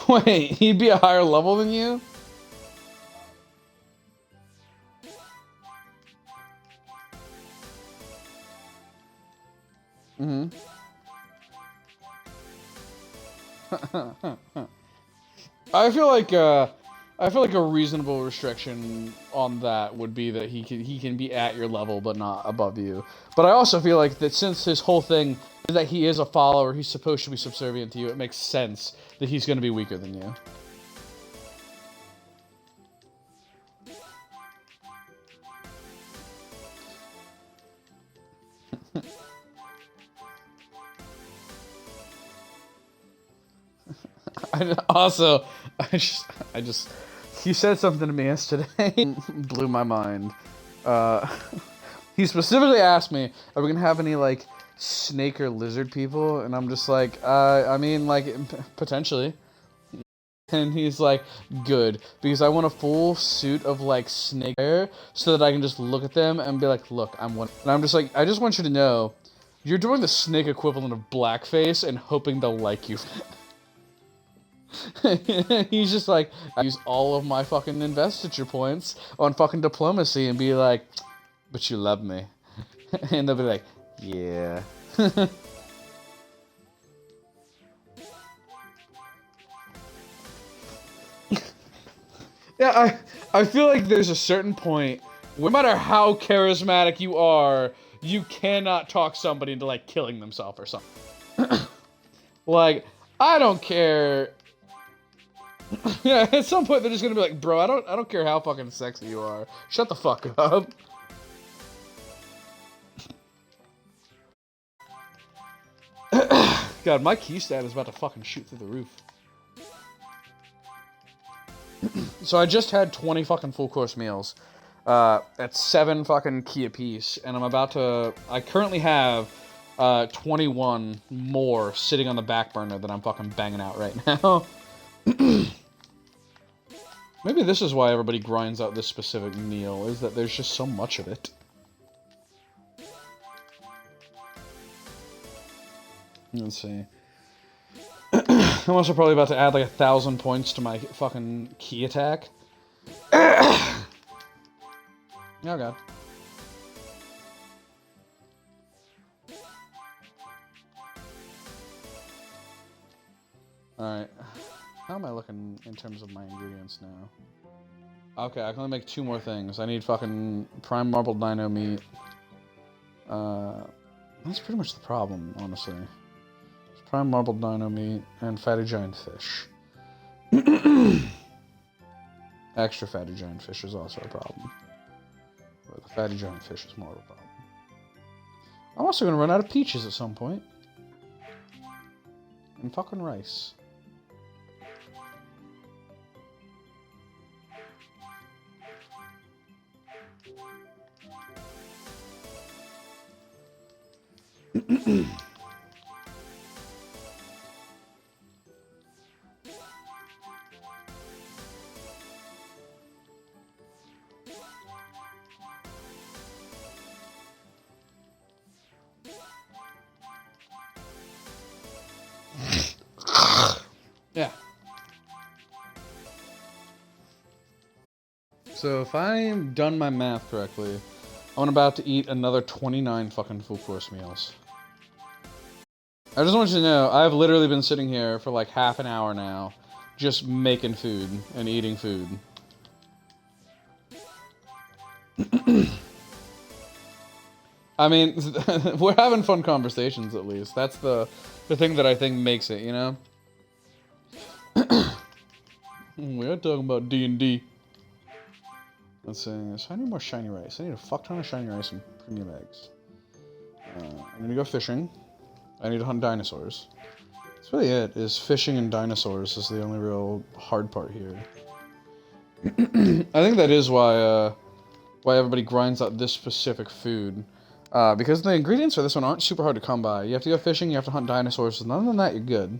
Wait, he'd be a higher level than you? Mm-hmm. I feel like a reasonable restriction on that would be that he can be at your level but not above you. But I also feel like that since his whole thing is that he is a follower, he's supposed to be subservient to you, it makes sense that he's going to be weaker than you. I just, he said something to me yesterday, blew my mind. He specifically asked me, are we gonna have any, like, snake or lizard people? And I'm just like, I mean, like, potentially. And he's like, good, because I want a full suit of, like, snake hair so that I can just look at them and be like, look, I'm one. And I'm just like, I just want you to know, you're doing the snake equivalent of blackface and hoping they'll like you. He's just like, I use all of my fucking investiture points on fucking diplomacy and be like, but you love me. And they'll be like, yeah. Yeah, I feel like there's a certain point, no matter how charismatic you are, you cannot talk somebody into, like, killing themselves or something. Like, I don't care. Yeah, at some point they're just gonna be like, bro, I don't care how fucking sexy you are. Shut the fuck up. God, my key stat is about to fucking shoot through the roof. So I just had 20 fucking full course meals. At 7 fucking key apiece, and I'm about to... I currently have 21 more sitting on the back burner that I'm fucking banging out right now. Maybe this is why everybody grinds out this specific meal, is that there's just so much of it. Let's see. I'm also probably about to add like 1,000 points to my fucking key attack. Oh god. Alright. How am I looking in terms of my ingredients now? Okay, I can only make 2 more things. I need fucking prime marbled dino meat. That's pretty much the problem, honestly. It's prime marbled dino meat and fatty giant fish. Extra fatty giant fish is also a problem. But the fatty giant fish is more of a problem. I'm also gonna run out of peaches at some point. And fucking rice. Yeah. So if I've done my math correctly, I'm about to eat another 29 fucking full course meals. I just want you to know, I've literally been sitting here for like half an hour now, just making food and eating food. I mean, we're having fun conversations at least. That's the thing that I think makes it, you know? We are talking about D&D. Let's see, so I need more shiny rice. I need a fuck ton of shiny rice and premium eggs. I'm gonna go fishing. I need to hunt dinosaurs. That's really it, is fishing and dinosaurs is the only real hard part here. I think that is why everybody grinds out this specific food. Because the ingredients for this one aren't super hard to come by. You have to go fishing, you have to hunt dinosaurs, and other than that, you're good.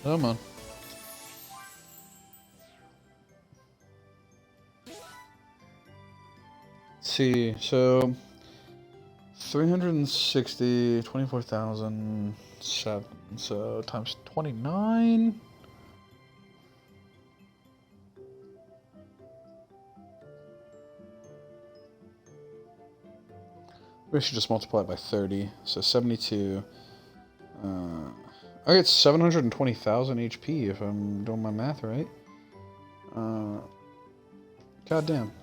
Come on. Let's see, so 360, 24,007, so times 29. We should just multiply it by 30, so 72. I get 720,000 HP if I'm doing my math right. God damn.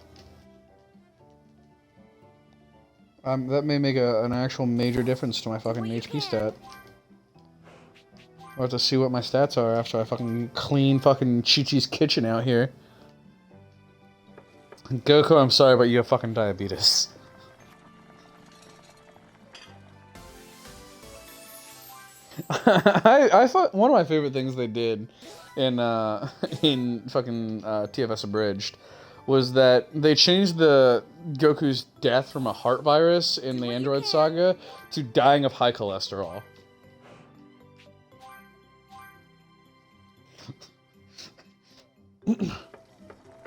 That may make an actual major difference to my fucking HP stat. I'll have to see what my stats are after I fucking clean fucking Chi-Chi's kitchen out here. Goku, I'm sorry, but you have fucking diabetes. I thought one of my favorite things they did in fucking TFS Abridged was that they changed the Goku's death from a heart virus in the Android Saga to dying of high cholesterol.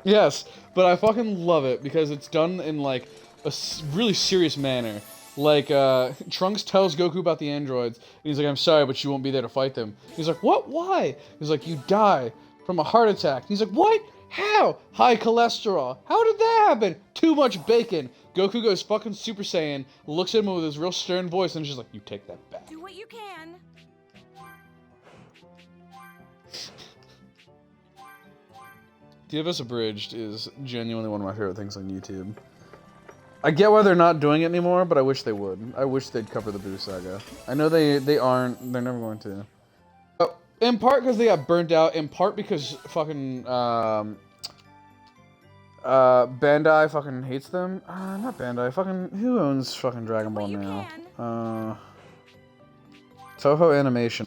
Yes, but I fucking love it because it's done in like a really serious manner. Like, Trunks tells Goku about the androids, and he's like, I'm sorry, but you won't be there to fight them. He's like, what? Why? He's like, you die from a heart attack. He's like, what? How? High cholesterol. How did that happen? Too much bacon. Goku goes fucking Super Saiyan, looks at him with his real stern voice, and is just like, you take that back. Do what you can. TFS Abridged is genuinely one of my favorite things on YouTube. I get why they're not doing it anymore, but I wish they would. I wish they'd cover the Boo Saga. I know they aren't. They're never going to. In part because they got burnt out. In part because fucking Bandai fucking hates them. Not Bandai. Fucking who owns fucking Dragon Ball now? Toho Animation.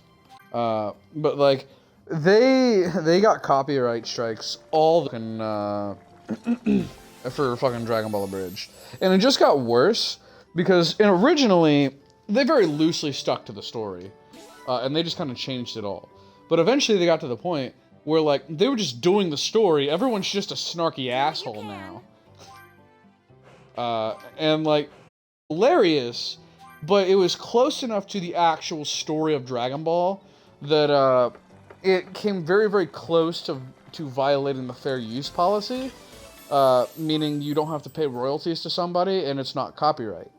But like they got copyright strikes all the fucking for fucking Dragon Ball Abridged. And it just got worse because originally they very loosely stuck to the story. And they just kind of changed it all. But eventually they got to the point where like they were just doing the story. Everyone's just a snarky asshole now. And like hilarious, but it was close enough to the actual story of Dragon Ball that it came very, very close to violating the fair use policy. Meaning you don't have to pay royalties to somebody and it's not copyright.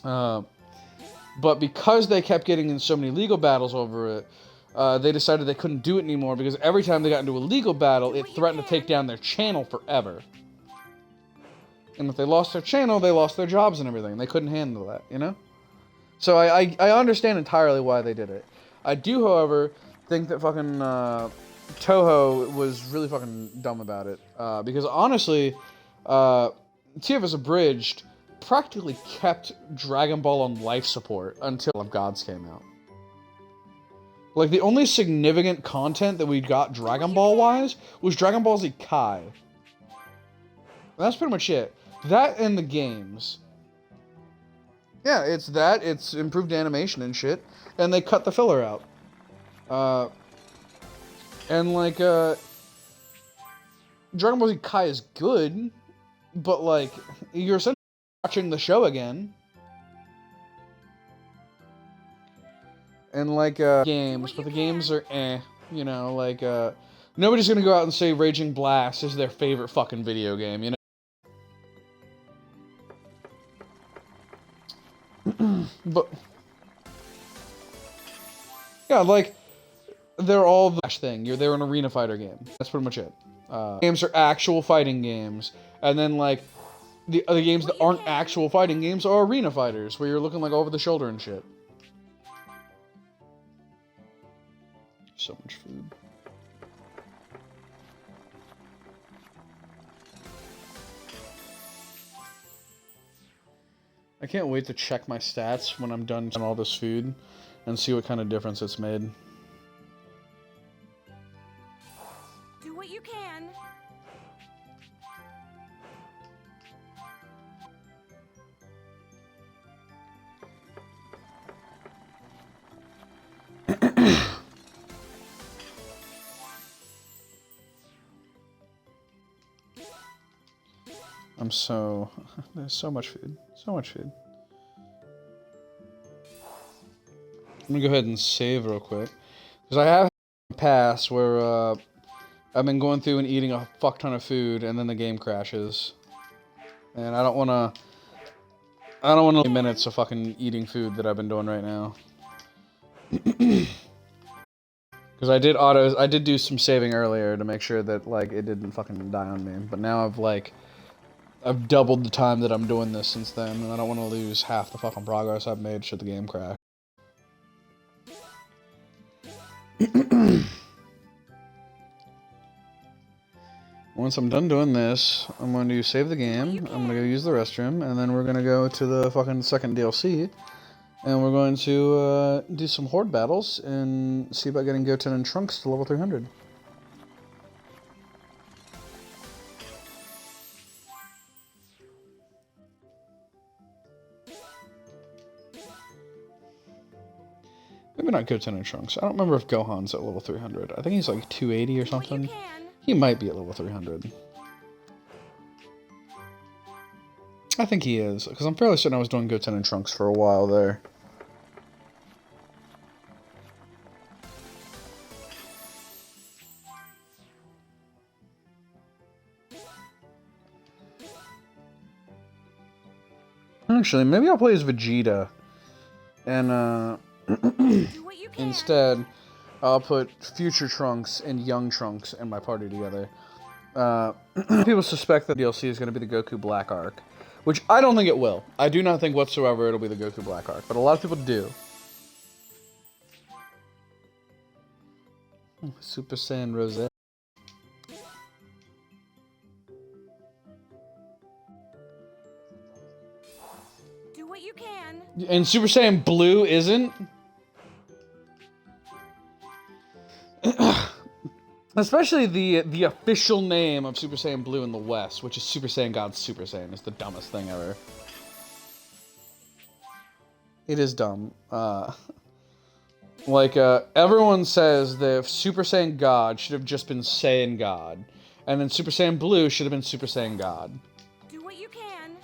But because they kept getting in so many legal battles over it, they decided they couldn't do it anymore because every time they got into a legal battle, it threatened to take down their channel forever. And if they lost their channel, they lost their jobs and everything. They couldn't handle that, you know? So I understand entirely why they did it. I do, however, think that fucking Toho was really fucking dumb about it. Because honestly, TFS Abridged practically kept Dragon Ball on life support until Of Gods came out. Like, the only significant content that we got Dragon Ball-wise was Dragon Ball Z Kai. That's pretty much it. That and the games. Yeah, it's that, it's improved animation and shit, and they cut the filler out. And like, Dragon Ball Z Kai is good, but like, you're essentially watching the show again. And like, games, but the games are you know, like, nobody's gonna go out and say Raging Blast is their favorite fucking video game, you know? But yeah, like they're all the thing. They're an arena fighter game. That's pretty much it. Games are actual fighting games, and then like the other games that aren't actual fighting games are arena fighters, where you're looking like over the shoulder and shit. So much food. I can't wait to check my stats when I'm done on all this food and see what kind of difference it's made. Do what you can. There's so much food. So much food. I'm gonna go ahead and save real quick. Because I have a pass where, I've been going through and eating a fuck ton of food and then the game crashes. And I don't wanna minutes of fucking eating food that I've been doing right now. Because I did do some saving earlier to make sure that, like, it didn't fucking die on me. But now I've doubled the time that I'm doing this since then, and I don't want to lose half the fucking progress I've made should the game crash. Once I'm done doing this, I'm going to save the game, I'm going to go use the restroom, and then we're going to go to the fucking second DLC, and we're going to do some horde battles and see about getting Goten and Trunks to level 300. Maybe not Goten and Trunks. I don't remember if Gohan's at level 300. I think he's like 280 or something. He might be at level 300. I think he is, because I'm fairly certain I was doing Goten and Trunks for a while there. Actually, maybe I'll play as Vegeta. And, instead, I'll put Future Trunks and Young Trunks in my party together. People suspect that DLC is going to be the Goku Black arc, which I don't think it will. I do not think whatsoever it'll be the Goku Black arc, but a lot of people do. Super Saiyan Rose. Do what you can. And Super Saiyan Blue isn't? Especially the official name of Super Saiyan Blue in the West, which is Super Saiyan God Super Saiyan. It's the dumbest thing ever. It is dumb. Everyone says that Super Saiyan God should have just been Saiyan God. And then Super Saiyan Blue should have been Super Saiyan God. Do what you can.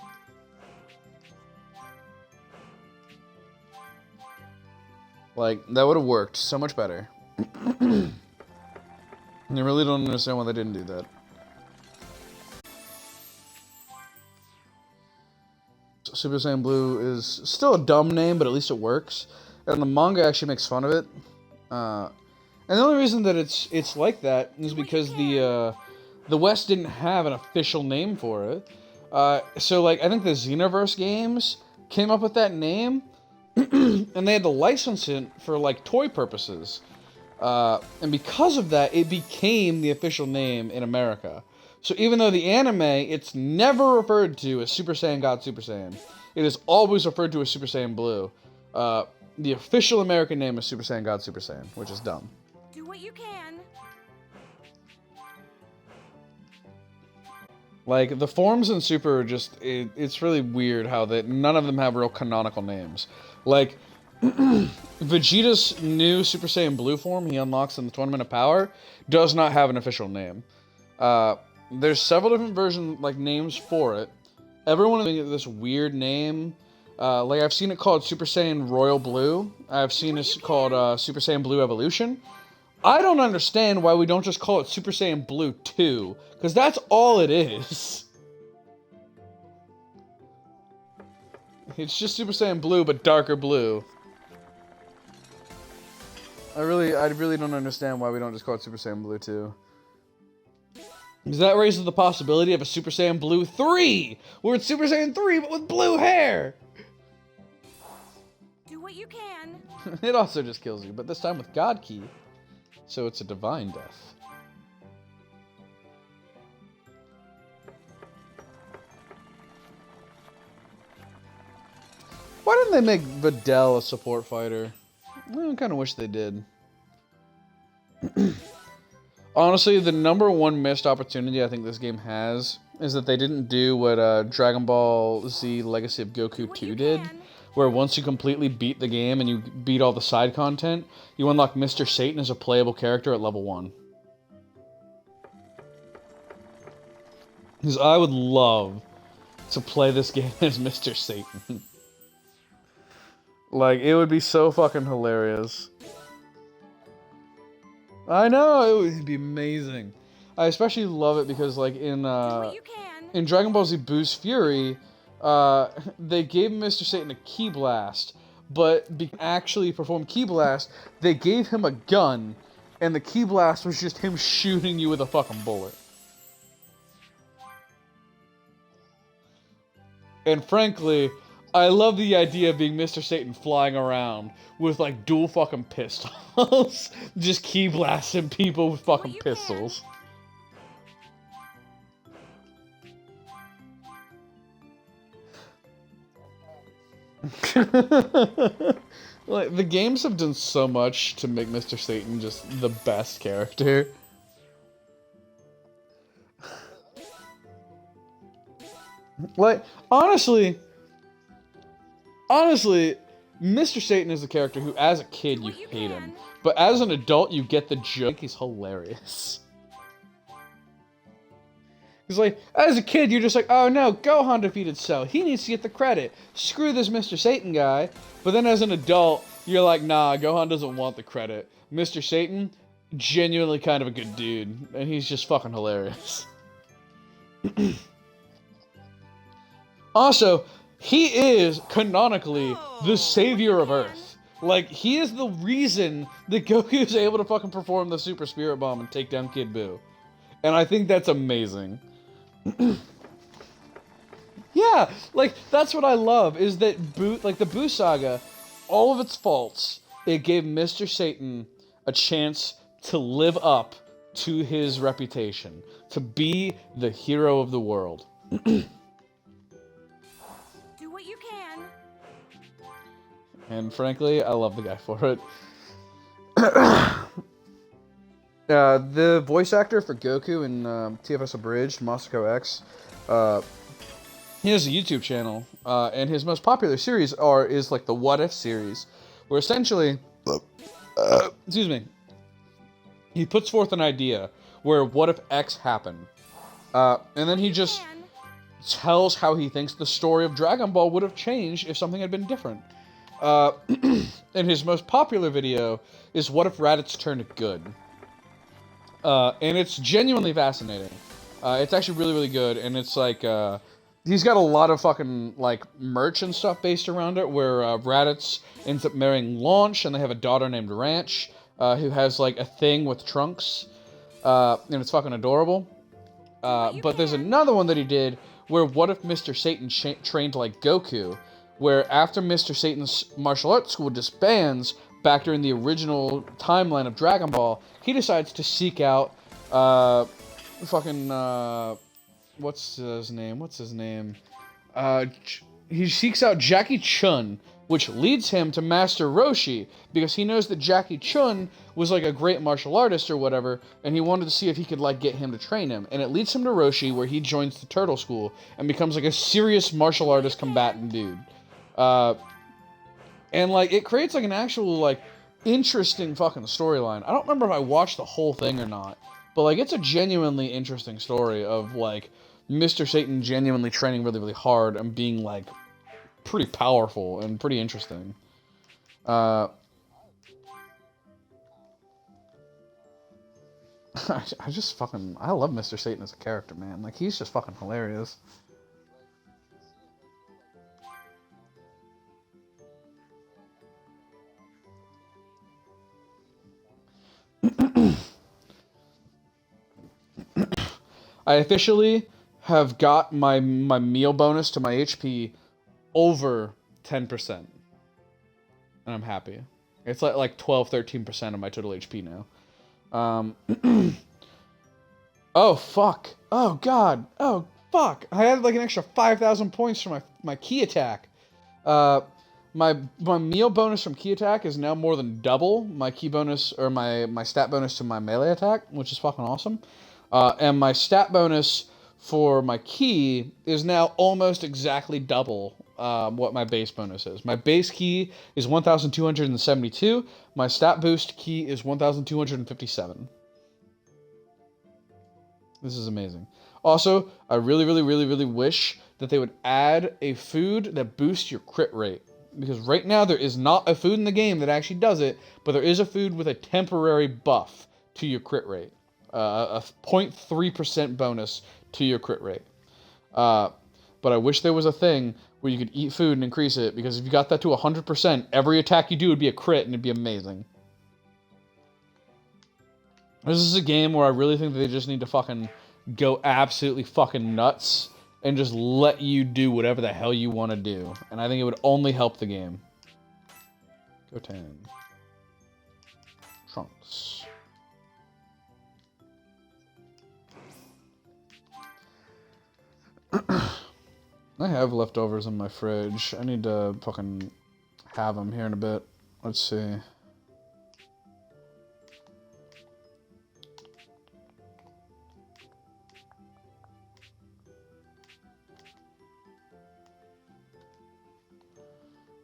Like, that would have worked so much better. I really don't understand why they didn't do that. Super Saiyan Blue is still a dumb name, but at least it works. And the manga actually makes fun of it. And the only reason that it's like that is because the West didn't have an official name for it. So, like, I think the Xenoverse games came up with that name, and they had to license it for, like, toy purposes. And because of that, it became the official name in America. So even though the anime, it's never referred to as Super Saiyan God Super Saiyan. It is always referred to as Super Saiyan Blue. The official American name is Super Saiyan God Super Saiyan, which is dumb. Do what you can. Like, the forms in Super are just, it's really weird how that none of them have real canonical names. Like, Vegeta's new Super Saiyan Blue form he unlocks in the Tournament of Power does not have an official name. There's several different version, like, names for it. Everyone is giving it this weird name. Like, I've seen it called Super Saiyan Royal Blue. I've seen it called Super Saiyan Blue Evolution. I don't understand why we don't just call it Super Saiyan Blue 2, because that's all it is. It's just Super Saiyan Blue, but darker blue. I really don't understand why we don't just call it Super Saiyan Blue 2. Because that raises the possibility of a Super Saiyan Blue 3, where it's Super Saiyan 3, but with blue hair! Do what you can. It also just kills you, but this time with God Key. So it's a divine death. Why didn't they make Videl a support fighter? I kind of wish they did. Honestly, the number one missed opportunity I think this game has is that they didn't do what Dragon Ball Z Legacy of Goku 2 did. Where once you completely beat the game and you beat all the side content, you unlock Mr. Satan as a playable character at level 1. Because I would love to play this game as Mr. Satan. Like, it would be so fucking hilarious. I know, it would be amazing. I especially love it because, like, in Dragon Ball Z Boost Fury, they gave Mr. Satan a Ki Blast, but actually perform Ki Blast, they gave him a gun, and the Ki Blast was just him shooting you with a fucking bullet. And frankly, I love the idea of being Mr. Satan flying around with, like, dual fucking pistols. Just Ki blasting people with fucking pistols. Like, the games have done so much to make Mr. Satan just the best character. Like, honestly, Mr. Satan is a character who, as a kid, you hate him. But as an adult, you get the joke. He's hilarious. He's like, as a kid, you're just like, oh no, Gohan defeated Cell. He needs to get the credit. Screw this Mr. Satan guy. But then as an adult, you're like, nah, Gohan doesn't want the credit. Mr. Satan, genuinely kind of a good dude. And he's just fucking hilarious. Also, he is, canonically, the savior of Earth. Like, he is the reason that Goku is able to fucking perform the Super Spirit Bomb and take down Kid Buu. And I think that's amazing. Yeah, like that's what I love is that the Boo Saga, all of its faults, it gave Mr. Satan a chance to live up to his reputation, to be the hero of the world. Do what you can. And frankly, I love the guy for it. The voice actor for Goku in TFS Abridged, Masako X, he has a YouTube channel, and his most popular series is like the What If series, where essentially, excuse me, he puts forth an idea where what if X happened, and then he just Can. tells how he thinks the story of Dragon Ball would have changed if something had been different. And his most popular video is What If Raditz Turned Good. And it's genuinely fascinating. It's actually really, really good, and it's like, he's got a lot of fucking, like, merch and stuff based around it, where Raditz ends up marrying Launch, and they have a daughter named Ranch, who has, like, a thing with Trunks, and it's fucking adorable. But there's another one that he did, where what if Mr. Satan trained like Goku, where after Mr. Satan's martial arts school disbands, back during the original timeline of Dragon Ball, he decides to seek out, what's his name? He seeks out Jackie Chun, which leads him to Master Roshi, because he knows that Jackie Chun was like a great martial artist or whatever, and he wanted to see if he could like get him to train him. And it leads him to Roshi, where he joins the Turtle School and becomes like a serious martial artist combatant dude. And like it creates like an actual like interesting fucking storyline. I don't remember if I watched the whole thing or not, but like it's a genuinely interesting story of like Mr. Satan genuinely training really, really hard and being like pretty powerful and pretty interesting. I love Mr. Satan as a character, man. Like he's just fucking hilarious. I officially have got my meal bonus to my HP over 10%. And I'm happy. It's like 12, 13% of my total HP now. Oh, fuck. Oh, God. Oh, fuck. I had like an extra 5,000 points for my key attack. My meal bonus from key attack is now more than double my key bonus, or my stat bonus to my melee attack, which is fucking awesome. And my stat bonus for my key is now almost exactly double what my base bonus is. My base key is 1,272. My stat boost key is 1,257. This is amazing. Also, I really, really, really, really wish that they would add a food that boosts your crit rate. Because right now there is not a food in the game that actually does it, but there is a food with a temporary buff to your crit rate. A 0.3% bonus to your crit rate. But I wish there was a thing where you could eat food and increase it, because if you got that to 100%, every attack you do would be a crit and it'd be amazing. This is a game where I really think that they just need to fucking go absolutely fucking nuts and just let you do whatever the hell you want to do. And I think it would only help the game. Goten. Trunks. I have leftovers in my fridge. I need to fucking have them here in a bit. Let's see.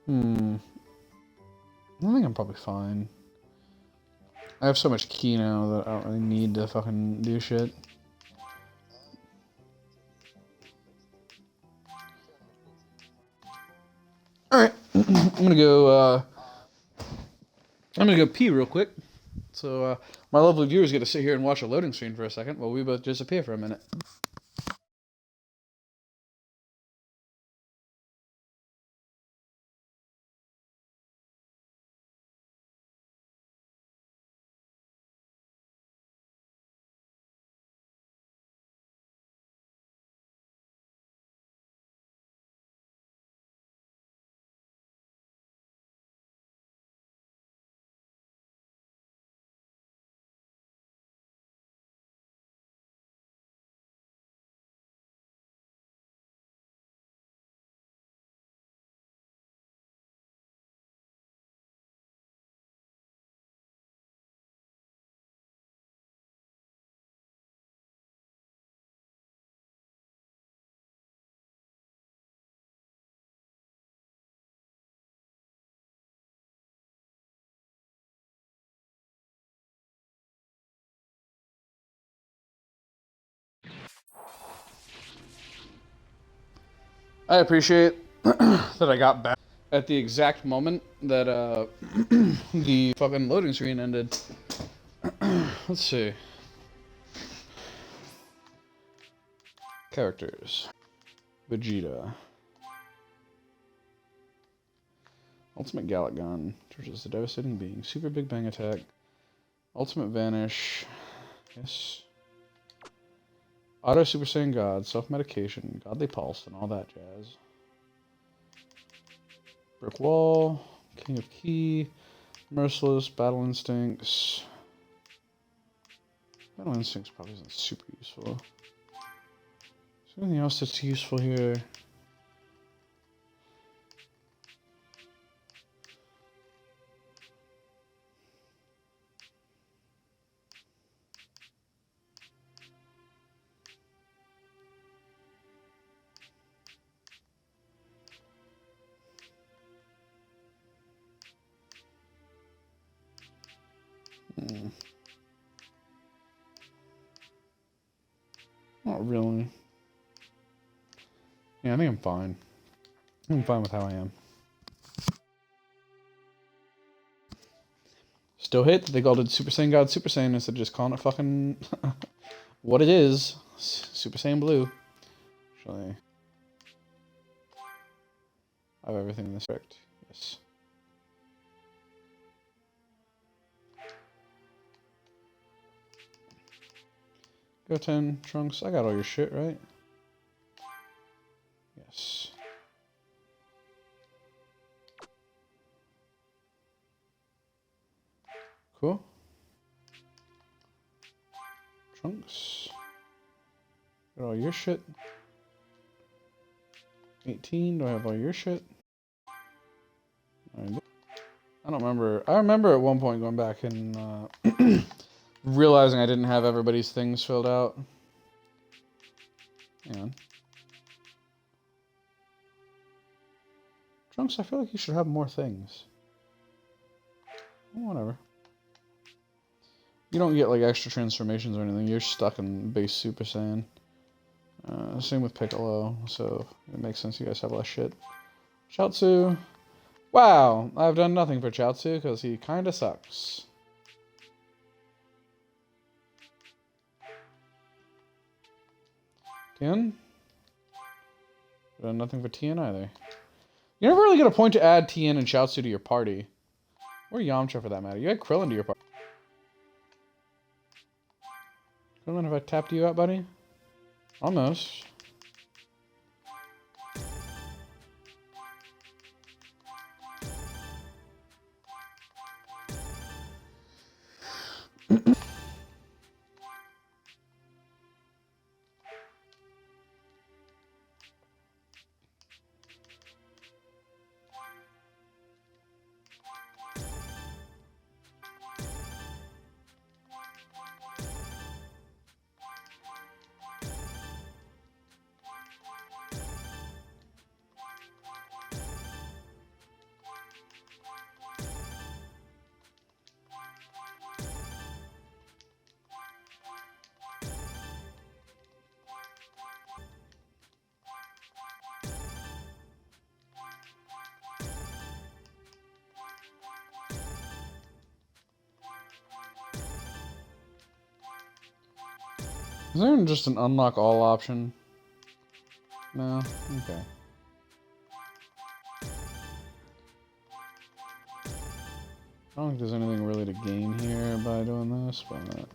I think I'm probably fine. I have so much key now that I don't really need to fucking do shit. Alright. I'm gonna go pee real quick. So my lovely viewers get to sit here and watch a loading screen for a second while we both disappear for a minute. I appreciate that I got back at the exact moment that the fucking loading screen ended. Let's see. Characters. Vegeta. Ultimate Gallic Gun. Charges a devastating being. Super Big Bang Attack. Ultimate Vanish. Yes. Auto Super Saiyan God. Self-medication. Godly Pulse. And all that jazz. Brick Wall. King of Key. Merciless. Battle Instincts. Battle Instincts probably isn't super useful. Is there anything else that's useful here? Not really. Yeah, I think I'm fine. I'm fine with how I am. Still hate that they called it Super Saiyan God Super Saiyan instead of just calling it fucking what it is. Super Saiyan Blue. Actually, I have everything in this correct. Yes. Goten, Trunks, I got all your shit, right? Yes. Cool. Trunks. Got all your shit. 18, do I have all your shit? I don't remember. I remember at one point going back and realizing I didn't have everybody's things filled out. Hang on. Trunks, I feel like you should have more things. Whatever. You don't get like extra transformations or anything. You're stuck in base Super Saiyan. Same with Piccolo, so it makes sense you guys have less shit. Chaozu. Wow, I've done nothing for Chaozu because he kinda sucks. Tien? Done nothing for Tien either. You never really get a point to add Tien and Chaozu to your party. Or Yamcha for that matter. You had Krillin to your party. Krillin, have I tapped you out, buddy? Almost. Is there just an unlock all option? No? Okay. I don't think there's anything really to gain here by doing this, but there's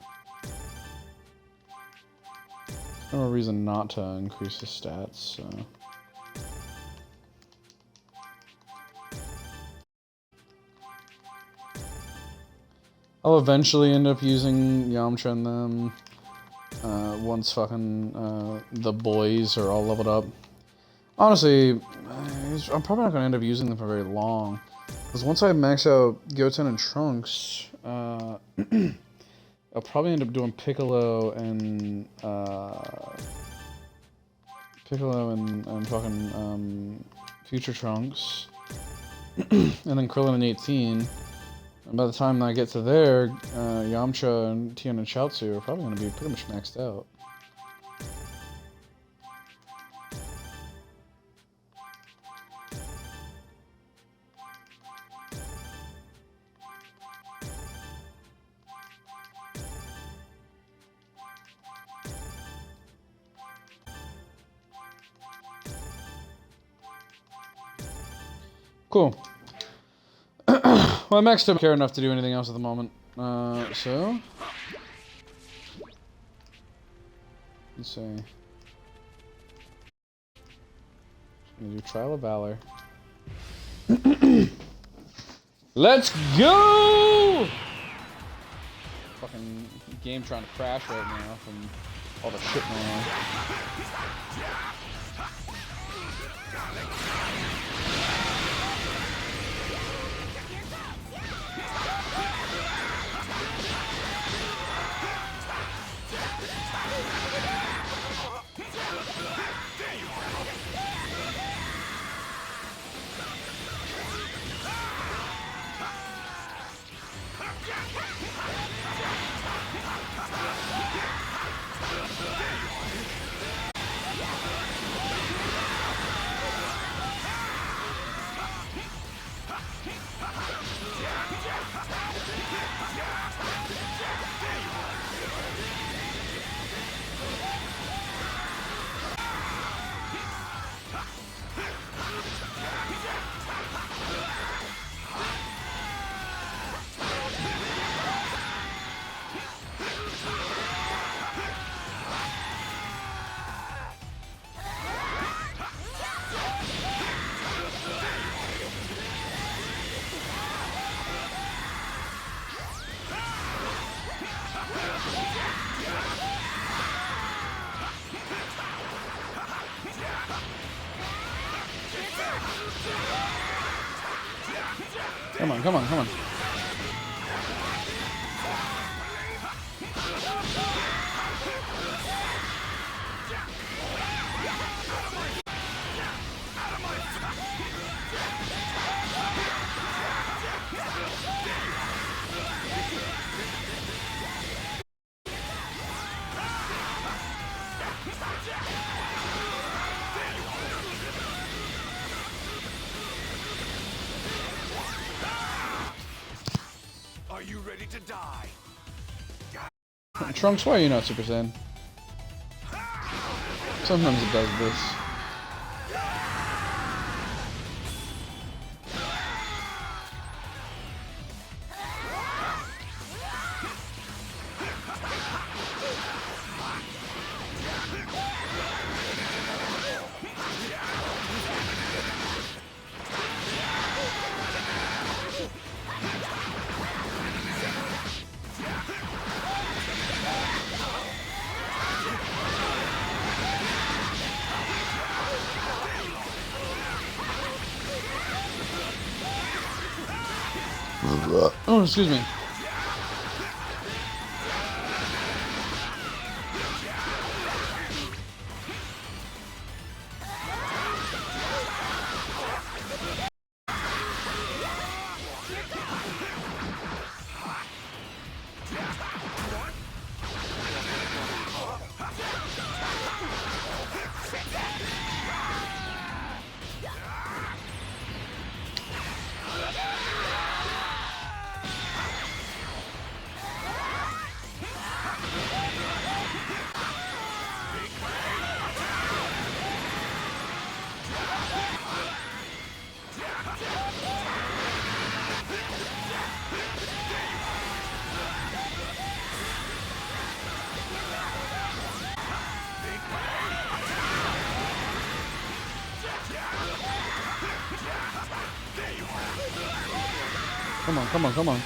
no reason not to increase the stats, so. I'll eventually end up using Yamcha and them once fucking the boys are all leveled up. Honestly, I'm probably not going to end up using them for very long. Because once I max out Goten and Trunks, I'll probably end up doing Piccolo and fucking Future Trunks, and then Krillin and 18. And by the time I get to there, Yamcha and Tien and Chaozu are probably going to be pretty much maxed out. Cool. Well, Max don't care enough to do anything else at the moment. So... Let's see. I'm gonna do Trial of Valor. Let's go! Fucking game trying to crash right now from all the shit going on. Come on, come on, come on. Are you ready to die? Trunks, why are you not Super Saiyan? Sometimes it does this. Oh, excuse me. Come on, come on, come on.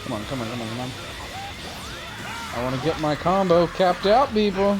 Come on, come on, come on, come on. I want to get my combo capped out, people.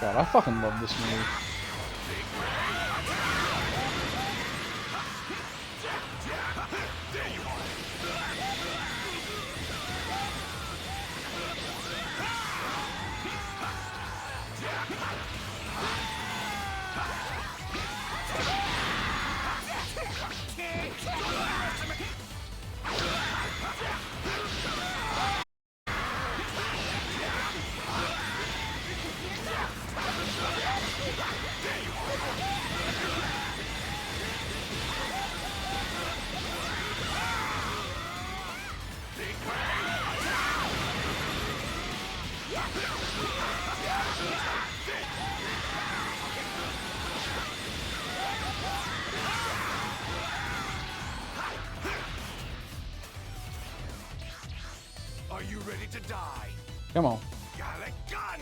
God, I fucking love this movie. Are you ready to die? Come on. Got a gun!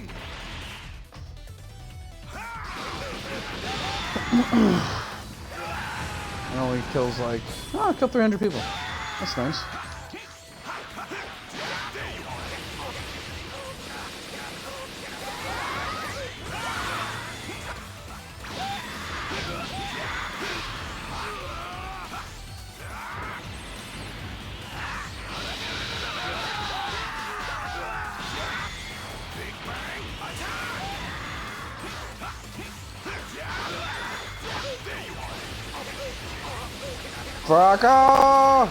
It only kills like, oh, it killed 300 people. That's nice. Fracka!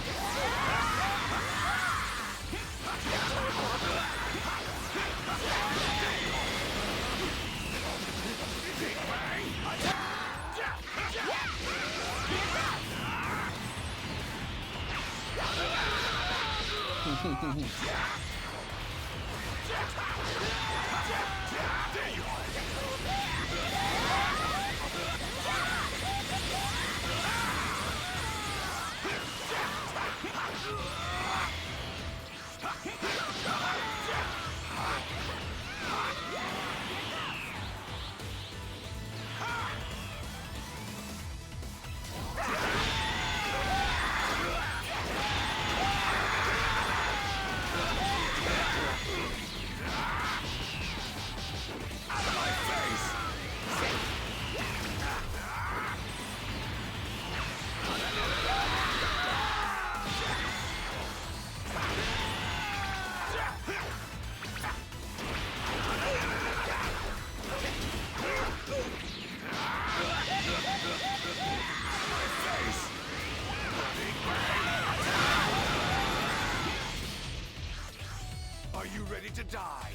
Are you ready to die?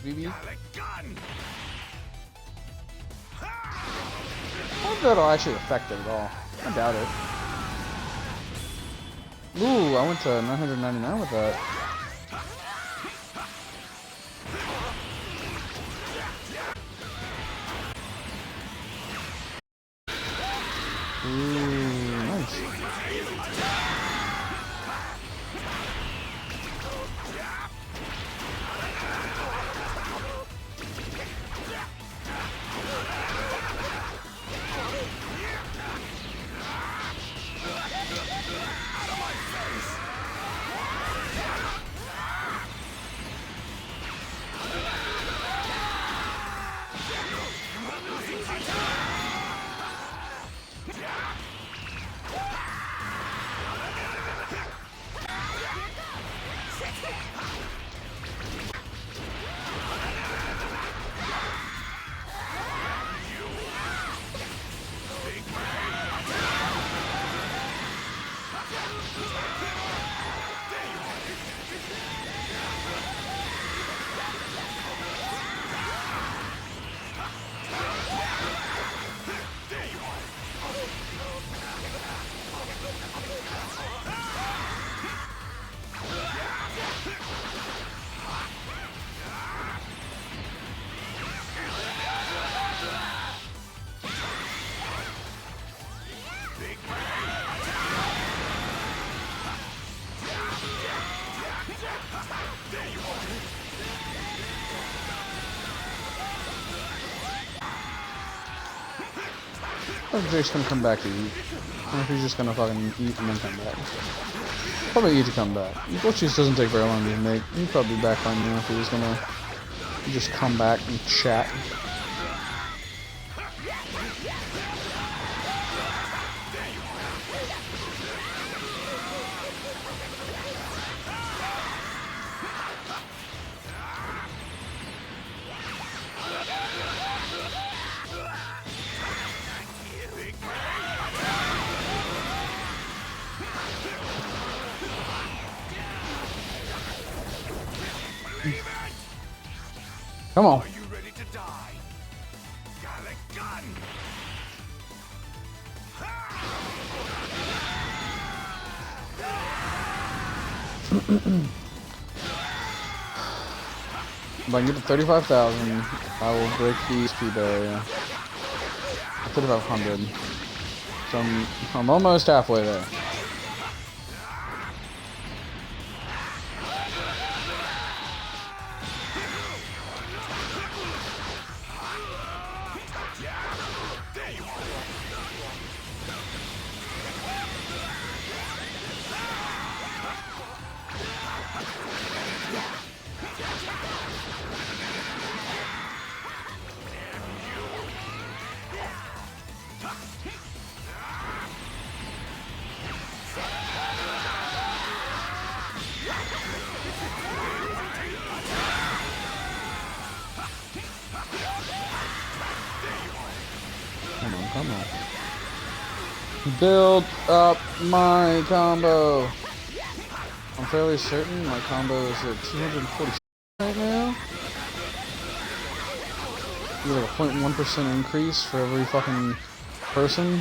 BB. Got a gun! I don't know if that'll actually affect it at all. I doubt it. Ooh, I went to 999 with that. Ooh, nice. I think Jake's gonna come back to eat. I don't know if he's just gonna fucking eat and then come back. Probably eat to come back. Blue cheese doesn't take very long to make. He'd probably be back by now if he was gonna just come back and chat. Come on. Are you ready to die? Got a gun! If I can get to 35,000, I will break the ESP barrier. 3,500. So I'm almost halfway there. Come on. Build up my combo. I'm fairly certain my combo is at 240 right now. You get like a 0.1% increase for every fucking person.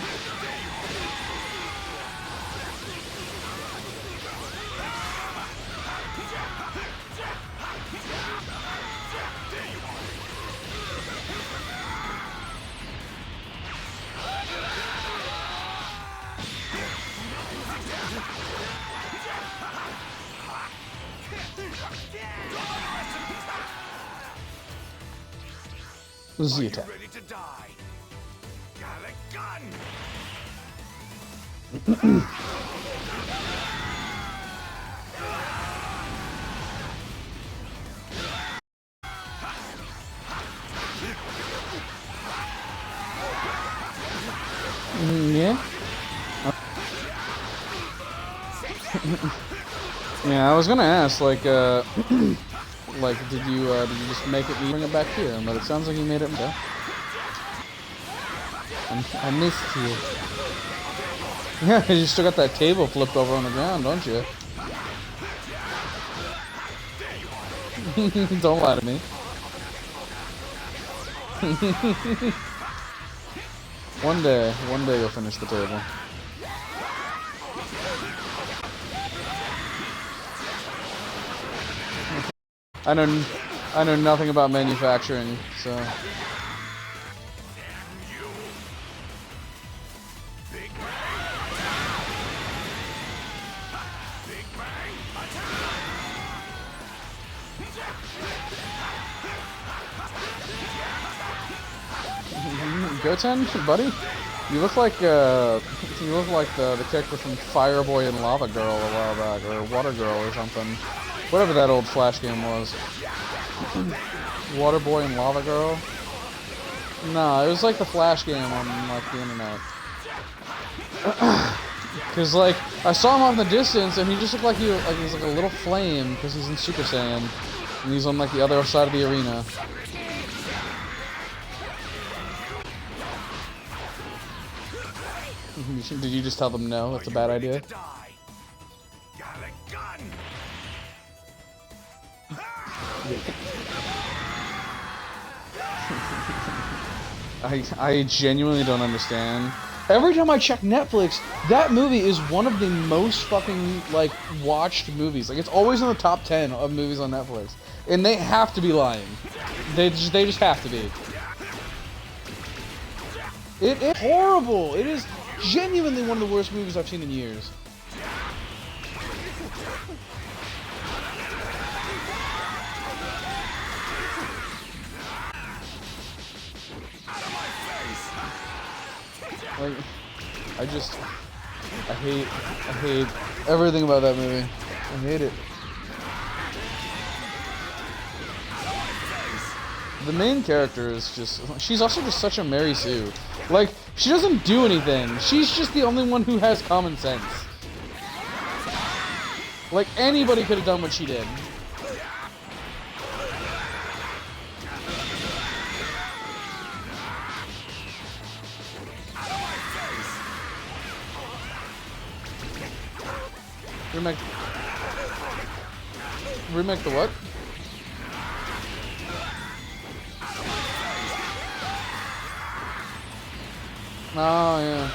Z attack. Ready to die? Got a gun! Yeah. Yeah, I was gonna ask, like, like, did you just make it, bring it back here? But it sounds like you made it. Okay. I missed you. Yeah, you still got that table flipped over on the ground, don't you? Don't lie to me. One day you'll finish the table. I know nothing about manufacturing, so. Goten, buddy, you look like the character from Fire Boy and Lava Girl a while back, or Water Girl or something, whatever that old Flash game was. Water Boy and Lava Girl. No, it was like the Flash game on like the internet. Cause like I saw him off in the distance and he just looked like he was like a little flame because he's in Super Saiyan and he's on like the other side of the arena. Did you just tell them no? That's a bad idea. I genuinely don't understand. Every time I check Netflix, that movie is one of the most fucking like watched movies. Like it's always in the top 10 of movies on Netflix, and they have to be lying. They just have to be. It is horrible. It is genuinely one of the worst movies I've seen in years. Like, I hate everything about that movie. I hate it. The main character is just, she's also just such a Mary Sue. Like, she doesn't do anything. She's just the only one who has common sense. Like, anybody could have done what she did. Remake the what? Oh, yeah.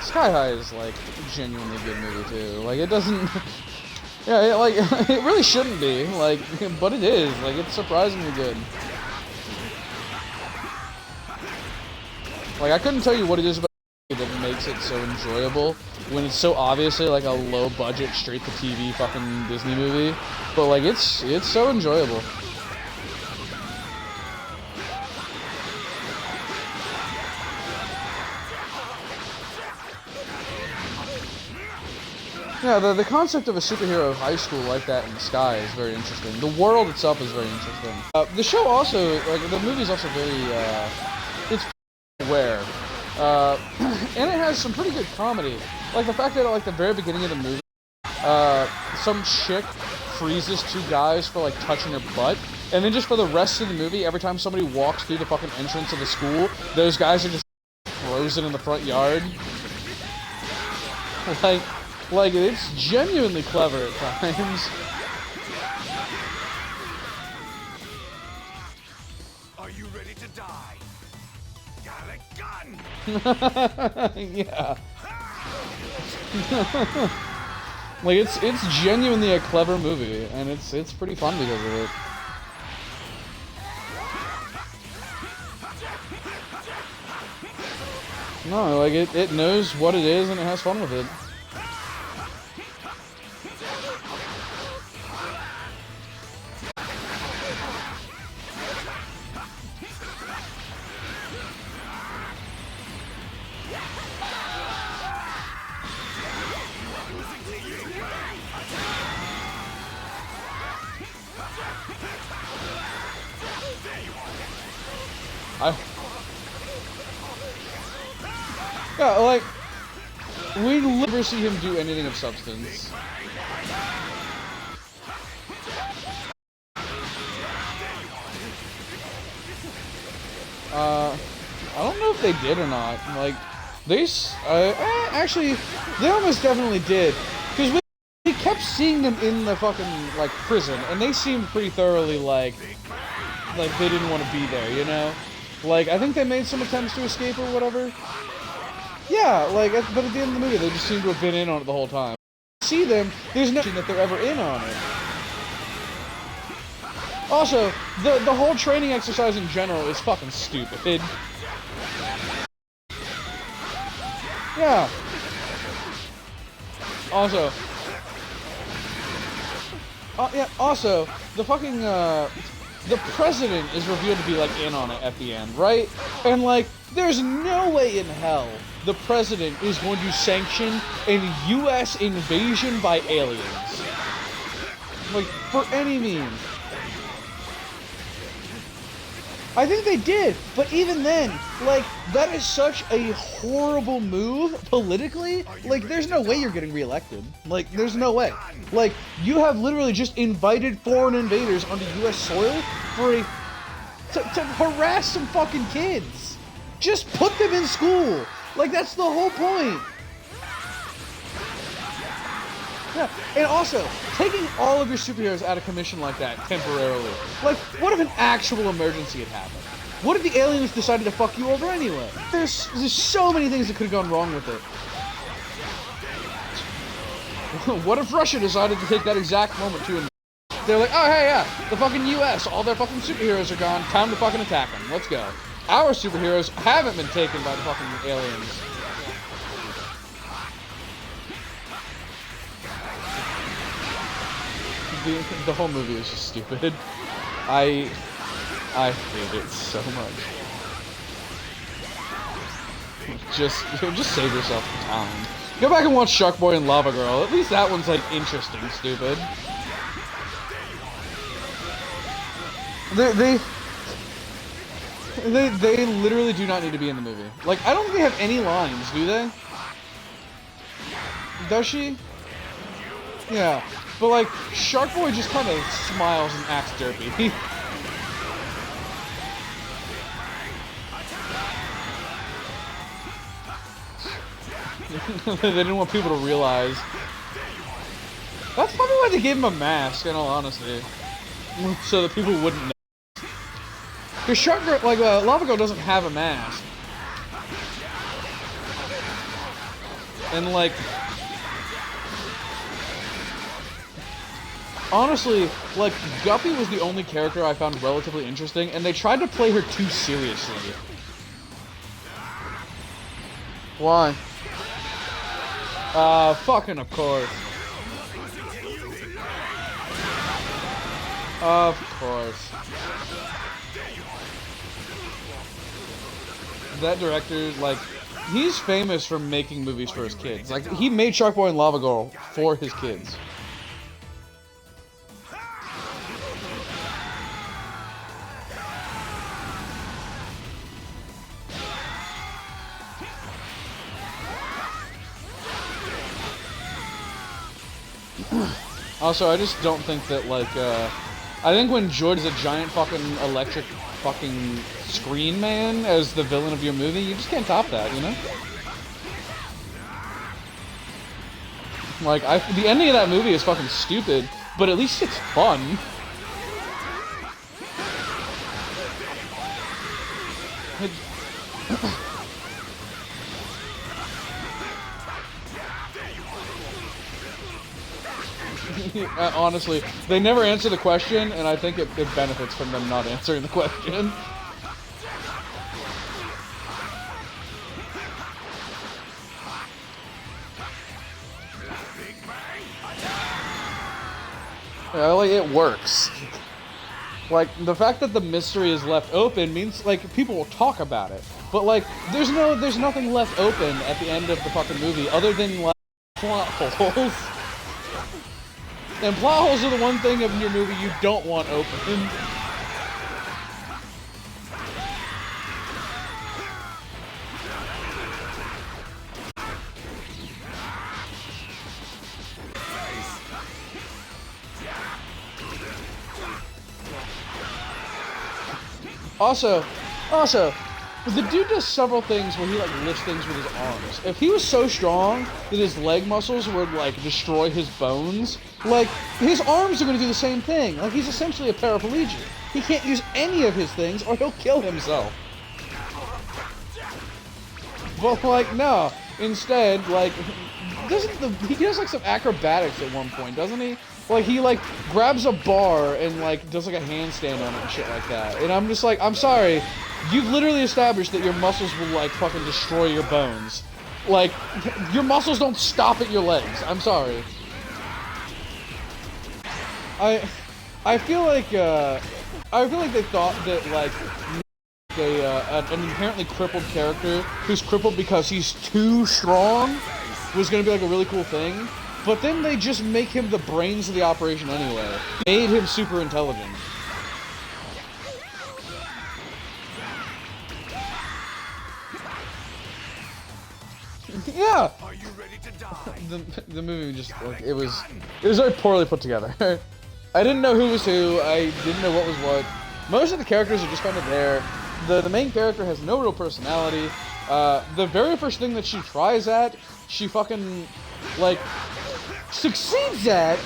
Sky High is, like, a genuinely good movie, too. Like, it doesn't... Yeah, it really shouldn't be, like, but it is. Like, it's surprisingly good. Like, I couldn't tell you what it is about that makes it so enjoyable when it's so obviously, like, a low-budget, straight-to-TV fucking Disney movie. But, like, it's so enjoyable. Yeah, the concept of a superhero high school like that in the sky is very interesting. The world itself is very interesting. The show also, like, the movie is also very, it's aware. And it has some pretty good comedy. Like, the fact that at, like, the very beginning of the movie, some chick freezes two guys for, like, touching her butt. And then just for the rest of the movie, every time somebody walks through the fucking entrance of the school, those guys are just frozen in the front yard. Like, it's genuinely clever at times. Are you ready to die? Got a gun! Yeah. Like, it's genuinely a clever movie, and it's pretty fun because of it. No, like, it knows what it is and it has fun with it. Yeah, like, we never see him do anything of substance. I don't know if they did or not. Like, actually, they almost definitely did. Because we kept seeing them in the fucking, like, prison, and they seemed pretty thoroughly, like they didn't want to be there, you know? Like, I think they made some attempts to escape or whatever. Yeah, like, but at the end of the movie, they just seem to have been in on it the whole time. See them, there's no that they're ever in on it. Also, the whole training exercise in general is fucking stupid. Yeah. Also, also, the fucking, the president is revealed to be, like, in on it at the end, right? And, like, there's no way in hell the president is going to sanction a U.S. invasion by aliens. Like, for any means. I think they did, but even then, like, that is such a horrible move politically. Like, there's no way you're getting reelected. Like, there's no way. Like, you have literally just invited foreign invaders onto U.S. soil for to harass some fucking kids. Just put them in school. Like, that's the whole point. Yeah, and also, taking all of your superheroes out of commission like that temporarily. Like, what if an actual emergency had happened? What if the aliens decided to fuck you over anyway? There's so many things that could have gone wrong with it. What if Russia decided to take that exact moment to invade? They're like, oh, hey, yeah, the fucking US, all their fucking superheroes are gone, time to fucking attack them, let's go. Our superheroes haven't been taken by the fucking aliens. The whole movie is just stupid. I hate it so much. Just save yourself the time. Go back and watch Shark Boy and Lava Girl. At least that one's, like, interesting, stupid. They literally do not need to be in the movie. Like, I don't think they have any lines, do they? Does she? Yeah. But, like, Shark Boy just kind of smiles and acts derpy. They didn't want people to realize. That's probably why they gave him a mask, in all honesty. So that people wouldn't know. Because Shark Girl, like, Lava Girl doesn't have a mask. And, like... Honestly, like, Guppy was the only character I found relatively interesting, and they tried to play her too seriously. Why? Fucking of course. Of course. That director, like, he's famous for making movies for his kids. Like, he made Shark Boy and Lava Girl for his kids. Also, I just don't think that, like, I think when George is a giant fucking electric fucking screen man as the villain of your movie, you just can't top that, you know? Like, the ending of that movie is fucking stupid, but at least it's fun. Honestly, they never answer the question, and I think it benefits from them not answering the question. Yeah, like, it works. Like, the fact that the mystery is left open means, like, people will talk about it. But, like, there's nothing left open at the end of the fucking movie other than, like, plot holes. And plot holes are the one thing of your movie you don't want open. Also, the dude does several things where he, like, lifts things with his arms. If he was so strong that his leg muscles would, like, destroy his bones, like, his arms are going to do the same thing. Like, he's essentially a paraplegic. He can't use any of his things or he'll kill himself. But, like, no. Instead, like, he does, like, some acrobatics at one point, doesn't he? Like, he, like, grabs a bar and, like, does, like, a handstand on it and shit like that. And I'm just like, I'm sorry. You've literally established that your muscles will, like, fucking destroy your bones. Like, your muscles don't stop at your legs. I'm sorry. I feel like they thought that, like, an inherently crippled character who's crippled because he's too strong was gonna be, like, a really cool thing. But then they just make him the brains of the operation anyway. Made him super intelligent. Yeah. Are you ready to die? The movie just, like, it was very poorly put together. I didn't know who was who. I didn't know what was what. Most of the characters are just kind of there. The main character has no real personality. The very first thing that she tries at, she fucking, like, succeeds at,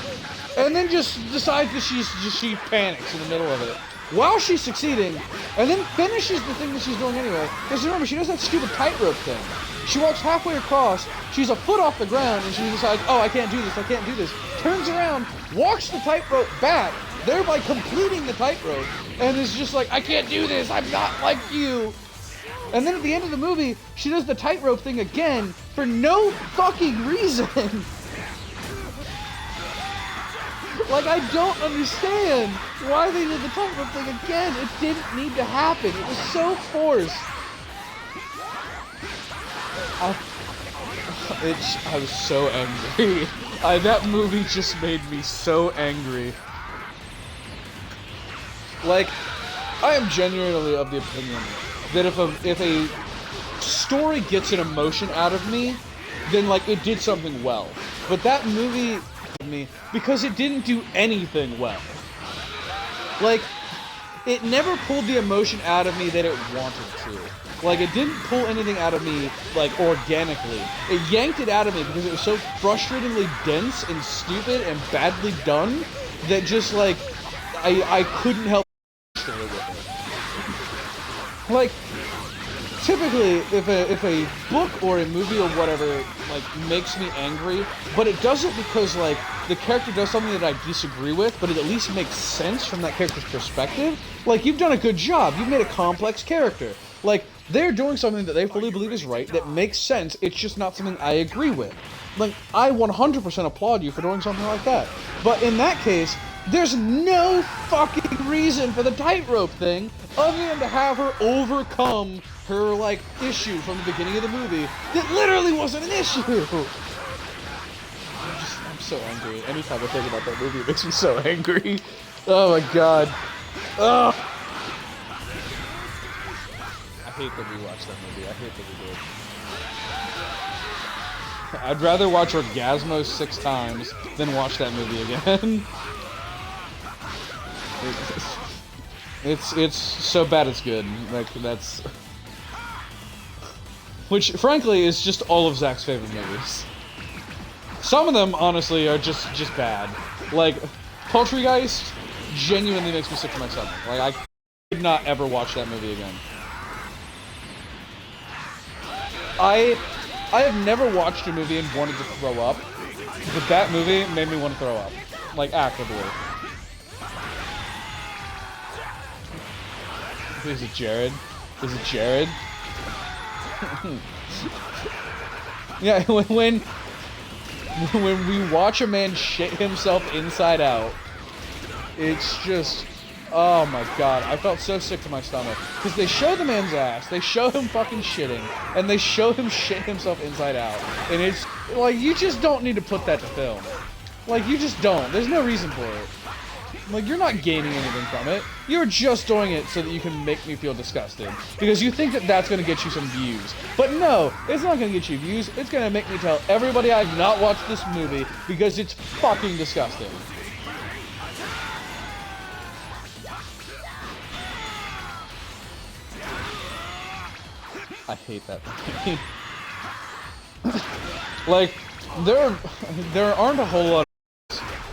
and then just decides that she panics in the middle of it while she's succeeding, and then finishes the thing that she's doing anyway. Because remember, she does that stupid tightrope thing. She walks halfway across, she's a foot off the ground, and she decides, oh, I can't do this. Turns around, walks the tightrope back, thereby completing the tightrope, and is just like, I can't do this, I'm not like you. And then at the end of the movie, she does the tightrope thing again for no fucking reason. Like, I don't understand why they did the tightrope thing again. It didn't need to happen. It was so forced. I was so angry. That movie just made me so angry. Like, I am genuinely of the opinion that if a story gets an emotion out of me, then, like, it did something well. But that movie me because it didn't do anything well. Like, it never pulled the emotion out of me that it wanted to. Like, it didn't pull anything out of me, like, organically. It yanked it out of me because it was so frustratingly dense and stupid and badly done that just, like, I couldn't help with it. Like, typically, if a book or a movie or whatever, like, makes me angry, but it does it because, like, the character does something that I disagree with, but it at least makes sense from that character's perspective, like, you've done a good job. You've made a complex character. Like, they're doing something that they fully believe is right, that makes sense, it's just not something I agree with. Like, I 100% applaud you for doing something like that. But in that case, there's no fucking reason for the tightrope thing other than to have her overcome her, like, issue from the beginning of the movie that literally wasn't an issue. I'm so angry. Anytime I think about that movie, it makes me so angry. Oh my god. Ugh. I hate that we watched that movie. I hate that we did. I'd rather watch Orgasmo 6 times than watch that movie again. It's so bad it's good. Like, that's... Which, frankly, is just all of Zach's favorite movies. Some of them, honestly, are just bad. Like, Poultrygeist genuinely makes me sick to my stomach. Like, I could not ever watch that movie again. I have never watched a movie and wanted to throw up, but that movie made me want to throw up. Like, actively. Is it Jared? Is it Jared? Yeah, when we watch a man shit himself inside out, it's just, oh my god, I felt so sick to my stomach. Because they show the man's ass, they show him fucking shitting, and they show him shit himself inside out. And it's, like, you just don't need to put that to film. Like, you just don't. There's no reason for it. Like, you're not gaining anything from it. You're just doing it so that you can make me feel disgusted. Because you think that that's going to get you some views. But no, it's not going to get you views. It's going to make me tell everybody I've not watched this movie because it's fucking disgusting. I hate that movie. Like, there aren't a whole lot of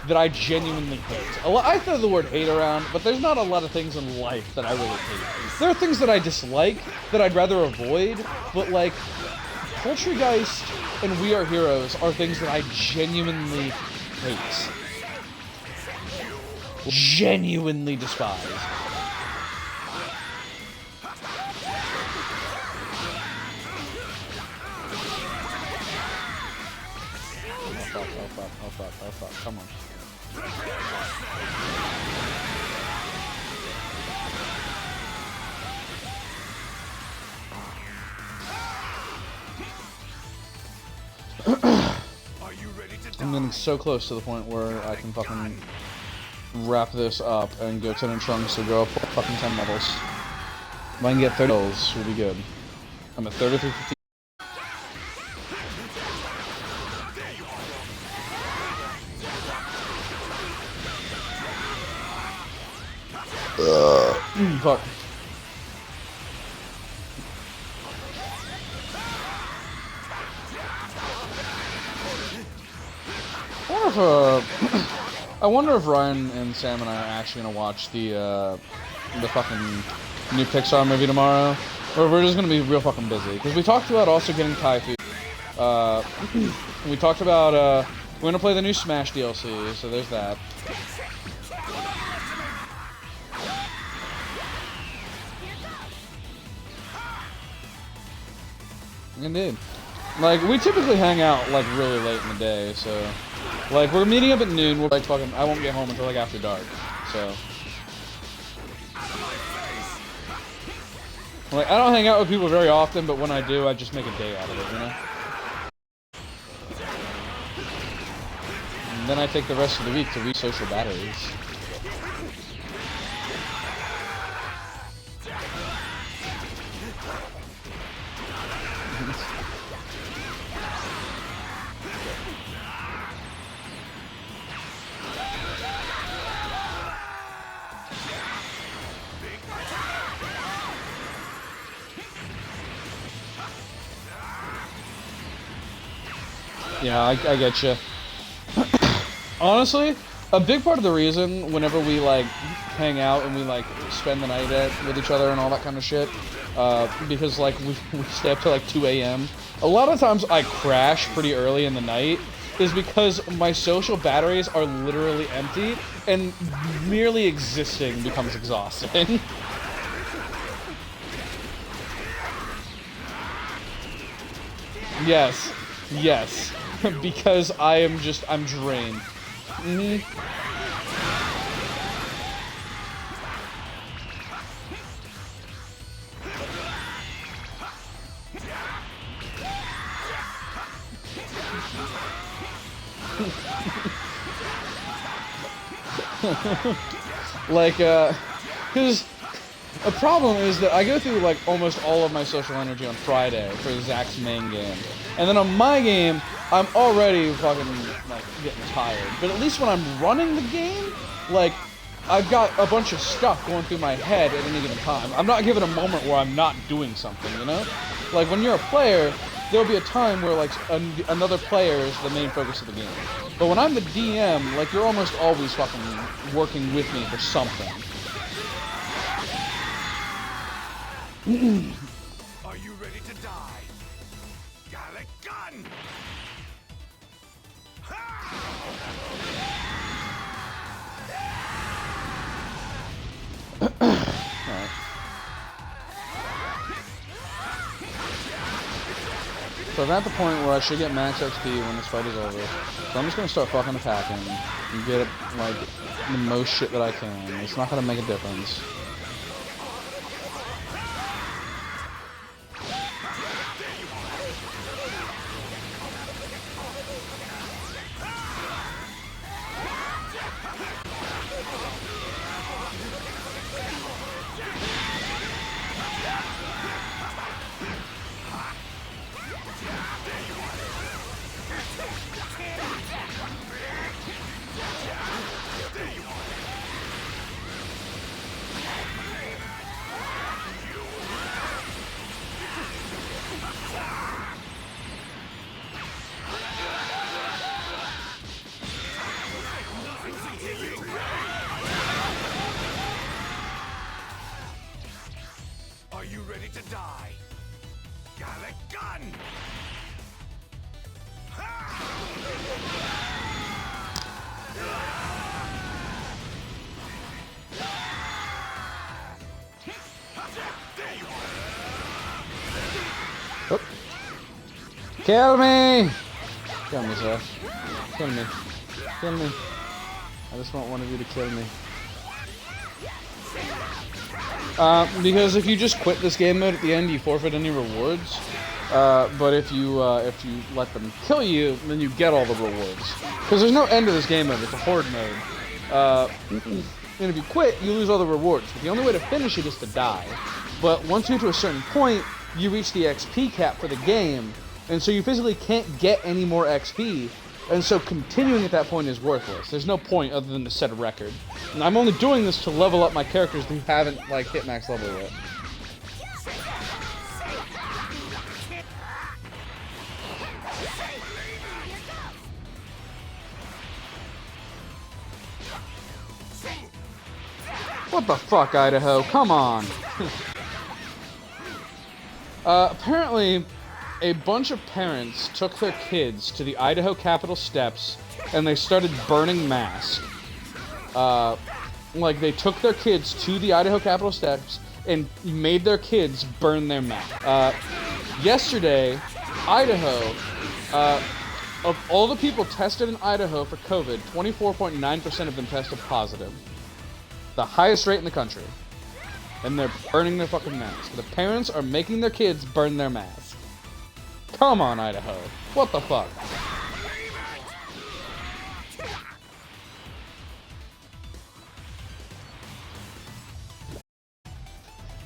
that I genuinely hate. I throw the word hate around, but there's not a lot of things in life that I really hate. There are things that I dislike, that I'd rather avoid, but like, Poultrygeist and We Are Heroes are things that I genuinely hate. Genuinely despise. Oh fuck, come on. I'm getting so close to the point where I can fucking wrap this up and go 10 in chunks to go up fucking 10 levels. If I can get 30 levels, we'll be good. I'm at 3350. Fuck. I wonder if Ryan and Sam and I are actually gonna watch the fucking new Pixar movie tomorrow, or we're just gonna be real fucking busy. Because we talked about also getting Thai food. We talked about we're gonna play the new Smash DLC, so there's that. Indeed. Like, we typically hang out, like, really late in the day, so... Like, we're meeting up at noon, we're like fucking... I won't get home until, like, after dark, so... Like, I don't hang out with people very often, but when I do, I just make a day out of it, you know? And then I take the rest of the week to reach social batteries. Yeah, I get you. Honestly, a big part of the reason whenever we like hang out and we like spend the night with each other and all that kind of shit, because like we stay up till like 2 a.m. A lot of times I crash pretty early in the night is because my social batteries are literally empty and merely existing becomes exhausting. Yes, yes, because I'm drained. Like, because a problem is that I go through like almost all of my social energy on Friday for Zach's main game, and then on my game, I'm already fucking like getting tired. But at least when I'm running the game, like I've got a bunch of stuff going through my head at any given time. I'm not given a moment where I'm not doing something, you know? Like when you're a player, there'll be a time where like another player is the main focus of the game. But when I'm the DM, like you're almost always fucking working with me for something. Are you ready to die? Got a gun! So I'm at the point where I should get max XP when this fight is over. So I'm just gonna start fucking attacking and get like the most shit that I can. It's not gonna make a difference. Are you ready to die? Got a gun! Oh. Kill me! Kill me, sir. Kill me. Kill me. I just want one of you to kill me. Because if you just quit this game mode at the end, you forfeit any rewards. But if you let them kill you, then you get all the rewards. Because there's no end to this game mode. It's a horde mode. And if you quit, you lose all the rewards. But the only way to finish it is to die. But once you get to a certain point, you reach the XP cap for the game, and so you physically can't get any more XP. And so continuing at that point is worthless. There's no point other than to set a record. And I'm only doing this to level up my characters who haven't like hit max level yet. What the fuck, Idaho? Come on! Apparently, a bunch of parents took their kids to the Idaho Capitol steps and they started burning masks. Like, they took their kids to the Idaho Capitol steps and made their kids burn their mask. Yesterday, Idaho, of all the people tested in Idaho for COVID, 24.9% of them tested positive. The highest rate in the country. And they're burning their fucking masks. The parents are making their kids burn their masks. Come on, Idaho. What the fuck?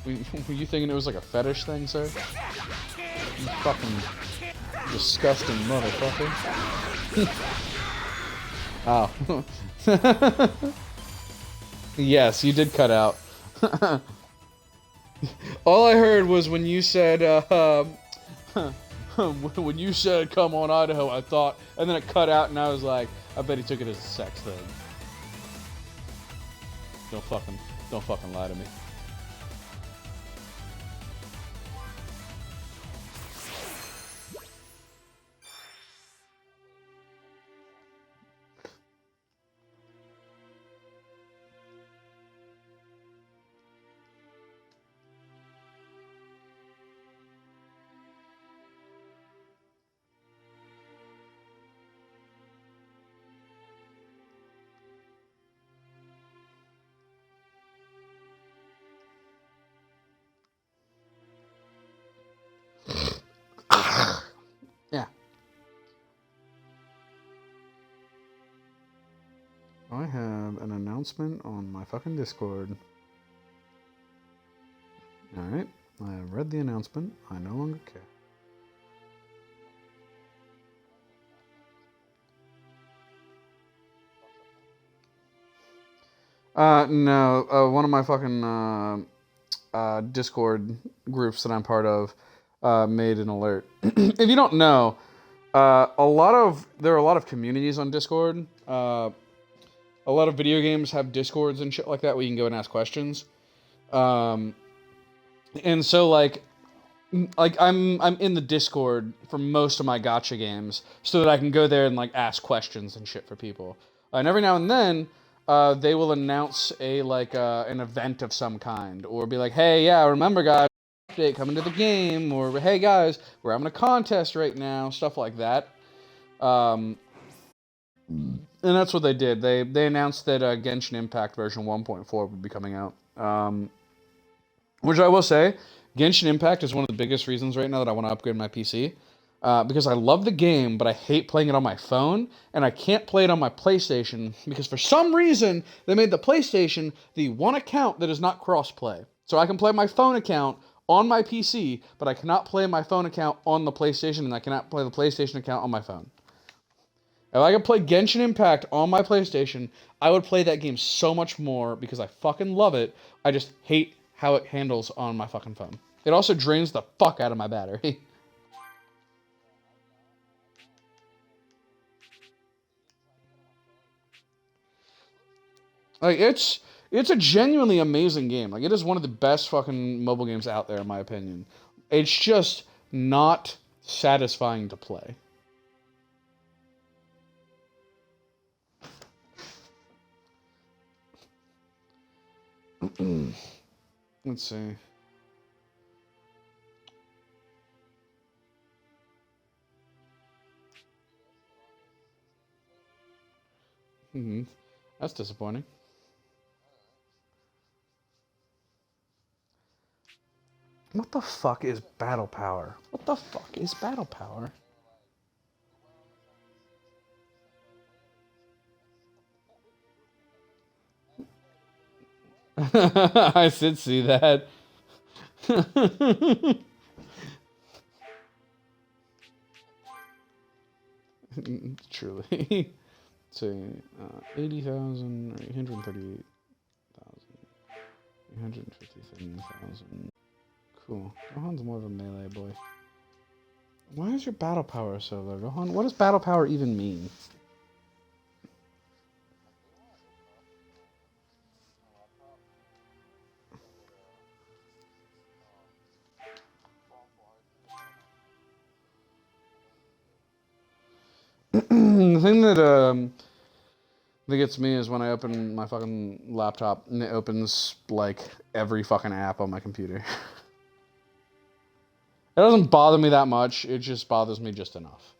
Were you thinking it was like a fetish thing, sir? You fucking disgusting motherfucker. Oh. Yes, you did cut out. All I heard was when you said, when you said "Come on, Idaho," I thought, and then it cut out, and I was like, I bet he took it as a sex thing. Don't fucking lie to me. Yeah. I have an announcement on my fucking Discord. Alright, I have read the announcement. I no longer care. No, one of my fucking Discord groups that I'm part of made an alert. If you don't know, there are a lot of communities on Discord. A lot of video games have Discords and shit like that where you can go and ask questions. And so like I'm in the Discord for most of my gacha games so that I can go there and like ask questions and shit for people. And every now and then they will announce an event of some kind, or be like, hey, yeah, remember guys, update coming to the game, or hey guys, we're having a contest right now, stuff like that. And that's what they did. They announced that Genshin Impact version 1.4 would be coming out. Which I will say, Genshin Impact is one of the biggest reasons right now that I want to upgrade my PC. Because I love the game, but I hate playing it on my phone, and I can't play it on my PlayStation, because for some reason, they made the PlayStation the one account that is not cross-play. So I can play my phone account on my PC, but I cannot play my phone account on the PlayStation, and I cannot play the PlayStation account on my phone. If I could play Genshin Impact on my PlayStation, I would play that game so much more because I fucking love it. I just hate how it handles on my fucking phone. It also drains the fuck out of my battery. Like, it's a genuinely amazing game. Like, it is one of the best fucking mobile games out there, in my opinion. It's just not satisfying to play. Let's see. That's disappointing. What the fuck is battle power? What the fuck is battle power? I did see that. Truly. So, 80,000, or 838,000, 857,000. Cool. Gohan's more of a melee boy. Why is your battle power so low, Gohan? What does battle power even mean? The thing that gets me is when I open my fucking laptop and it opens like every fucking app on my computer. It doesn't bother me that much. It just bothers me just enough.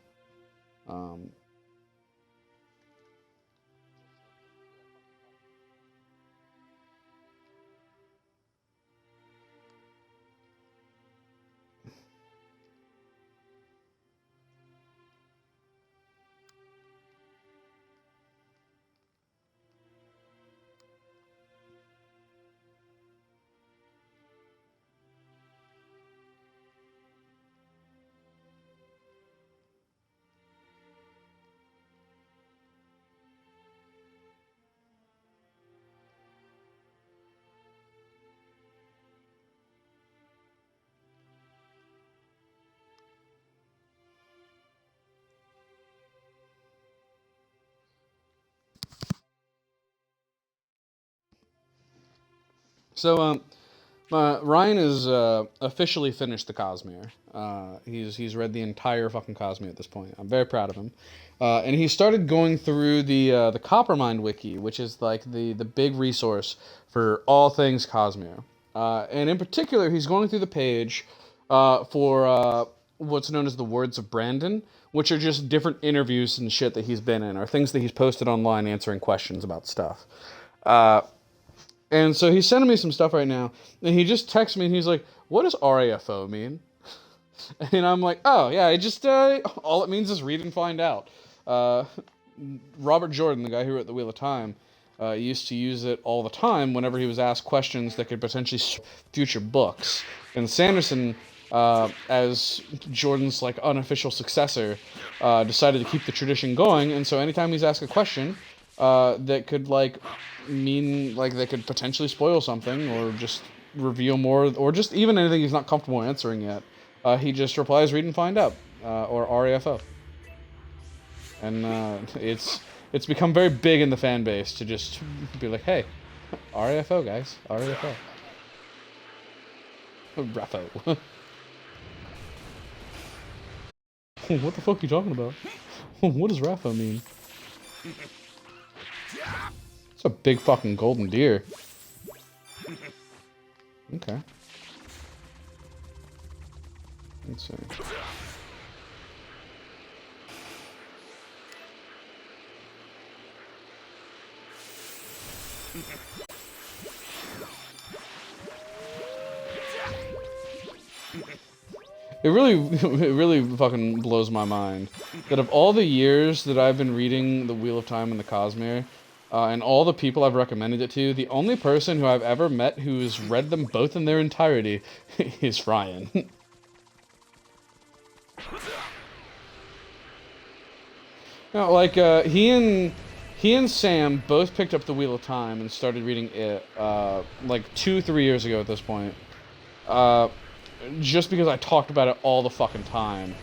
So, Ryan is officially finished the Cosmere. He's read the entire fucking Cosmere at this point. I'm very proud of him. And he started going through the Coppermind wiki, which is like the big resource for all things Cosmere. And in particular, he's going through the page for what's known as the Words of Brandon, which are just different interviews and shit that he's been in, or things that he's posted online answering questions about stuff. And so he's sending me some stuff right now, and he just texts me, and he's like, "What does RAFO mean?" And I'm like, "Oh yeah, it just all it means is read and find out." Robert Jordan, the guy who wrote The Wheel of Time, used to use it all the time whenever he was asked questions that could potentially future books. And Sanderson, as Jordan's like unofficial successor, decided to keep the tradition going. And so anytime he's asked a question that could like mean like they could potentially spoil something or just reveal more or just even anything he's not comfortable answering yet, he just replies, "Read and find out," or RAFO. And it's become very big in the fan base to just be like, "Hey, RAFO guys, RAFO, RAFO." What the fuck are you talking about? What does RAFO mean? It's a big fucking golden deer. Okay. Let's see. It really fucking blows my mind that of all the years that I've been reading The Wheel of Time and the Cosmere, and all the people I've recommended it to, the only person who I've ever met who's read them both in their entirety is Ryan. No, like he and Sam both picked up The Wheel of Time and started reading it like 2-3 years ago at this point. Just because I talked about it all the fucking time.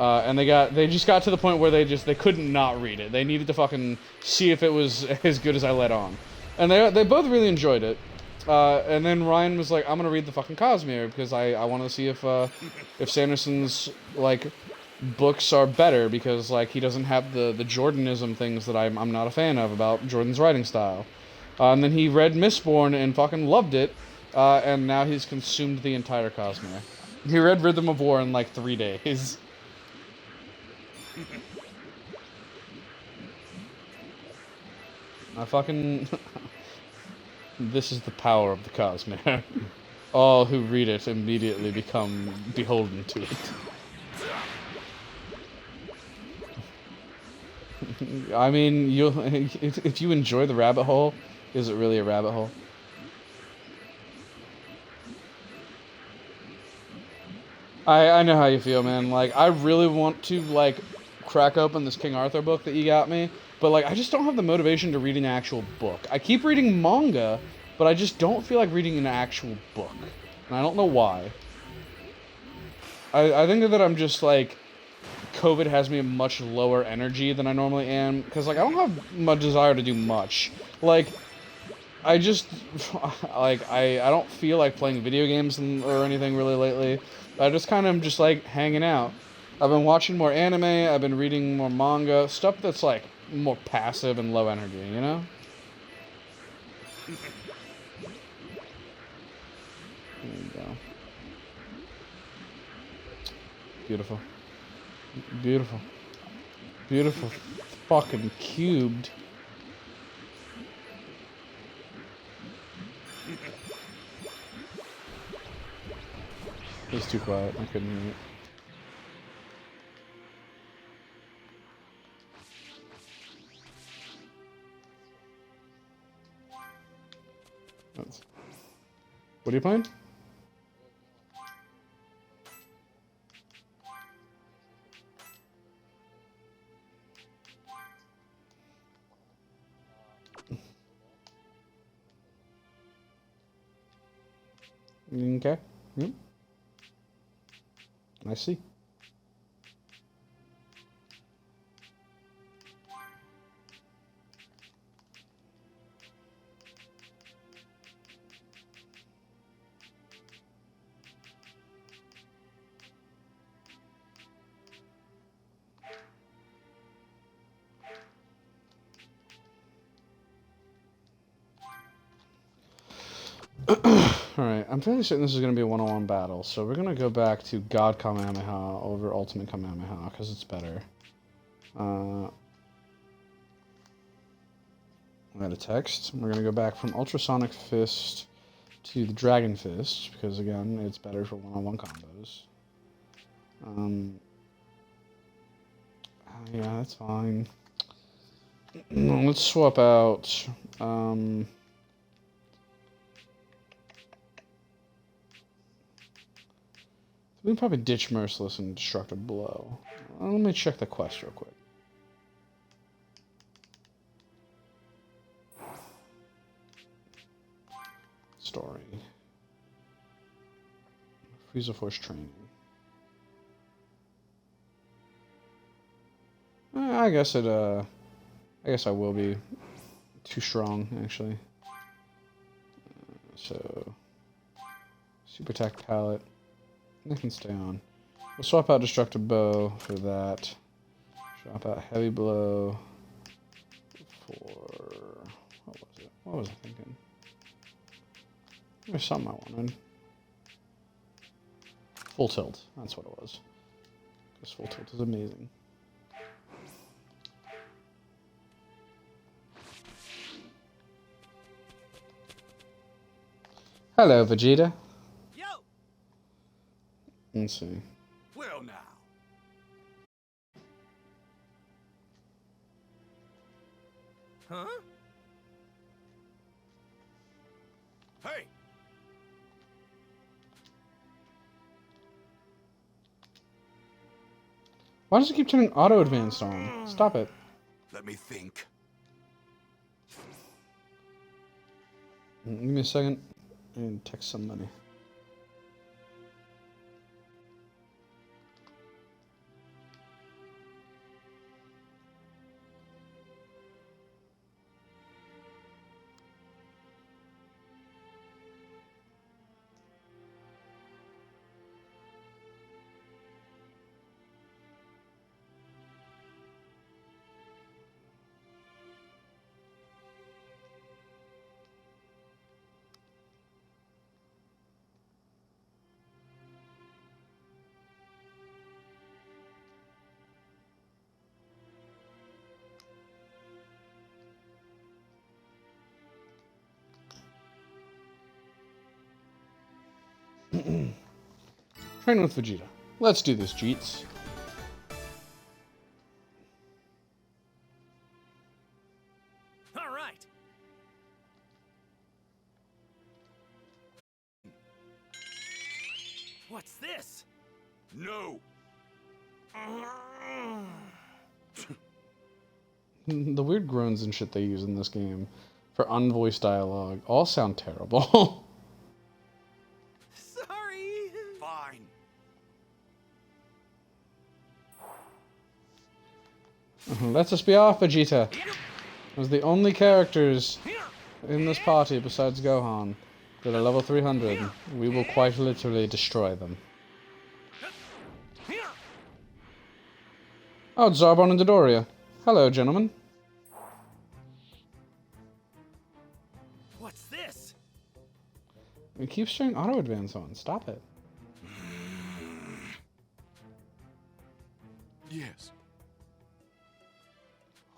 And they just got to the point where they couldn't not read it. They needed to fucking see if it was as good as I let on. And they both really enjoyed it. And then Ryan was like, "I'm gonna read the fucking Cosmere because I want to see if Sanderson's like books are better because like he doesn't have the Jordanism things that I'm not a fan of about Jordan's writing style." And then he read Mistborn and fucking loved it. And now he's consumed the entire Cosmere. He read Rhythm of War in like 3 days. I fucking... This is the power of the Cosmere. All who read it immediately become beholden to it. I mean, if you enjoy the rabbit hole, is it really a rabbit hole? I know how you feel, man. Like, I really want to, like, crack open this King Arthur book that you got me, but, like, I just don't have the motivation to read an actual book. I keep reading manga, but I just don't feel like reading an actual book. And I don't know why. I think that I'm just, like, COVID has me a much lower energy than I normally am, because, like, I don't have much desire to do much. Like, I just, like, I don't feel like playing video games or anything really lately. I just kind of just like hanging out. I've been watching more anime, I've been reading more manga, stuff that's like more passive and low energy, you know? There you go. Beautiful. Beautiful. Beautiful. Fucking cubed. It was too quiet. I couldn't hear it. What are you playing? Okay. Yep. I see. Alright, I'm fairly certain this is going to be a one-on-one battle, so we're going to go back to God Kamehameha over Ultimate Kamehameha, because it's better. I got a text. We're going to go back from Ultrasonic Fist to the Dragon Fist, because again, it's better for one-on-one combos. Yeah, that's fine. Let's swap out, we can probably ditch Merciless and Destructive Blow. Let me check the quest real quick. Story. Frieza Force Training. I guess I guess I will be too strong, actually. So, Super Attack Palette. I can stay on. We'll swap out Destructive Bow for that. Swap out Heavy Blow for... What was it? What was I thinking? There's something I wanted. Full Tilt. That's what it was. Because Full Tilt is amazing. Hello, Vegeta. Yo! Let's see. Well now. Huh? Hey! Why does it keep turning auto advanced on? Stop it. Let me think. Give me a second and text somebody. Train with Vegeta. Let's do this, Jeets. All right. What's this? No. The weird groans and shit they use in this game for unvoiced dialogue all sound terrible. Sorry. Fine. Let us be off, Vegeta. As the only characters in this party besides Gohan that are level 300, we will quite literally destroy them. Oh, it's Zarbon and Dodoria. Hello, gentlemen. What's this? It keeps showing auto advance on. Stop it. Yes.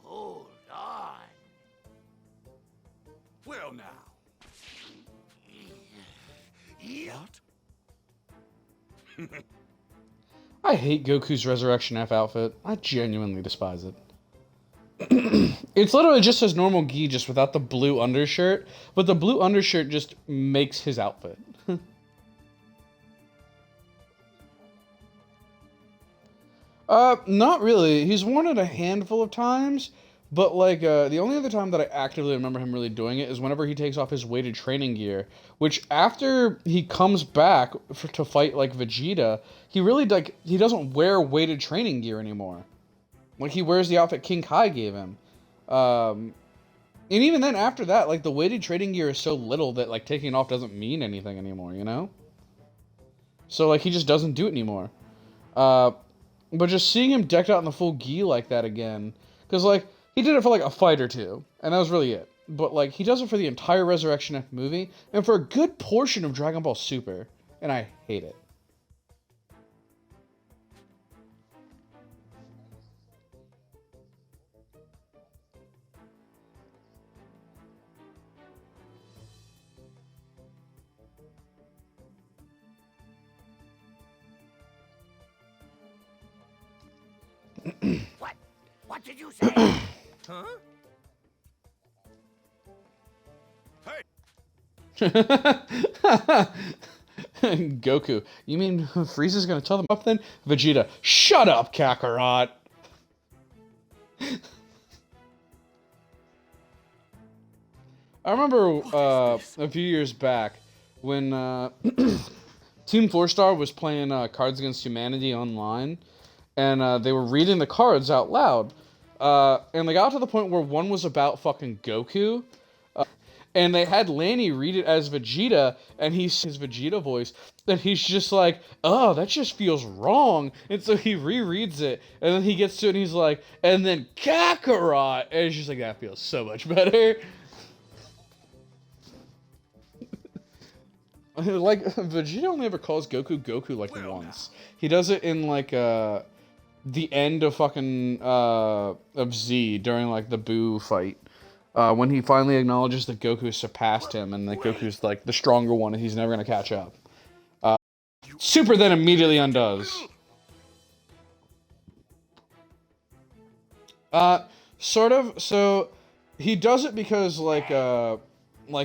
Hold on. Well now. What? I hate Goku's Resurrection F outfit. I genuinely despise it. It's literally just his normal gi, just without the blue undershirt, but the blue undershirt just makes his outfit. Not really. He's worn it a handful of times, but like, the only other time that I actively remember him really doing it is whenever he takes off his weighted training gear, which after he comes back to fight like Vegeta, he really he doesn't wear weighted training gear anymore. Like, he wears the outfit King Kai gave him. And even then, after that, like, the weighted training gear is so little that, like, taking it off doesn't mean anything anymore, you know? So, like, he just doesn't do it anymore. But just seeing him decked out in the full gi like that again, because, like, he did it for, like, a fight or two, and that was really it. but like he does it for the entire Resurrection F movie and for a good portion of Dragon Ball Super, and I hate it. What? What did you say? Huh? Goku, you mean Frieza's gonna tell them up then? Vegeta, shut up, Kakarot! I remember a few years back when Team 4-Star was playing Cards Against Humanity online, and they were reading the cards out loud, and they got to the point where one was about fucking Goku, and they had Lanny read it as Vegeta, and his Vegeta voice, and he's just like, oh, that just feels wrong, and so he rereads it, and then he gets to it, and he's like, and then Kakarot, and it's just like, that feels so much better. Like, Vegeta only ever calls Goku like once. He does it in like the end of fucking of Z during like the Boo fight. When he finally acknowledges that Goku surpassed him and that Goku's like the stronger one and he's never gonna catch up. Super then immediately undoes. Sort of. So he does it because like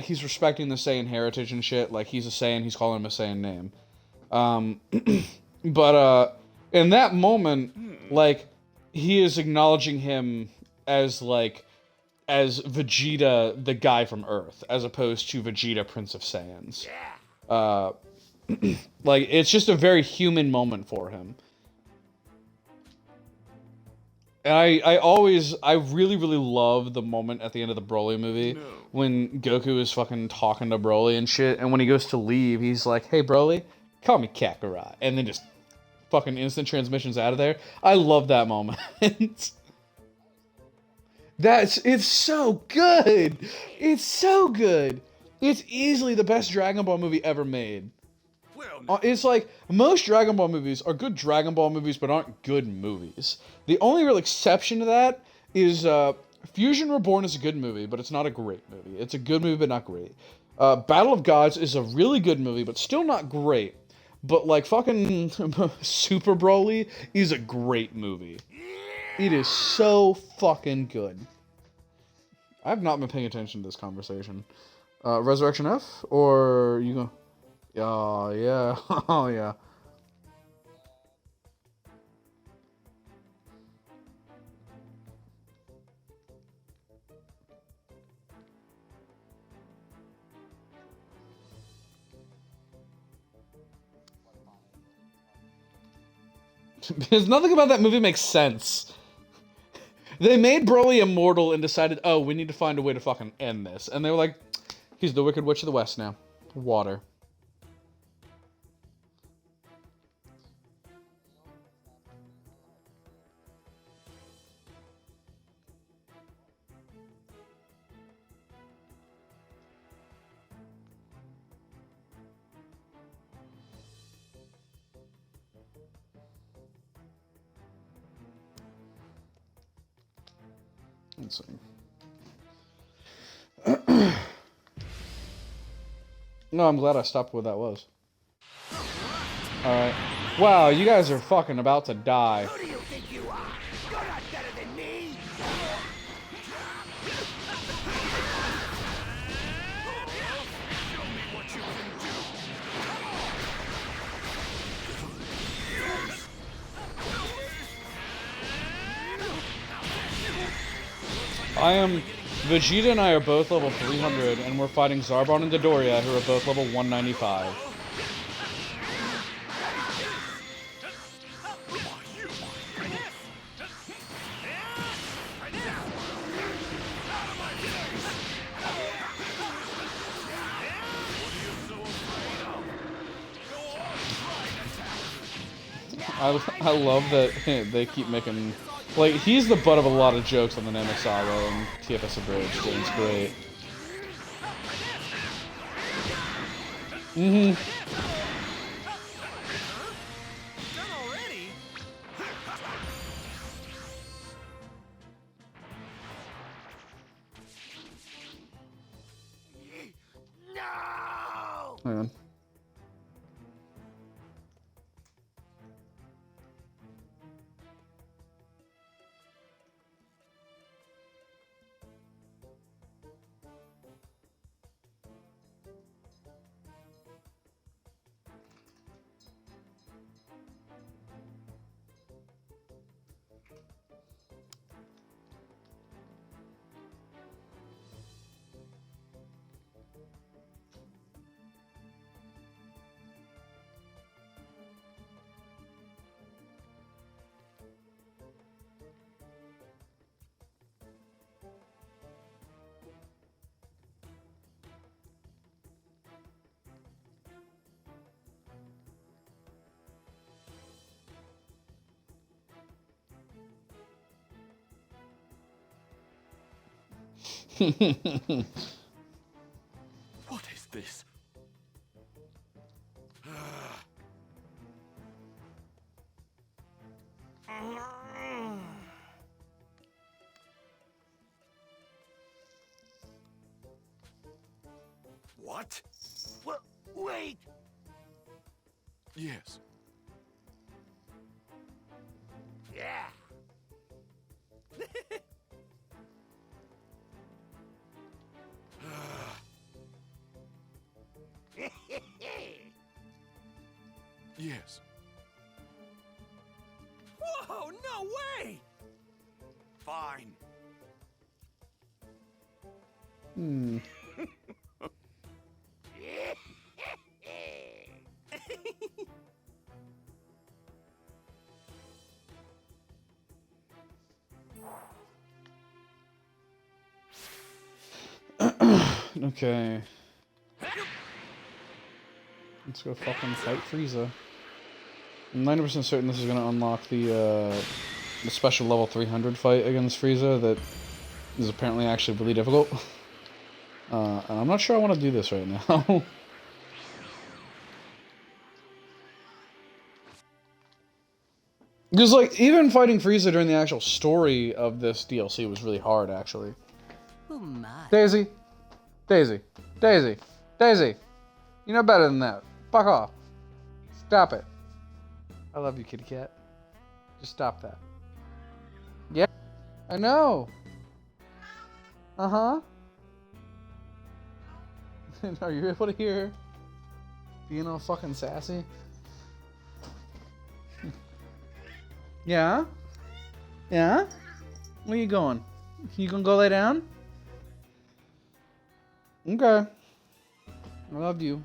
he's respecting the Saiyan heritage and shit. Like he's a Saiyan, he's calling him a Saiyan name. But in that moment, like he is acknowledging him as Vegeta, the guy from Earth, as opposed to Vegeta, Prince of Saiyans. Like, it's just a very human moment for him. And I really love the moment at the end of the Broly movie when Goku is fucking talking to Broly and shit, and when he goes to leave, he's like, hey Broly, call me Kakarot, and then just fucking instant transmissions out of there. I love that moment. It's so good. It's so good. It's easily the best Dragon Ball movie ever made. It's like, most Dragon Ball movies are good Dragon Ball movies, but aren't good movies. The only real exception to that is Fusion Reborn is a good movie, but it's not a great movie. It's a good movie, but not great. Battle of Gods is a really good movie, but still not great. But like fucking Super Broly is a great movie. It is so fucking good. I've not been paying attention to this conversation. Resurrection F? Or you go... Oh, yeah. Oh, yeah. Because nothing about that movie makes sense. They made Broly immortal and decided, oh, we need to find a way to fucking end this. And they were like, he's the Wicked Witch of the West now. Water. Let's see. No, I'm glad I stopped where that was. Alright. Wow, you guys are fucking about to die. Who do you think you are? You're not better than me. Show me what you can do. Vegeta and I are both level 300, and we're fighting Zarbon and Dodoria, who are both level 195. I love that they keep making... Like, he's the butt of a lot of jokes on the Namek Saga and TFS Abridged, and it's great. Mm-hmm. Done already? No! Hang on. What is this? What? Well, wait! Yes. Yeah. Yes. Whoa, no way! Fine. Hmm. Okay. Let's go fucking fight Frieza. I'm 90% certain this is gonna unlock the special level 300 fight against Frieza that is apparently actually really difficult. And I'm not sure I want to do this right now. Because, like, even fighting Frieza during the actual story of this DLC was really hard, actually. Oh my. Daisy! Daisy! Daisy! Daisy! You know better than that. Fuck off. Stop it. I love you, kitty cat. Just stop that. Yeah, I know. Uh-huh. Are you able to hear her being all fucking sassy? Yeah? Yeah? Where you going? You gonna go lay down? Okay. I love you.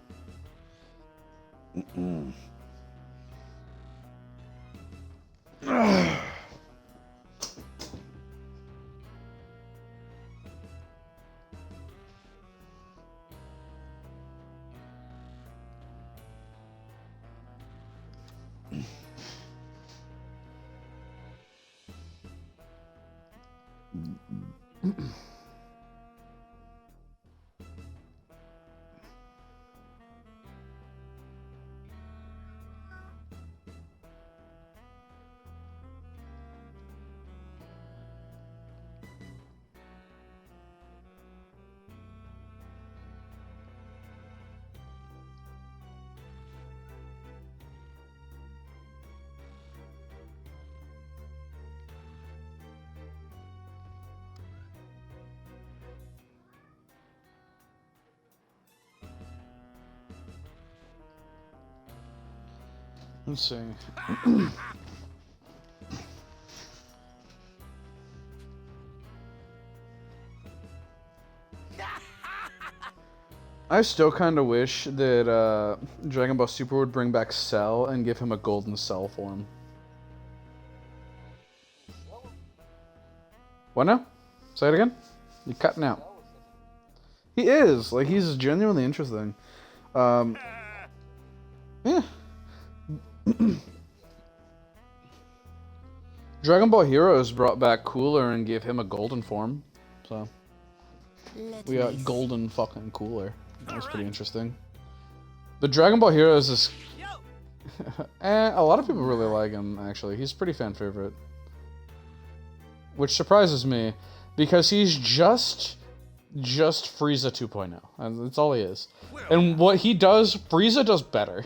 Let's see. I still kind of wish that Dragon Ball Super would bring back Cell and give him a golden Cell form. What now? Say it again? You're cutting out. He is. Like, he's genuinely interesting. Yeah. Dragon Ball Heroes brought back Cooler and gave him a golden form. So, we got golden fucking Cooler. That was pretty interesting. The Dragon Ball Heroes is... Yo! a lot of people really like him, actually. He's a pretty fan favorite. Which surprises me, because he's just Frieza 2.0. And that's all he is. And what he does, Frieza does better.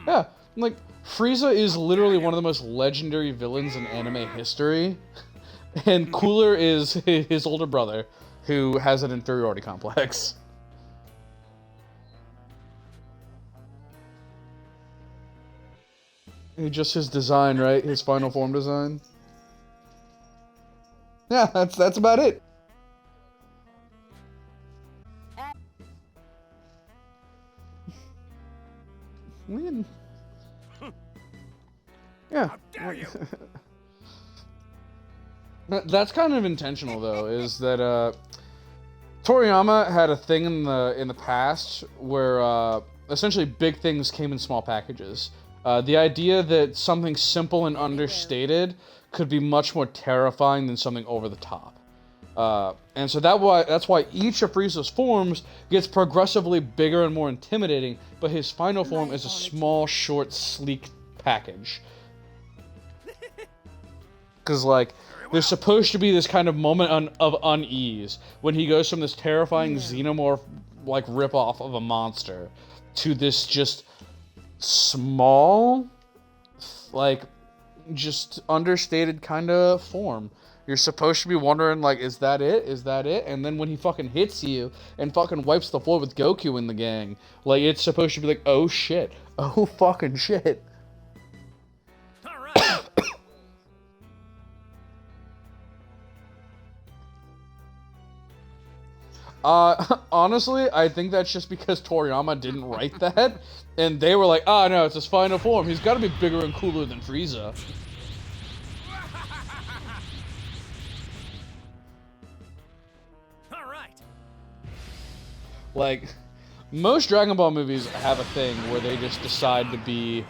Yeah, like, Frieza is literally one of the most legendary villains in anime history. And Cooler is his older brother, who has an inferiority complex. Just his design, right? His final form design. Yeah, that's about it. I mean, yeah. How dare you! That's kind of intentional, though. Is that Toriyama had a thing in the past where essentially big things came in small packages. The idea that something simple and understated could be much more terrifying than something over the top. And so that's why each of Frieza's forms gets progressively bigger and more intimidating, but his final form is a small, short, sleek package. Because, like, there's supposed to be this kind of moment of unease when he goes from this terrifying xenomorph, like, ripoff of a monster to this just small, like, just understated kind of form. You're supposed to be wondering, like, is that it? Is that it? And then when he fucking hits you and fucking wipes the floor with Goku in the gang, like, it's supposed to be like, oh shit. Oh fucking shit. Alright! Honestly, I think that's just because Toriyama didn't write that, and they were like, oh no, it's his final form. He's gotta be bigger and cooler than Frieza. Alright! Like, most Dragon Ball movies have a thing where they just decide to be,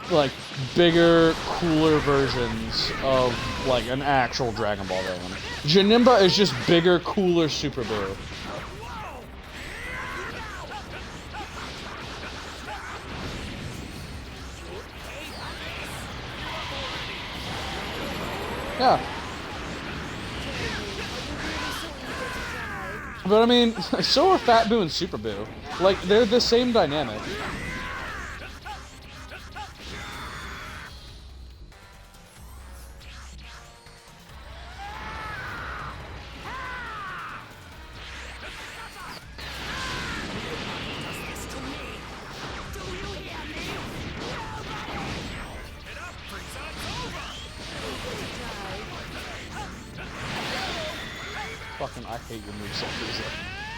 like, bigger, cooler versions of, like, an actual Dragon Ball villain. Janemba is just bigger, cooler Super Boo. Yeah. But I mean, so are Fat Boo and Super Boo. Like, they're the same dynamic. Fucking, I hate your moveset, Frieza.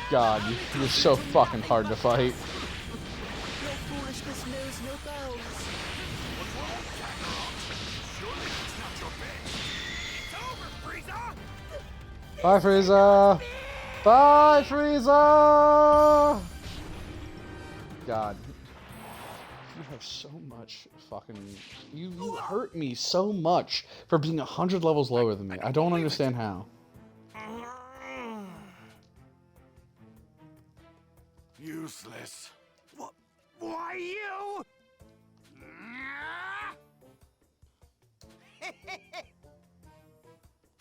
God, you're so fucking hard to fight. Your foolishness knows no bounds. Bye, Frieza! Bye, Frieza! God. You have so much fucking... You hurt me so much for being 100 levels lower than me. I don't understand how. Useless. What? Why you?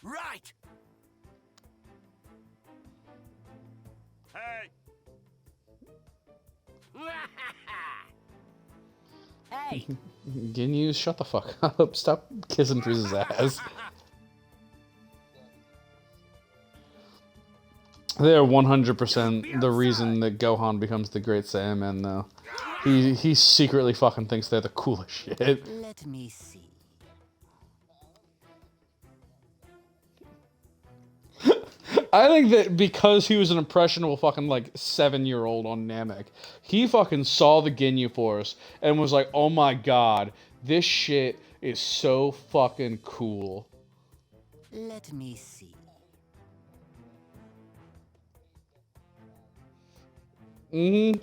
Right. Hey. Hey, Ginyu, shut the fuck up. Stop kissing Frieza's ass. They're 100% the reason that Gohan becomes the Great Saiyaman, though. He secretly fucking thinks they're the coolest shit. let me see. I think that because he was an impressionable fucking, like, 7-year-old on Namek, he fucking saw the Ginyu Force and was like, oh my god, this shit is so fucking cool. Let me see. Mm-hmm.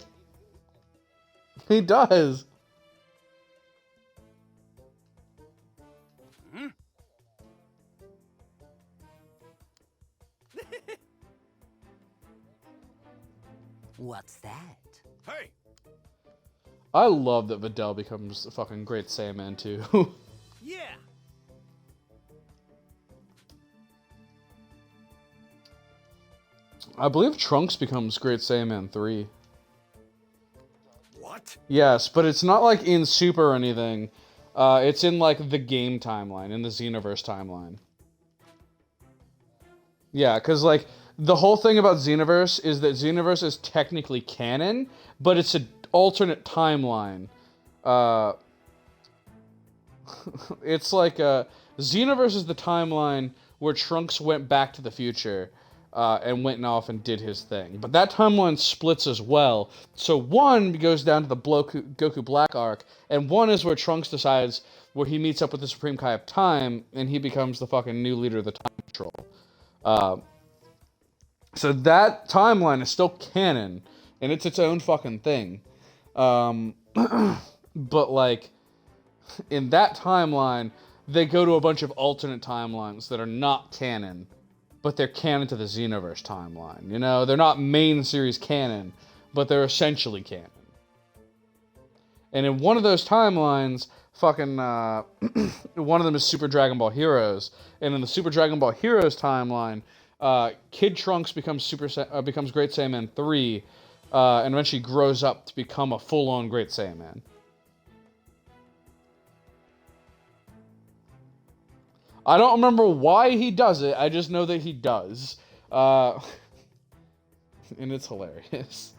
He does. What's that? Hey! I love that Videl becomes a fucking great Saiyaman too. Yeah! I believe Trunks becomes Great Saiyaman 3. What? Yes, but it's not like in Super or anything. It's in like the game timeline, in the Xenoverse timeline. Yeah, because like the whole thing about Xenoverse is that Xenoverse is technically canon, but it's an alternate timeline. It's like Xenoverse is the timeline where Trunks went back to the future and went off and did his thing. But that timeline splits as well. So one goes down to the Goku Black arc, and one is where Trunks decides where he meets up with the Supreme Kai of Time, and he becomes the fucking new leader of the Time Patrol. So that timeline is still canon, and it's its own fucking thing. But like, in that timeline, they go to a bunch of alternate timelines that are not canon, but they're canon to the Xenoverse timeline. You know, they're not main series canon, but they're essentially canon. And in one of those timelines, fucking one of them is Super Dragon Ball Heroes, and in the Super Dragon Ball Heroes timeline, Kid Trunks becomes Great Saiyaman 3, and eventually grows up to become a full-on Great Saiyaman. I don't remember why he does it. I just know that he does. And it's hilarious.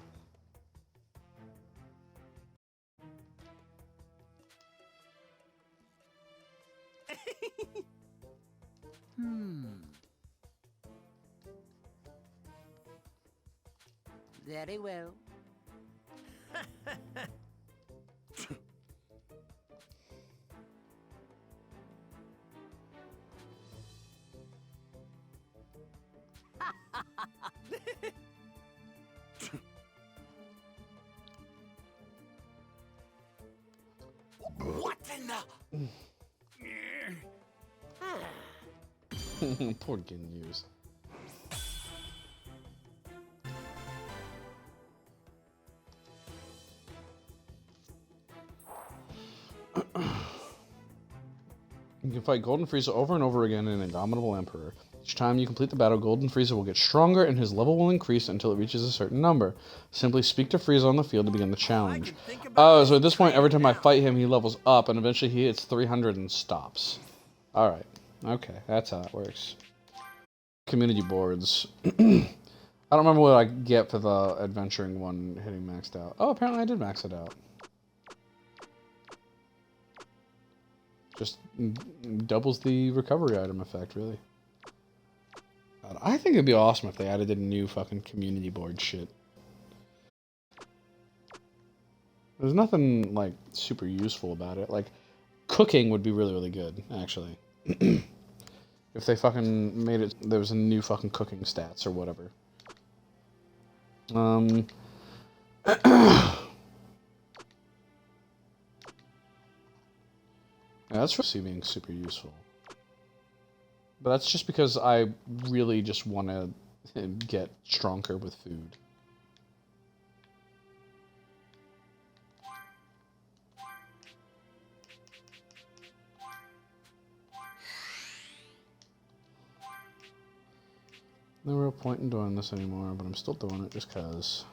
Very well. What in the... Poor Ginyu. You can fight Golden Frieza over and over again in Indomitable Emperor. Each time you complete the battle, Golden Frieza will get stronger and his level will increase until it reaches a certain number. Simply speak to Frieza on the field to begin the challenge. Oh, so at this point, every time I fight him, he levels up and eventually he hits 300 and stops. Alright. Okay, that's how that works. Community boards. I don't remember what I get for the adventuring one hitting maxed out. Oh, apparently I did max it out. Just doubles the recovery item effect, really. I think it'd be awesome if they added a new fucking community board shit. There's nothing, like, super useful about it. Like, cooking would be really, really good, actually. If they fucking made it, there was a new fucking cooking stats or whatever. Yeah, that's really being super useful. But that's just because I really just want to get stronger with food. No real point in doing this anymore, but I'm still doing it just cause.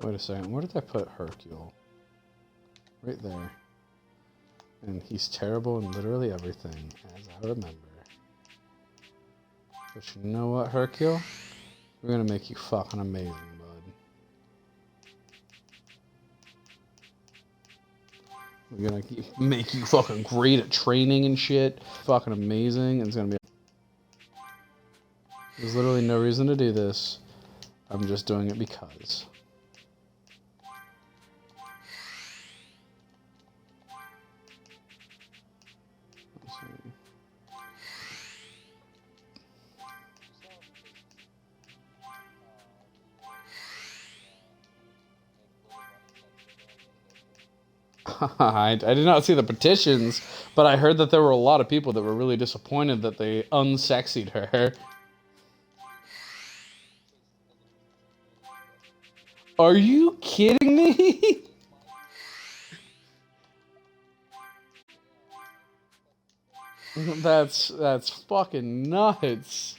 Wait a second, where did I put Hercule? Right there. And he's terrible in literally everything, as I remember. But you know what, Hercule? We're gonna make you fucking amazing, bud. We're gonna make you fucking great at training and shit. Fucking amazing. And it's gonna be... There's literally no reason to do this. I'm just doing it because. Let's see. I did not see the petitions, but I heard that there were a lot of people that were really disappointed that they unsexied her. Are you kidding me? That's fucking nuts.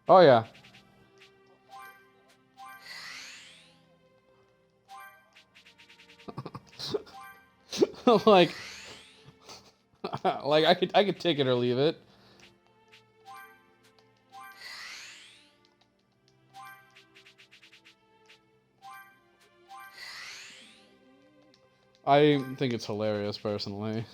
Oh yeah. like I could take it or leave it. I think it's hilarious personally.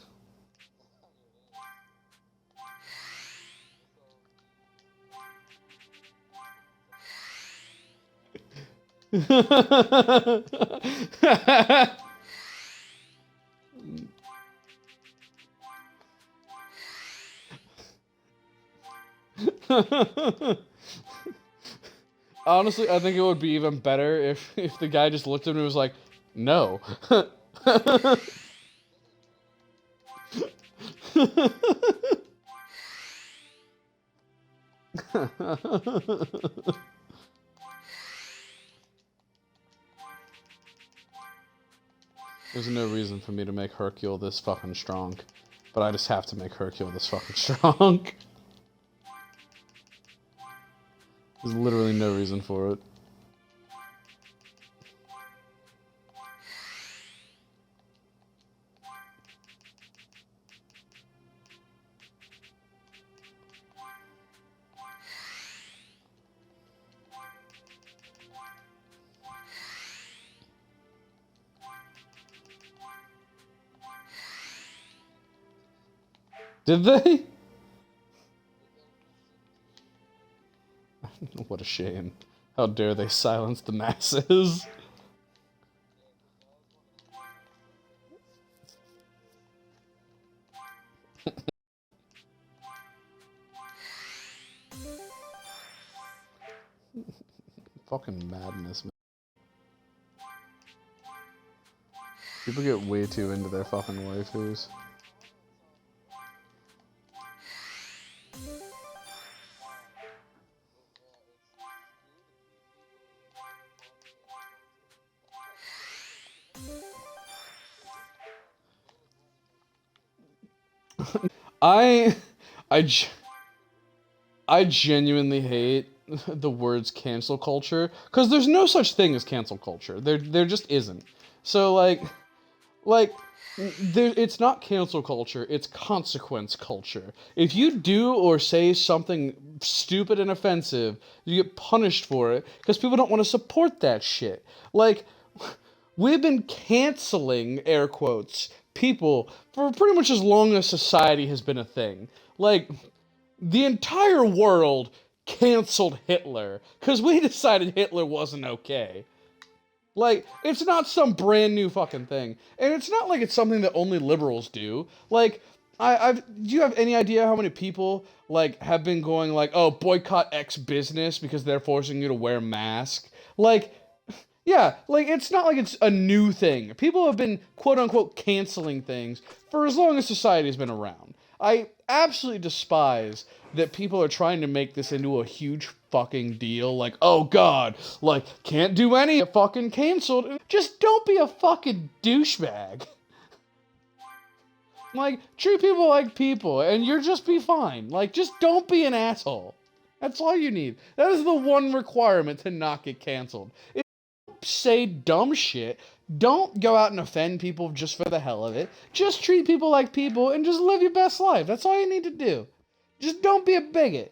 Honestly, I think it would be even better if the guy just looked at him and was like, "No." There's no reason for me to make Hercule this fucking strong, but I just have to make Hercule this fucking strong. There's literally no reason for it. Did they? What a shame. How dare they silence the masses? Fucking madness, man. People get way too into their fucking waifus. I genuinely hate the words cancel culture, because there's no such thing as cancel culture. There just isn't. So it's not cancel culture, it's consequence culture. If you do or say something stupid and offensive, you get punished for it, because people don't want to support that shit. Like, we've been canceling, air quotes, people for pretty much as long as society has been a thing. Like, the entire world canceled Hitler because we decided Hitler wasn't okay. Like, it's not some brand new fucking thing. And it's not like it's something that only liberals do. Like, do you have any idea how many people, like, have been going, like, oh, boycott X business because they're forcing you to wear a mask? Like, yeah, like, it's not like it's a new thing. People have been, quote-unquote, canceling things for as long as society's been around. I absolutely despise that people are trying to make this into a huge fucking deal. Like, oh god, like, can't do any fucking canceled. Just don't be a fucking douchebag. Like, treat people like people, and you'll just be fine. Like, just don't be an asshole. That's all you need. That is the one requirement to not get canceled. Say dumb shit, don't go out and offend people just for the hell of it. Just treat people like people and just live your best life. That's all you need to do. Just don't be a bigot.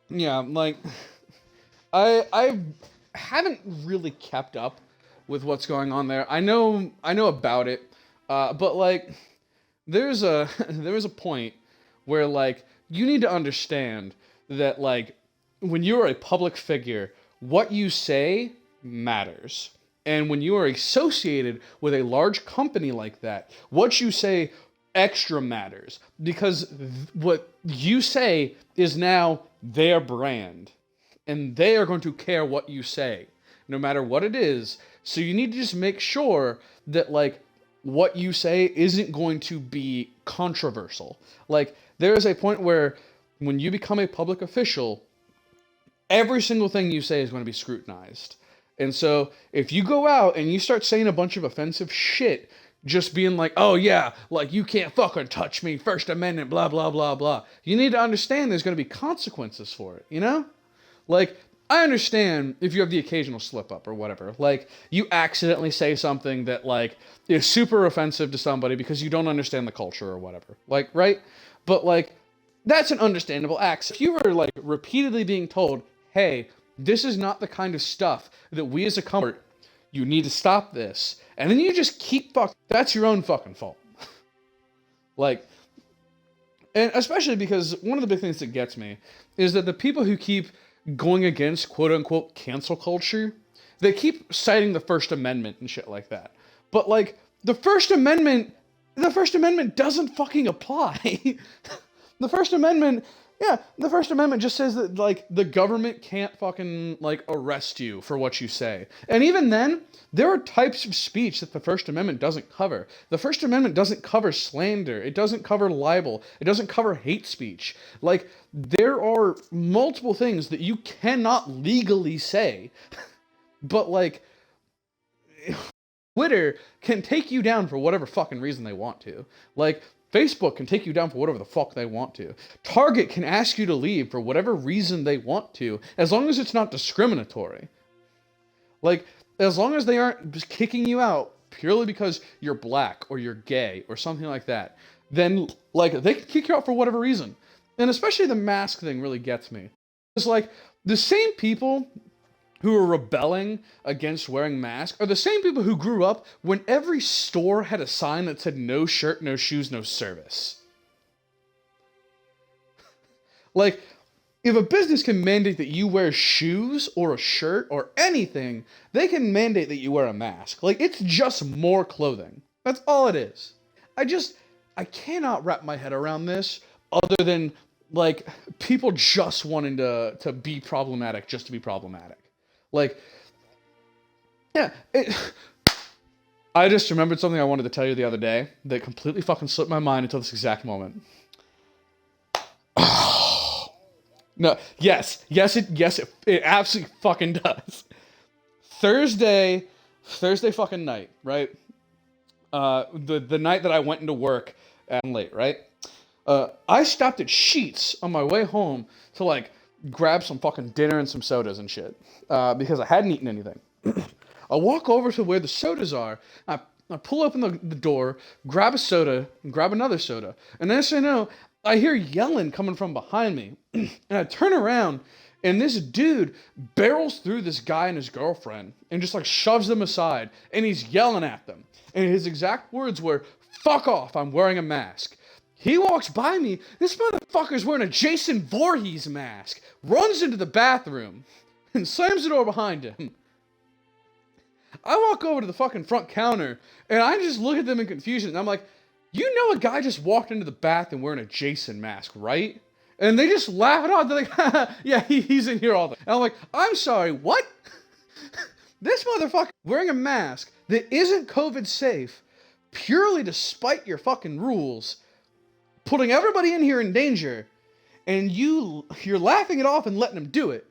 Yeah, like, I haven't really kept up with what's going on there. I know about it, but like, there's a point where like you need to understand that like when you're a public figure, what you say matters. And when you are associated with a large company like that, what you say extra matters because what you say is now their brand and they are going to care what you say no matter what it is. So you need to just make sure that like what you say isn't going to be controversial. Like there is a point where when you become a public official, every single thing you say is going to be scrutinized. And so if you go out and you start saying a bunch of offensive shit, just being like, oh yeah, like you can't fucking touch me, First Amendment, blah, blah, blah, blah. You need to understand there's going to be consequences for it, you know? Like, I understand if you have the occasional slip up or whatever. Like, you accidentally say something that, like, is super offensive to somebody because you don't understand the culture or whatever. Like, right? But, like, that's an understandable act. If you were, like, repeatedly being told, hey, this is not the kind of stuff that we as a company, you need to stop this. And then you just keep that's your own fucking fault. Like, and especially because one of the big things that gets me is that the people who keep going against quote unquote cancel culture, they keep citing the First Amendment and shit like that. But like, the First Amendment doesn't fucking apply. The First Amendment just says that, like, the government can't fucking, like, arrest you for what you say. And even then, there are types of speech that the First Amendment doesn't cover. The First Amendment doesn't cover slander. It doesn't cover libel. It doesn't cover hate speech. Like, there are multiple things that you cannot legally say. But, like, Twitter can take you down for whatever fucking reason they want to. Like, Facebook can take you down for whatever the fuck they want to. Target can ask you to leave for whatever reason they want to, as long as it's not discriminatory. Like, as long as they aren't just kicking you out purely because you're black or you're gay or something like that, then, like, they can kick you out for whatever reason. And especially the mask thing really gets me. It's like, the same people who are rebelling against wearing masks are the same people who grew up when every store had a sign that said no shirt, no shoes, no service. Like, if a business can mandate that you wear shoes or a shirt or anything, they can mandate that you wear a mask. Like, it's just more clothing. That's all it is. I cannot wrap my head around this other than, like, people just wanting to be problematic just to be problematic. Like, yeah, I just remembered something I wanted to tell you the other day that completely fucking slipped my mind until this exact moment. No, yes, it absolutely fucking does. Thursday fucking night, right? The night that I went into work late, right? I stopped at Sheetz on my way home to, like, grab some fucking dinner and some sodas and shit, because I hadn't eaten anything. I walk over to where the sodas are, I pull open the door, grab a soda, and grab another soda, and next thing I know, I hear yelling coming from behind me, and I turn around, and this dude barrels through this guy and his girlfriend, and just, like, shoves them aside, and he's yelling at them, and his exact words were, "Fuck off, I'm wearing a mask." He walks by me, this motherfucker's wearing a Jason Voorhees mask, runs into the bathroom, and slams the door behind him. I walk over to the fucking front counter, and I just look at them in confusion, and I'm like, you know a guy just walked into the bathroom wearing a Jason mask, right? And they just laugh it off, they're like, yeah, he's in here all the time. And I'm like, I'm sorry, what? This motherfucker wearing a mask that isn't COVID safe, purely to spite your fucking rules, putting everybody in here in danger, and you're laughing it off and letting him do it.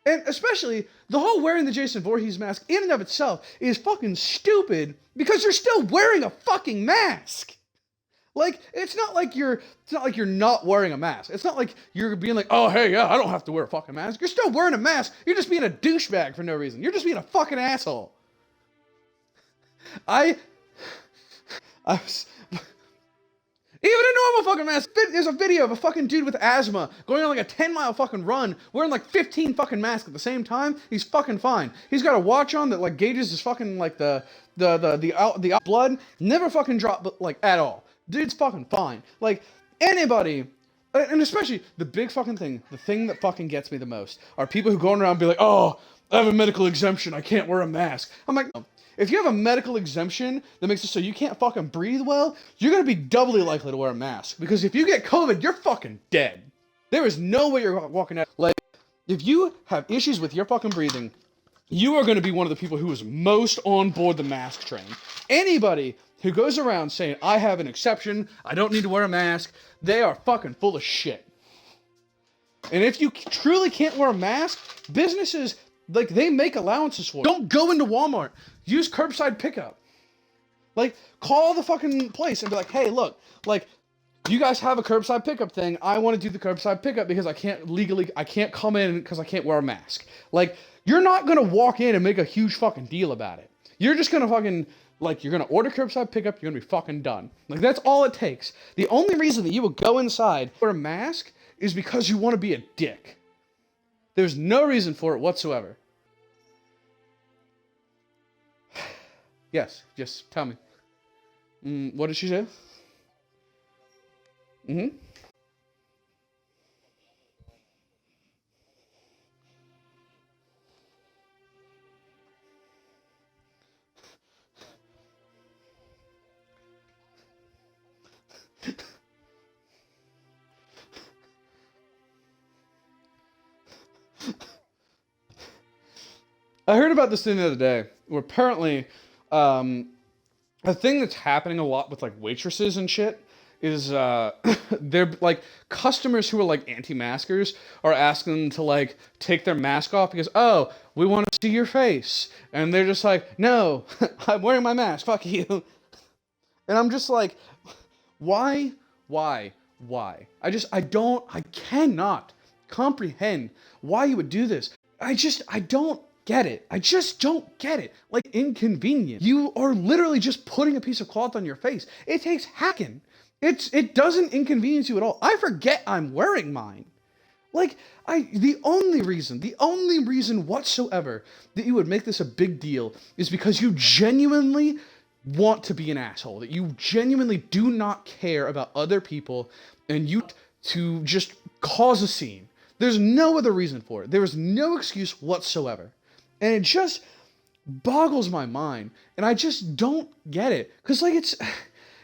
And especially, the whole wearing the Jason Voorhees mask in and of itself is fucking stupid because you're still wearing a fucking mask. Like, it's not like you're not wearing a mask. It's not like you're being like, oh, hey, yeah, I don't have to wear a fucking mask. You're still wearing a mask. You're just being a douchebag for no reason. You're just being a fucking asshole. Even a normal fucking mask. There's a video of a fucking dude with asthma going on like a 10-mile fucking run, wearing like 15 fucking masks at the same time. He's fucking fine. He's got a watch on that like gauges his fucking like the blood. Never fucking drop like at all. Dude's fucking fine. Like anybody, and especially the big fucking thing, the thing that fucking gets me the most are people who go around and be like, oh, I have a medical exemption. I can't wear a mask. I'm like, no. If you have a medical exemption that makes it so you can't fucking breathe well, you're going to be doubly likely to wear a mask. Because if you get COVID, you're fucking dead. There is no way you're walking out. Like, if you have issues with your fucking breathing, you are going to be one of the people who is most on board the mask train. Anybody who goes around saying, I have an exception, I don't need to wear a mask, they are fucking full of shit. And if you truly can't wear a mask, businesses, like, they make allowances for it. Don't go into Walmart. Use curbside pickup. Like, call the fucking place and be like, hey, look, like, you guys have a curbside pickup thing. I want to do the curbside pickup because I can't come in because I can't wear a mask. Like, you're not going to walk in and make a huge fucking deal about it. You're just going to fucking, like, you're going to order curbside pickup, you're going to be fucking done. Like, that's all it takes. The only reason that you would go inside wear a mask is because you want to be a dick. There's no reason for it whatsoever. Yes, just tell me. What did she say? Mm-hmm. I heard about this thing the other day, where apparently, a thing that's happening a lot with like waitresses and shit is they're like customers who are like anti-maskers are asking them to like take their mask off because, oh, we want to see your face, and they're just like, no, I'm wearing my mask, fuck you. And I'm just like, why? I cannot comprehend why you would do this. I don't get it. I just don't get it. Like, inconvenient. You are literally just putting a piece of cloth on your face. It takes hacking. It doesn't inconvenience you at all. I forget I'm wearing mine. Like, the only reason whatsoever that you would make this a big deal is because you genuinely want to be an asshole, that you genuinely do not care about other people, and you to just cause a scene. There's no other reason for it. There is no excuse whatsoever. And it just boggles my mind, and I just don't get it. Because, like,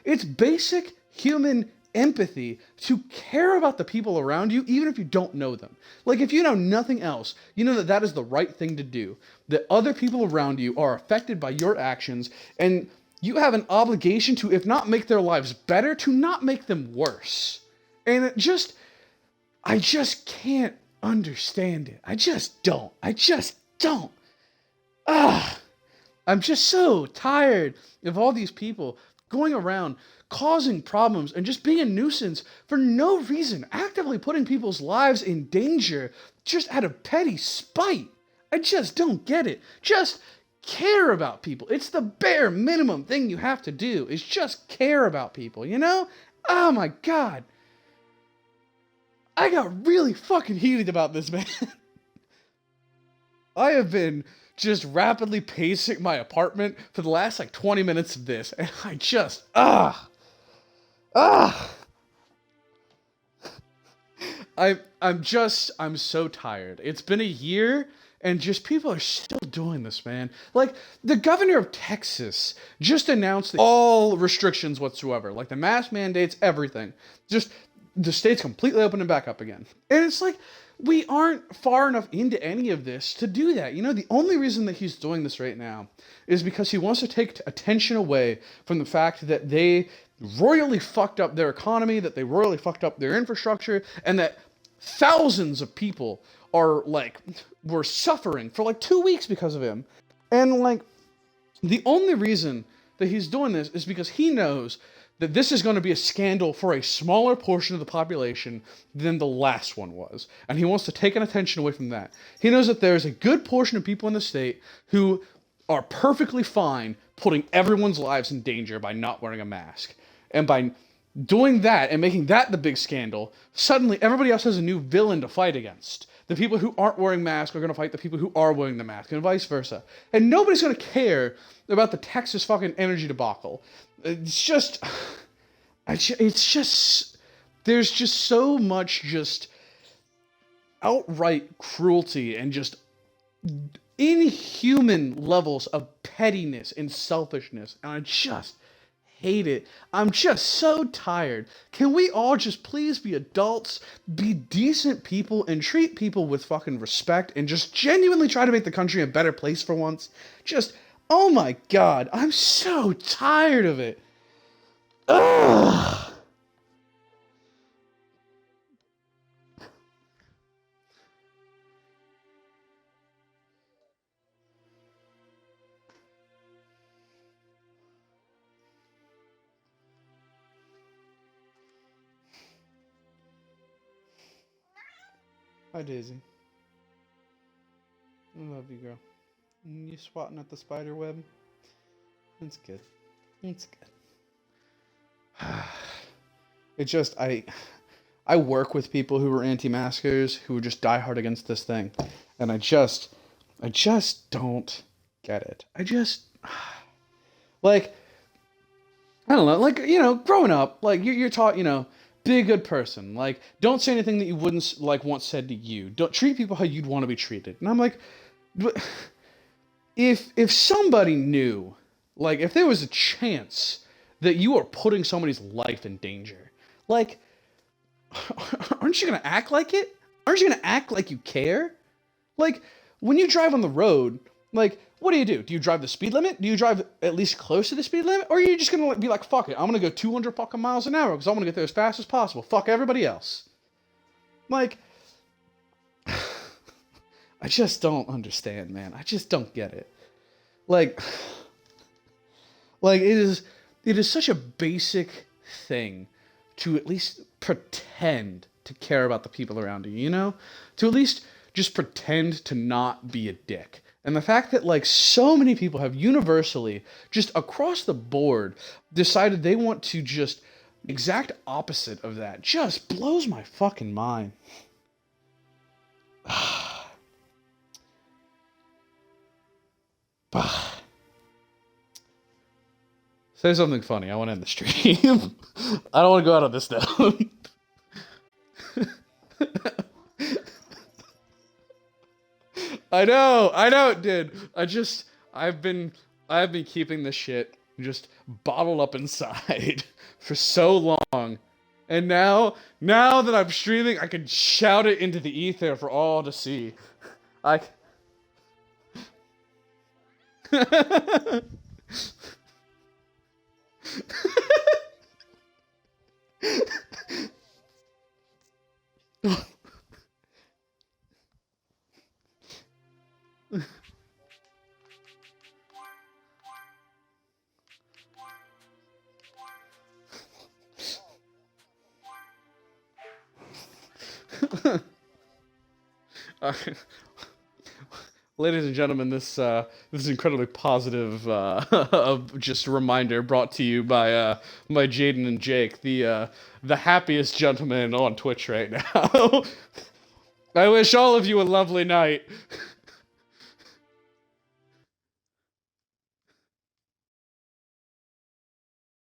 it's basic human empathy to care about the people around you, even if you don't know them. Like, if you know nothing else, you know that that is the right thing to do. That other people around you are affected by your actions, and you have an obligation to, if not make their lives better, to not make them worse. And I just can't understand it. I just don't. I'm just so tired of all these people going around causing problems and just being a nuisance for no reason, actively putting people's lives in danger just out of petty spite. I just don't get it. Just care about people. It's the bare minimum thing you have to do, is just care about people, you know? Oh my God. I got really fucking heated about this, man. I have been just rapidly pacing my apartment for the last like 20 minutes of this, and I just, I'm so tired. It's been a year, and just people are still doing this, man. Like, the governor of Texas just announced that all restrictions whatsoever, like the mask mandates, everything, just the state's completely opening back up again. And it's like, we aren't far enough into any of this to do that. You know, the only reason that he's doing this right now is because he wants to take attention away from the fact that they royally fucked up their economy, that they royally fucked up their infrastructure, and that thousands of people were suffering for 2 weeks because of him. And the only reason that he's doing this is because he knows that this is going to be a scandal for a smaller portion of the population than the last one was. And he wants to take an attention away from that. He knows that there's a good portion of people in the state who are perfectly fine putting everyone's lives in danger by not wearing a mask. And by doing that and making that the big scandal, suddenly everybody else has a new villain to fight against. The people who aren't wearing masks are going to fight the people who are wearing the mask, and vice versa. And nobody's going to care about the Texas fucking energy debacle. It's just, there's just so much just outright cruelty and just inhuman levels of pettiness and selfishness, and I just hate it. I'm just so tired. Can we all just please be adults, be decent people, and treat people with fucking respect, and just genuinely try to make the country a better place for once? Just, oh my god, I'm so tired of it. Ugh. Hi, Daisy. I love you, girl. You swatting at the spider web? That's good. It's good. It just, I work with people who are anti-maskers, who are just diehard against this thing. And I just don't get it. I don't know, growing up, you're taught, be a good person. Don't say anything that you wouldn't, want said to you. Don't treat people how you'd want to be treated. And I'm like, if somebody knew, if there was a chance that you are putting somebody's life in danger, aren't you going to act like it? Aren't you going to act like you care? When you drive on the road, what do? Do you drive the speed limit? Do you drive at least close to the speed limit? Or are you just going to be like, fuck it, I'm going to go 200 fucking miles an hour because I want to get there as fast as possible. Fuck everybody else. I just don't understand, man. I just don't get it. It is such a basic thing to at least pretend to care about the people around you, To at least just pretend to not be a dick. And the fact that, so many people have universally, just across the board, decided they want to just exact opposite of that just blows my fucking mind. Say something funny. I want to end the stream. I don't want to go out on this note. I know, dude. I've been keeping this shit just bottled up inside for so long. And now that I'm streaming, I can shout it into the ether for all to see. Ladies and gentlemen, this incredibly positive just reminder brought to you by Jaden and Jake, the happiest gentlemen on Twitch right now. I wish all of you a lovely night.